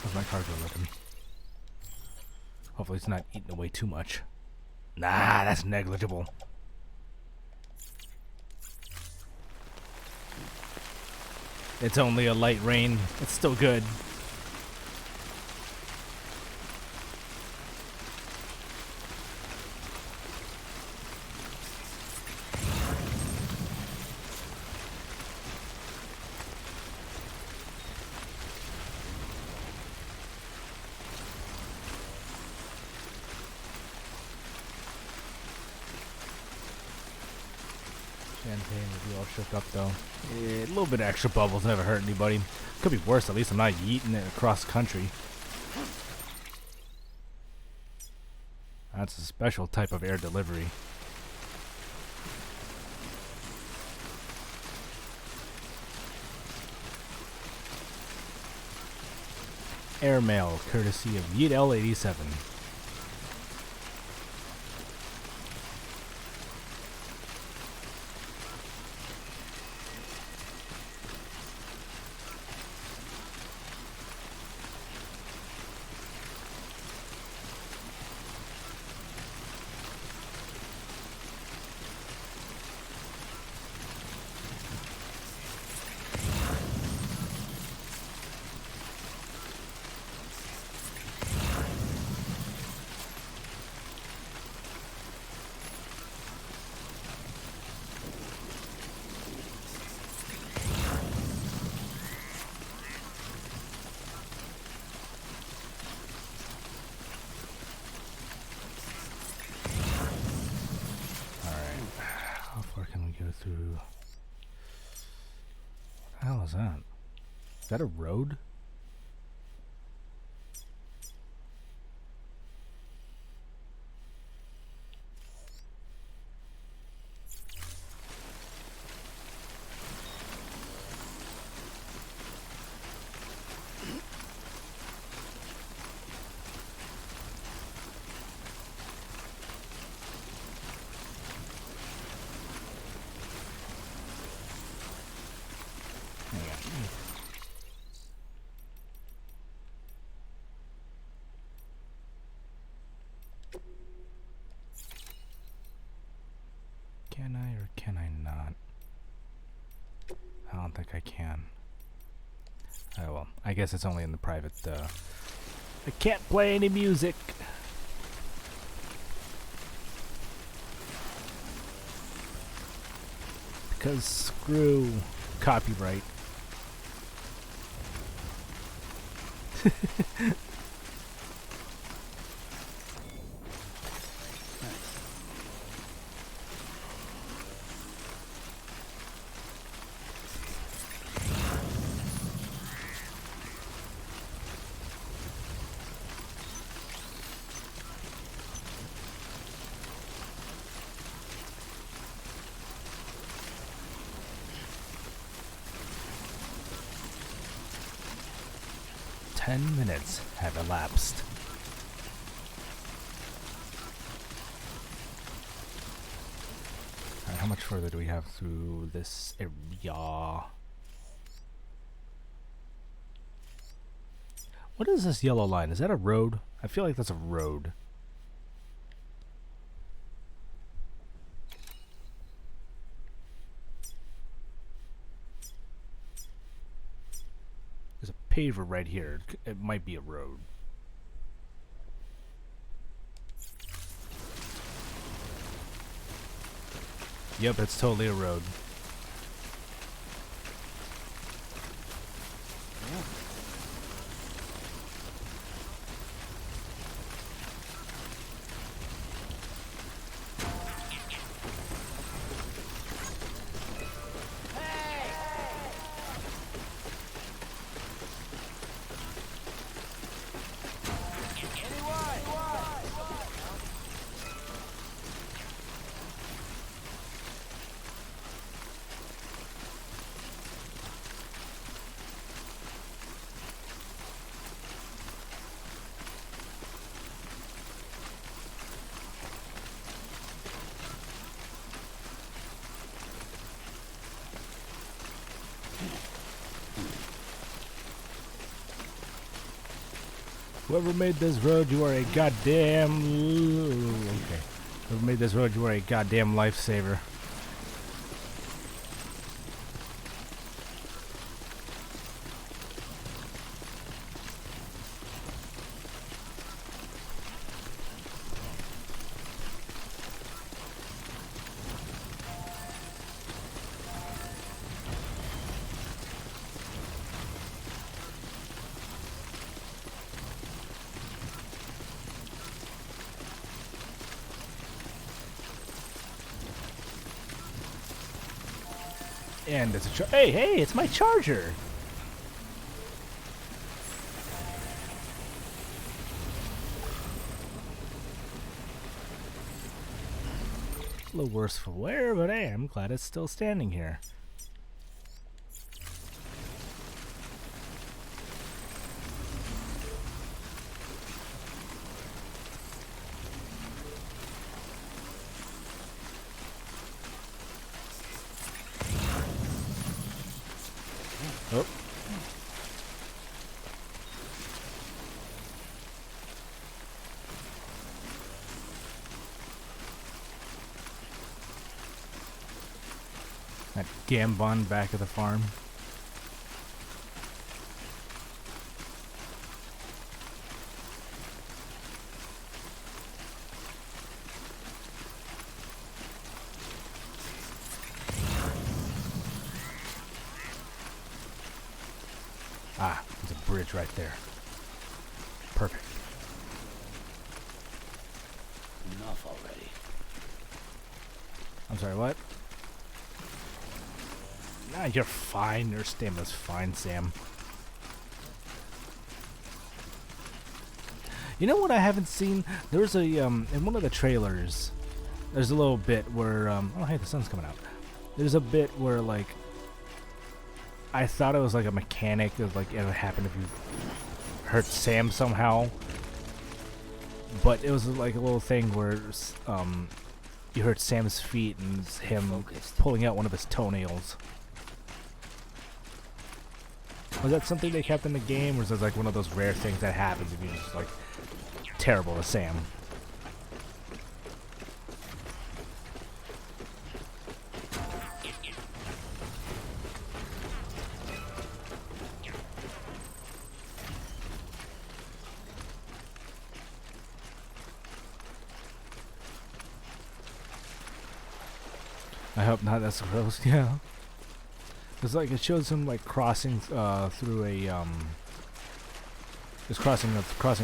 How's my cargo looking? Hopefully it's not eating away too much. Nah, that's negligible. It's only a light rain. It's still good. Champagne will be all shook up though. Yeah, a little bit of extra bubbles never hurt anybody. Could be worse, at least I'm not yeeting it across the country. That's a special type of air delivery. Airmail, courtesy of Jon-El 87. Through. What the hell is that? Is that a road? Can I or can I not? I don't think I can. Oh well, I guess it's only in the private, I can't play any music! Because screw copyright. Minutes have elapsed. Alright, how much further do we have through this area? What is this yellow line? Is that a road? I feel like that's a road. Paver right here. It might be a road. Yep, it's totally a road. Whoever made this road, you are a goddamn... Okay. Whoever made this road, you are a goddamn lifesaver. And it's a hey, it's my charger. A little worse for wear, but hey, I'm glad it's still standing here. Oh. That Gambon back at the farm. Ah, there's a bridge right there. Perfect. Enough already. I'm sorry, what? Nah, you're fine. Your stamina's fine, Sam. You know what I haven't seen? There's a, in one of the trailers, there's a little bit where, oh hey, the sun's coming out. There's a bit where, like, I thought it was like a mechanic of, like, it would happen if you hurt Sam somehow. But it was like a little thing where, you hurt Sam's feet and it's him pulling out one of his toenails. Was that something they kept in the game, or is it like one of those rare things that happens if you're just like terrible to Sam? I hope not. That's gross. Yeah. It's like it shows him like crossing through a just crossing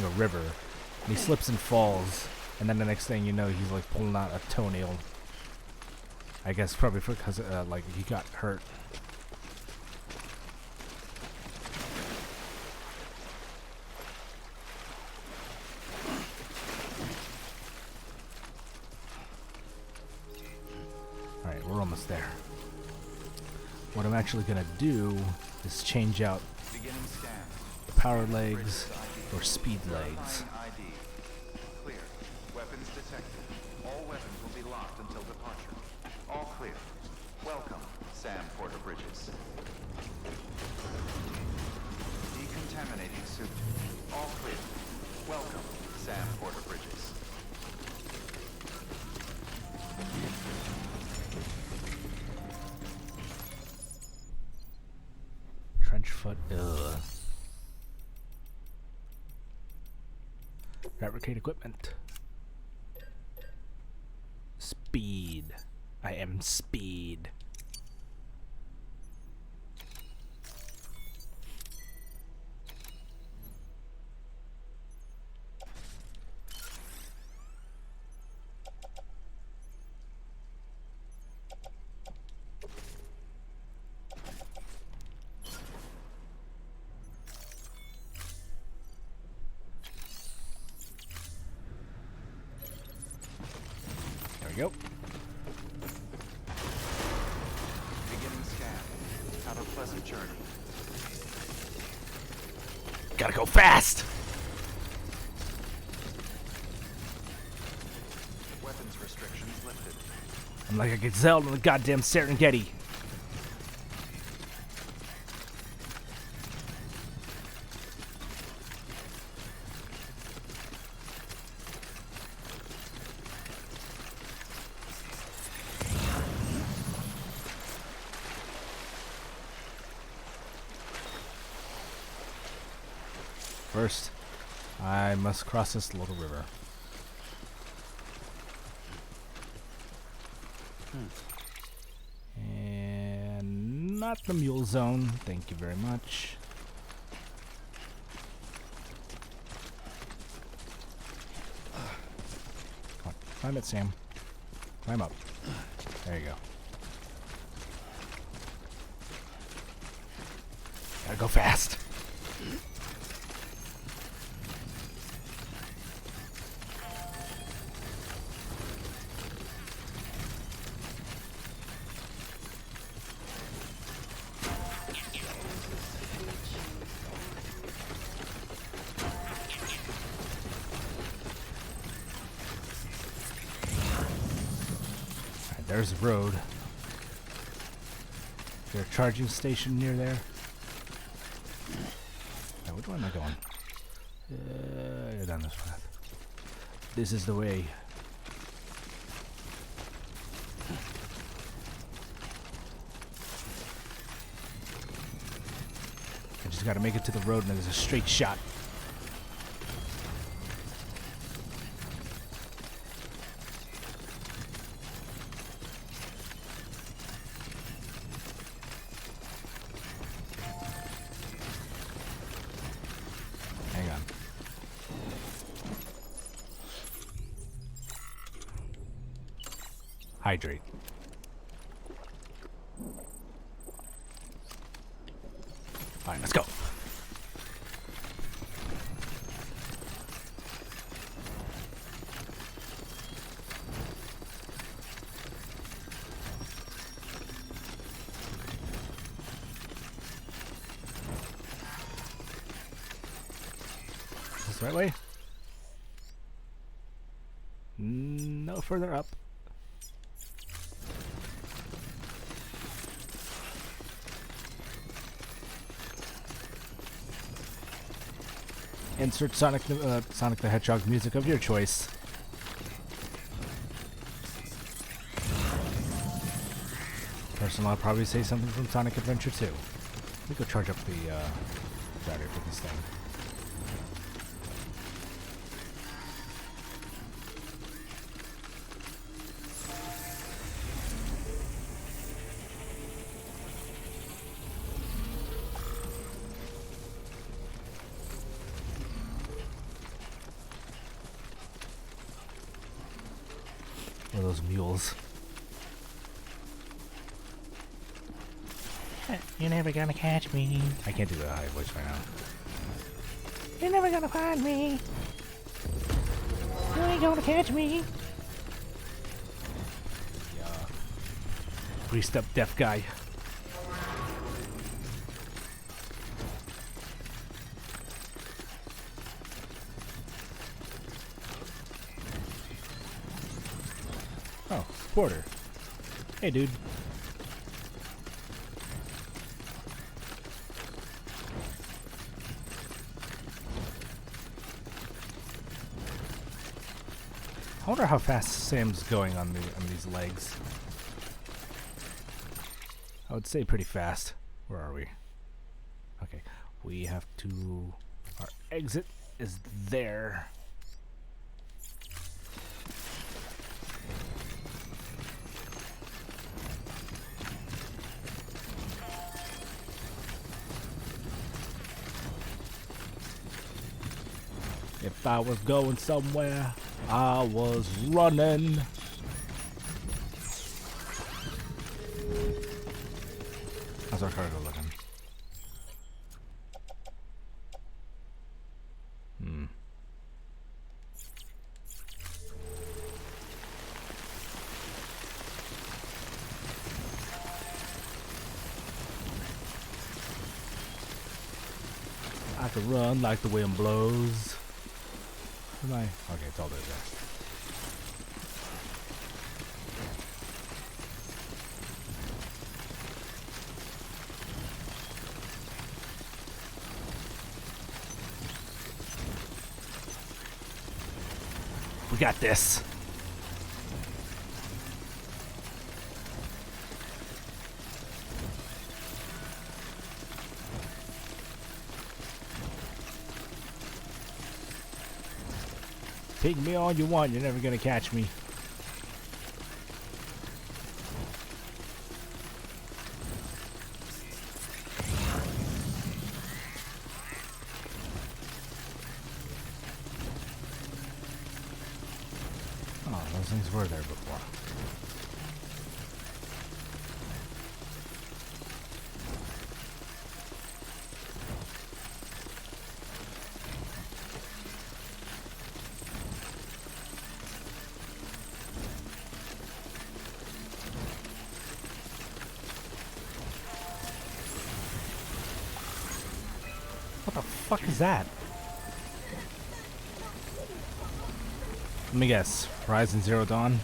a river, and he slips and falls, and then the next thing you know, he's like pulling out a toenail. I guess probably because like he got hurt. All right, we're almost there. What I'm actually gonna do is change out the power legs or speed legs. Clear. Weapons detected. All weapons will be locked until departure. All clear. Welcome, Sam Porter Bridges. Decontaminating suit. All clear. Welcome, Sam Porter Bridges. Trenchfoot, ugh. Fabricate equipment. Speed. I am speed. Yep. Beginning scan. Have a pleasant journey. Gotta go fast! Weapons restrictions lifted. I'm like a gazelle in the goddamn Serengeti. First, I must cross this little river. And not the mule zone. Thank you very much. Come on, climb it, Sam. Climb up. There you go. Gotta go fast. there's the road. Is there a charging station near there? Now, which way am I going? Go down this path. This is the way. I just gotta make it to the road and there's a straight shot. Hang on. Hydrate. Alright, let's go. Is this the right way? No further up. Insert Sonic the Hedgehog music of your choice. Personally, I'll probably say something from Sonic Adventure 2. Let me go charge up the battery for this thing. One of those mules. You're never gonna catch me. I can't do the high voice right now. You're never gonna find me. You ain't gonna catch me. Yeah. Greased up deaf guy. Oh, Porter. Hey, dude. I wonder how fast Sam's going on these legs. I would say pretty fast. Where are we? Okay, we have to. Our exit is there. If I was going somewhere, I was running. How's our cargo looking? I can run like the wind blows. Am I? Okay, it's all there. We got this. Take me all you want, you're never gonna catch me. Oh, those things were there before. What the fuck is that? Let me guess. Horizon Zero Dawn?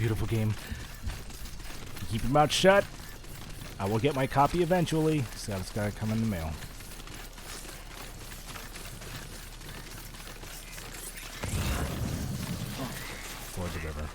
beautiful game. Keep your mouth shut. I will get my copy eventually, so it's gotta come in the mail. For the river.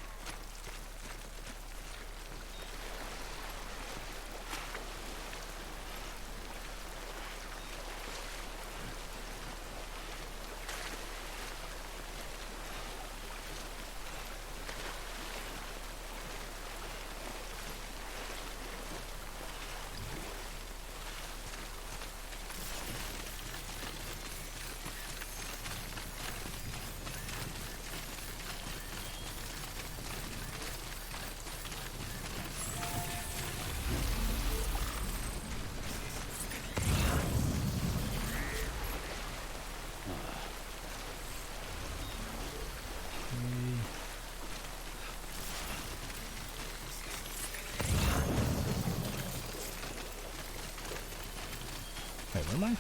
Wait, where am I?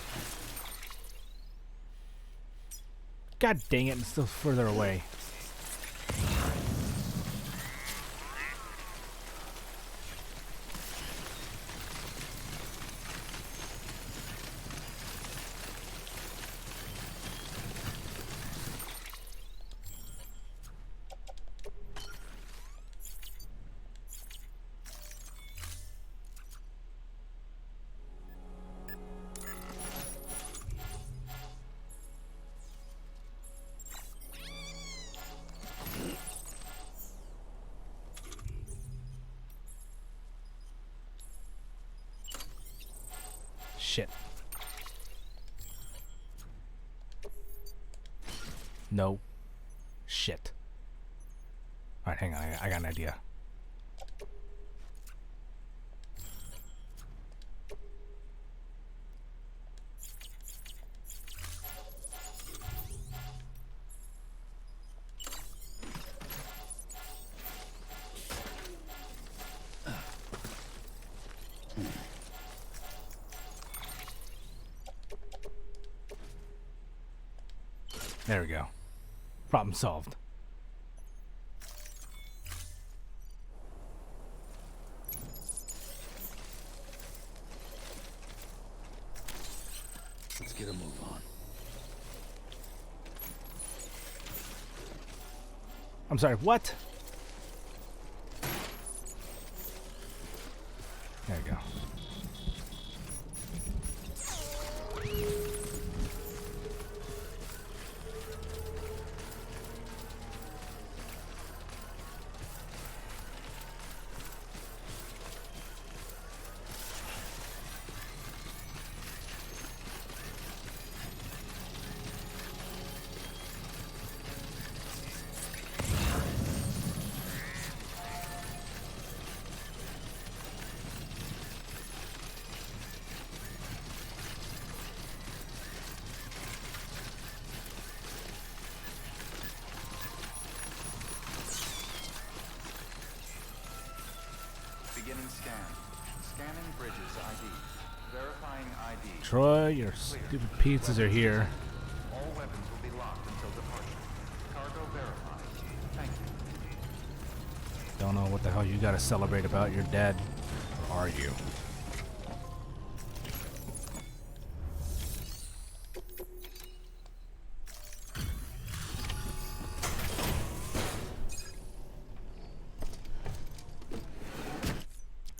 God dang it, I'm still further away. Shit. No. Shit. Alright, hang on. I got an idea. There we go. Problem solved. Let's get a move on. I'm sorry, what? There we go. Beginning scan. Scanning bridges ID. Verifying ID. Troy, your stupid pizzas are here. All weapons will be locked until departure. Cargo verified. Thank you. Don't know what the hell you gotta celebrate about. You're dead. Or are you?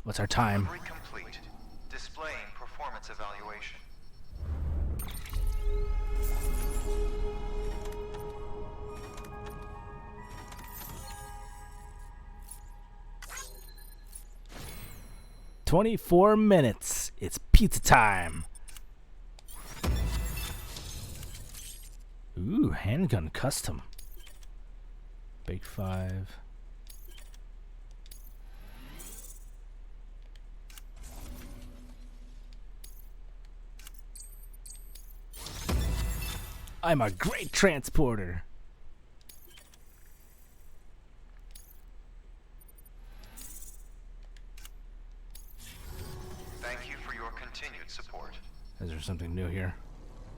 What's our time? Delivery complete. Displaying performance evaluation. $24. It's pizza time. Ooh, handgun custom. Bake 5. I'm a great transporter. Thank you for your continued support. Is there something new here?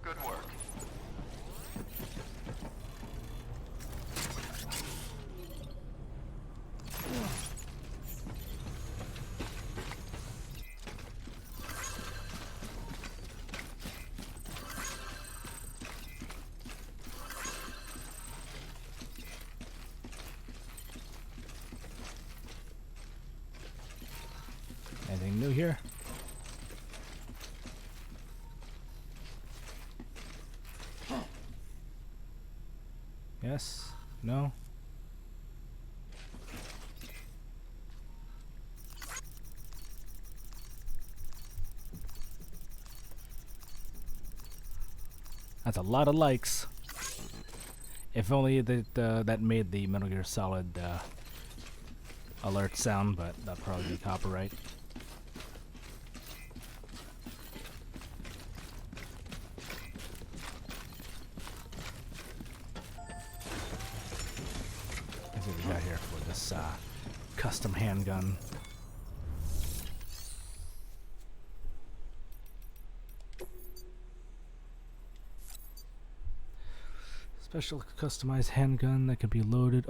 Good work. Yes? No? That's a lot of likes. If only that that made the Metal Gear Solid alert sound, but that'd probably be copyright. That's what we got here for this custom handgun. Special customized handgun that can be loaded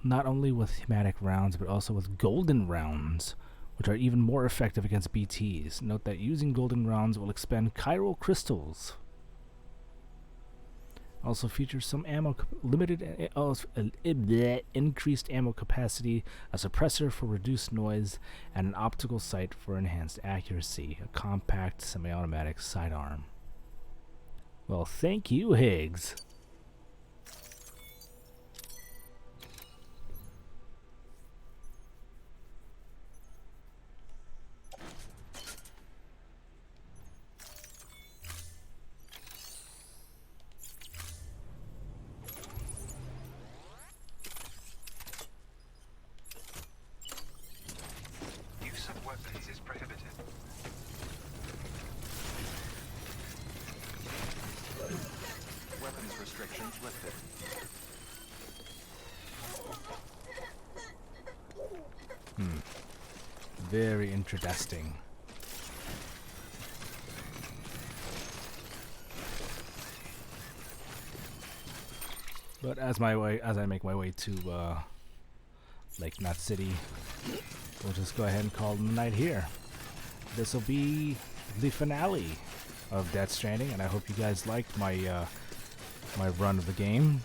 not only with thematic rounds, but also with golden rounds, which are even more effective against BTs. Note that using golden rounds will expend chiral crystals. Also features some ammo, increased ammo capacity, a suppressor for reduced noise, and an optical sight for enhanced accuracy. A compact semi-automatic sidearm. Well, thank you, Higgs. Very interesting. But as I make my way to Lake Knot City, we'll just go ahead and call it a night here. This will be the finale of Death Stranding, and I hope you guys liked my my run of the game.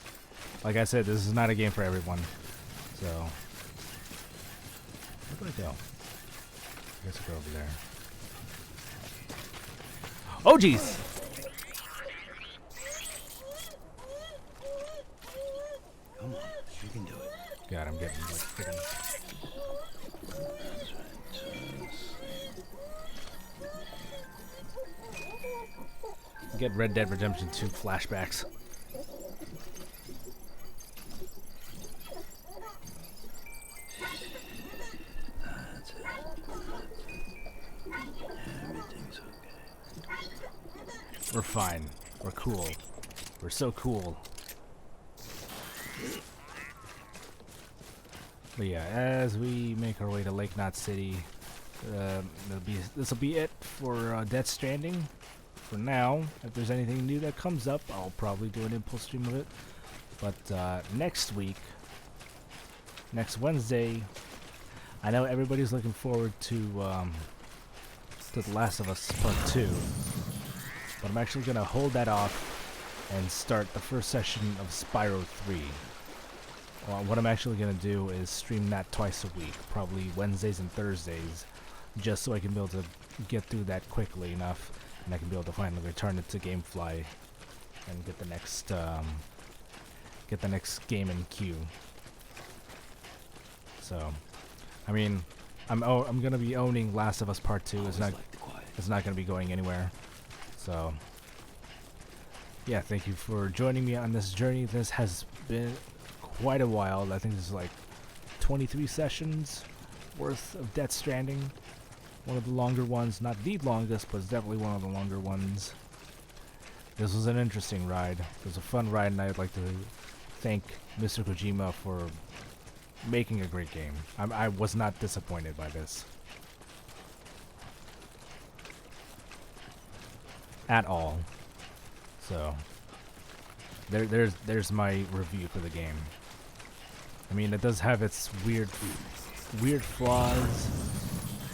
Like I said, this is not a game for everyone. So, where do I go? I guess I'll go over there. Oh, jeez! Come on, you can do it. God, I'm getting like freaking. Get Red Dead Redemption 2 flashbacks. We're fine. We're cool. We're so cool. But yeah, as we make our way to Lake Knot City, this will be it for Death Stranding. For now, if there's anything new that comes up, I'll probably do an impulse stream of it. But next week, next Wednesday, I know everybody's looking forward to The Last of Us Part 2. But I'm actually going to hold that off and start the first session of Spyro 3. What I'm actually going to do is stream that twice a week, probably Wednesdays and Thursdays, just so I can be able to get through that quickly enough, and I can be able to finally return it to GameFly and get the next game in queue. So, I mean, I'm going to be owning Last of Us Part 2. It's not going to be going anywhere. So, yeah, thank you for joining me on this journey. This has been quite a while. I think this is like 23 sessions worth of Death Stranding. One of the longer ones. Not the longest, but it's definitely one of the longer ones. This was an interesting ride. It was a fun ride, and I'd like to thank Mr. Kojima for making a great game. I was not disappointed by this. At all. So there's my review for the game. I mean, it does have its weird flaws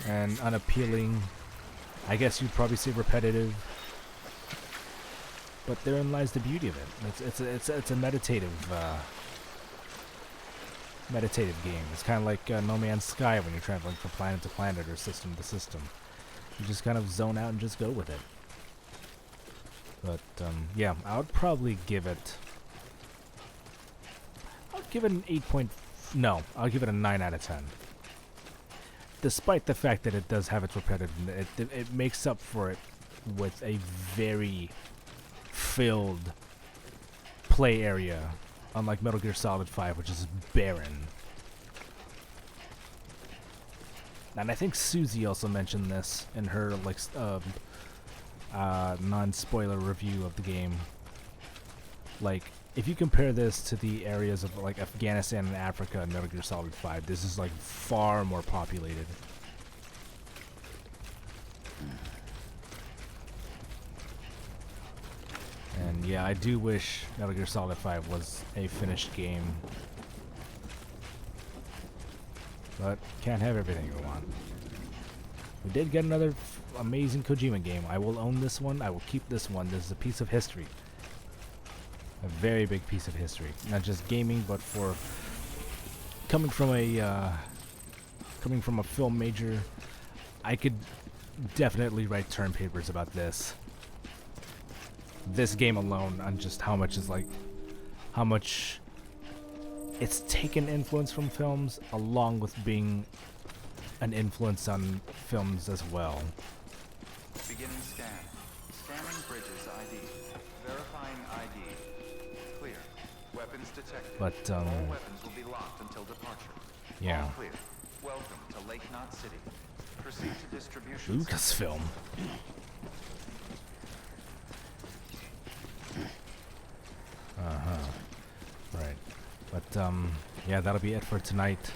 and unappealing. I guess you'd probably say repetitive. But therein lies the beauty of it. It's a meditative game. It's kind of like No Man's Sky when you're traveling from planet to planet or system to system. You just kind of zone out and just go with it. But, yeah, I would probably give it give it an 8 point... No, I'll give it a 9 out of 10. Despite the fact that it does have its repetitiveness, it makes up for it with a very filled play area, unlike Metal Gear Solid 5, which is barren. And I think Susie also mentioned this in her like non-spoiler review of the game. Like, if you compare this to the areas of like Afghanistan and Africa in Metal Gear Solid 5, this is like far more populated. And yeah, I do wish Metal Gear Solid 5 was a finished game. But can't have everything we want. We did get another amazing Kojima game. I will own this one. I will keep this one. This is a piece of history. A very big piece of history. Not just gaming, but for coming from a film major, I could definitely write term papers about this. This game alone, on just how much it's taken influence from films, along with being an influence on films as well. Beginning scan. Scanning bridges ID. Verifying ID. Clear. Weapons detected. But all weapons will be locked until departure. Yeah. All clear. Welcome to Lake Knot City. Proceed to distribution. Lucasfilm. Right. But yeah, that'll be it for tonight.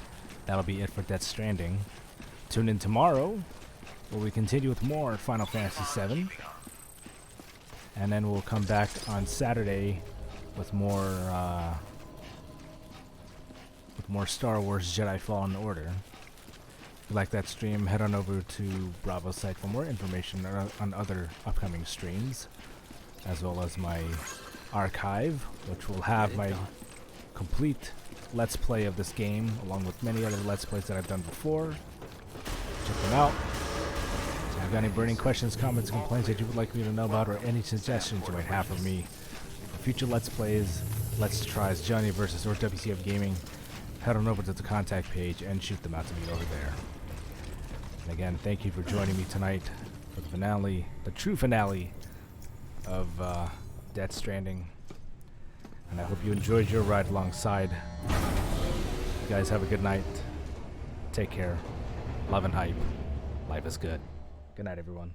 That'll be it for Death Stranding. Tune in tomorrow, where we continue with more Final Fantasy VII. And then we'll come back on Saturday with more Star Wars Jedi Fallen Order. If you like that stream, head on over to Bravo's site for more information on other upcoming streams, as well as my archive, which will have my complete Let's Play of this game, along with many other Let's Plays that I've done before. Check them out. If you've got any burning questions, comments, complaints that you would like me to know about, or any suggestions you might have for me for future Let's Plays, Let's Tries, Johnny vs. or WCF Gaming, head on over to the contact page and shoot them out to me over there. And again, thank you for joining me tonight for the finale, the true finale of Death Stranding. And I hope you enjoyed your ride alongside. You guys have a good night. Take care. Love and hype. Life is good. Good night, everyone.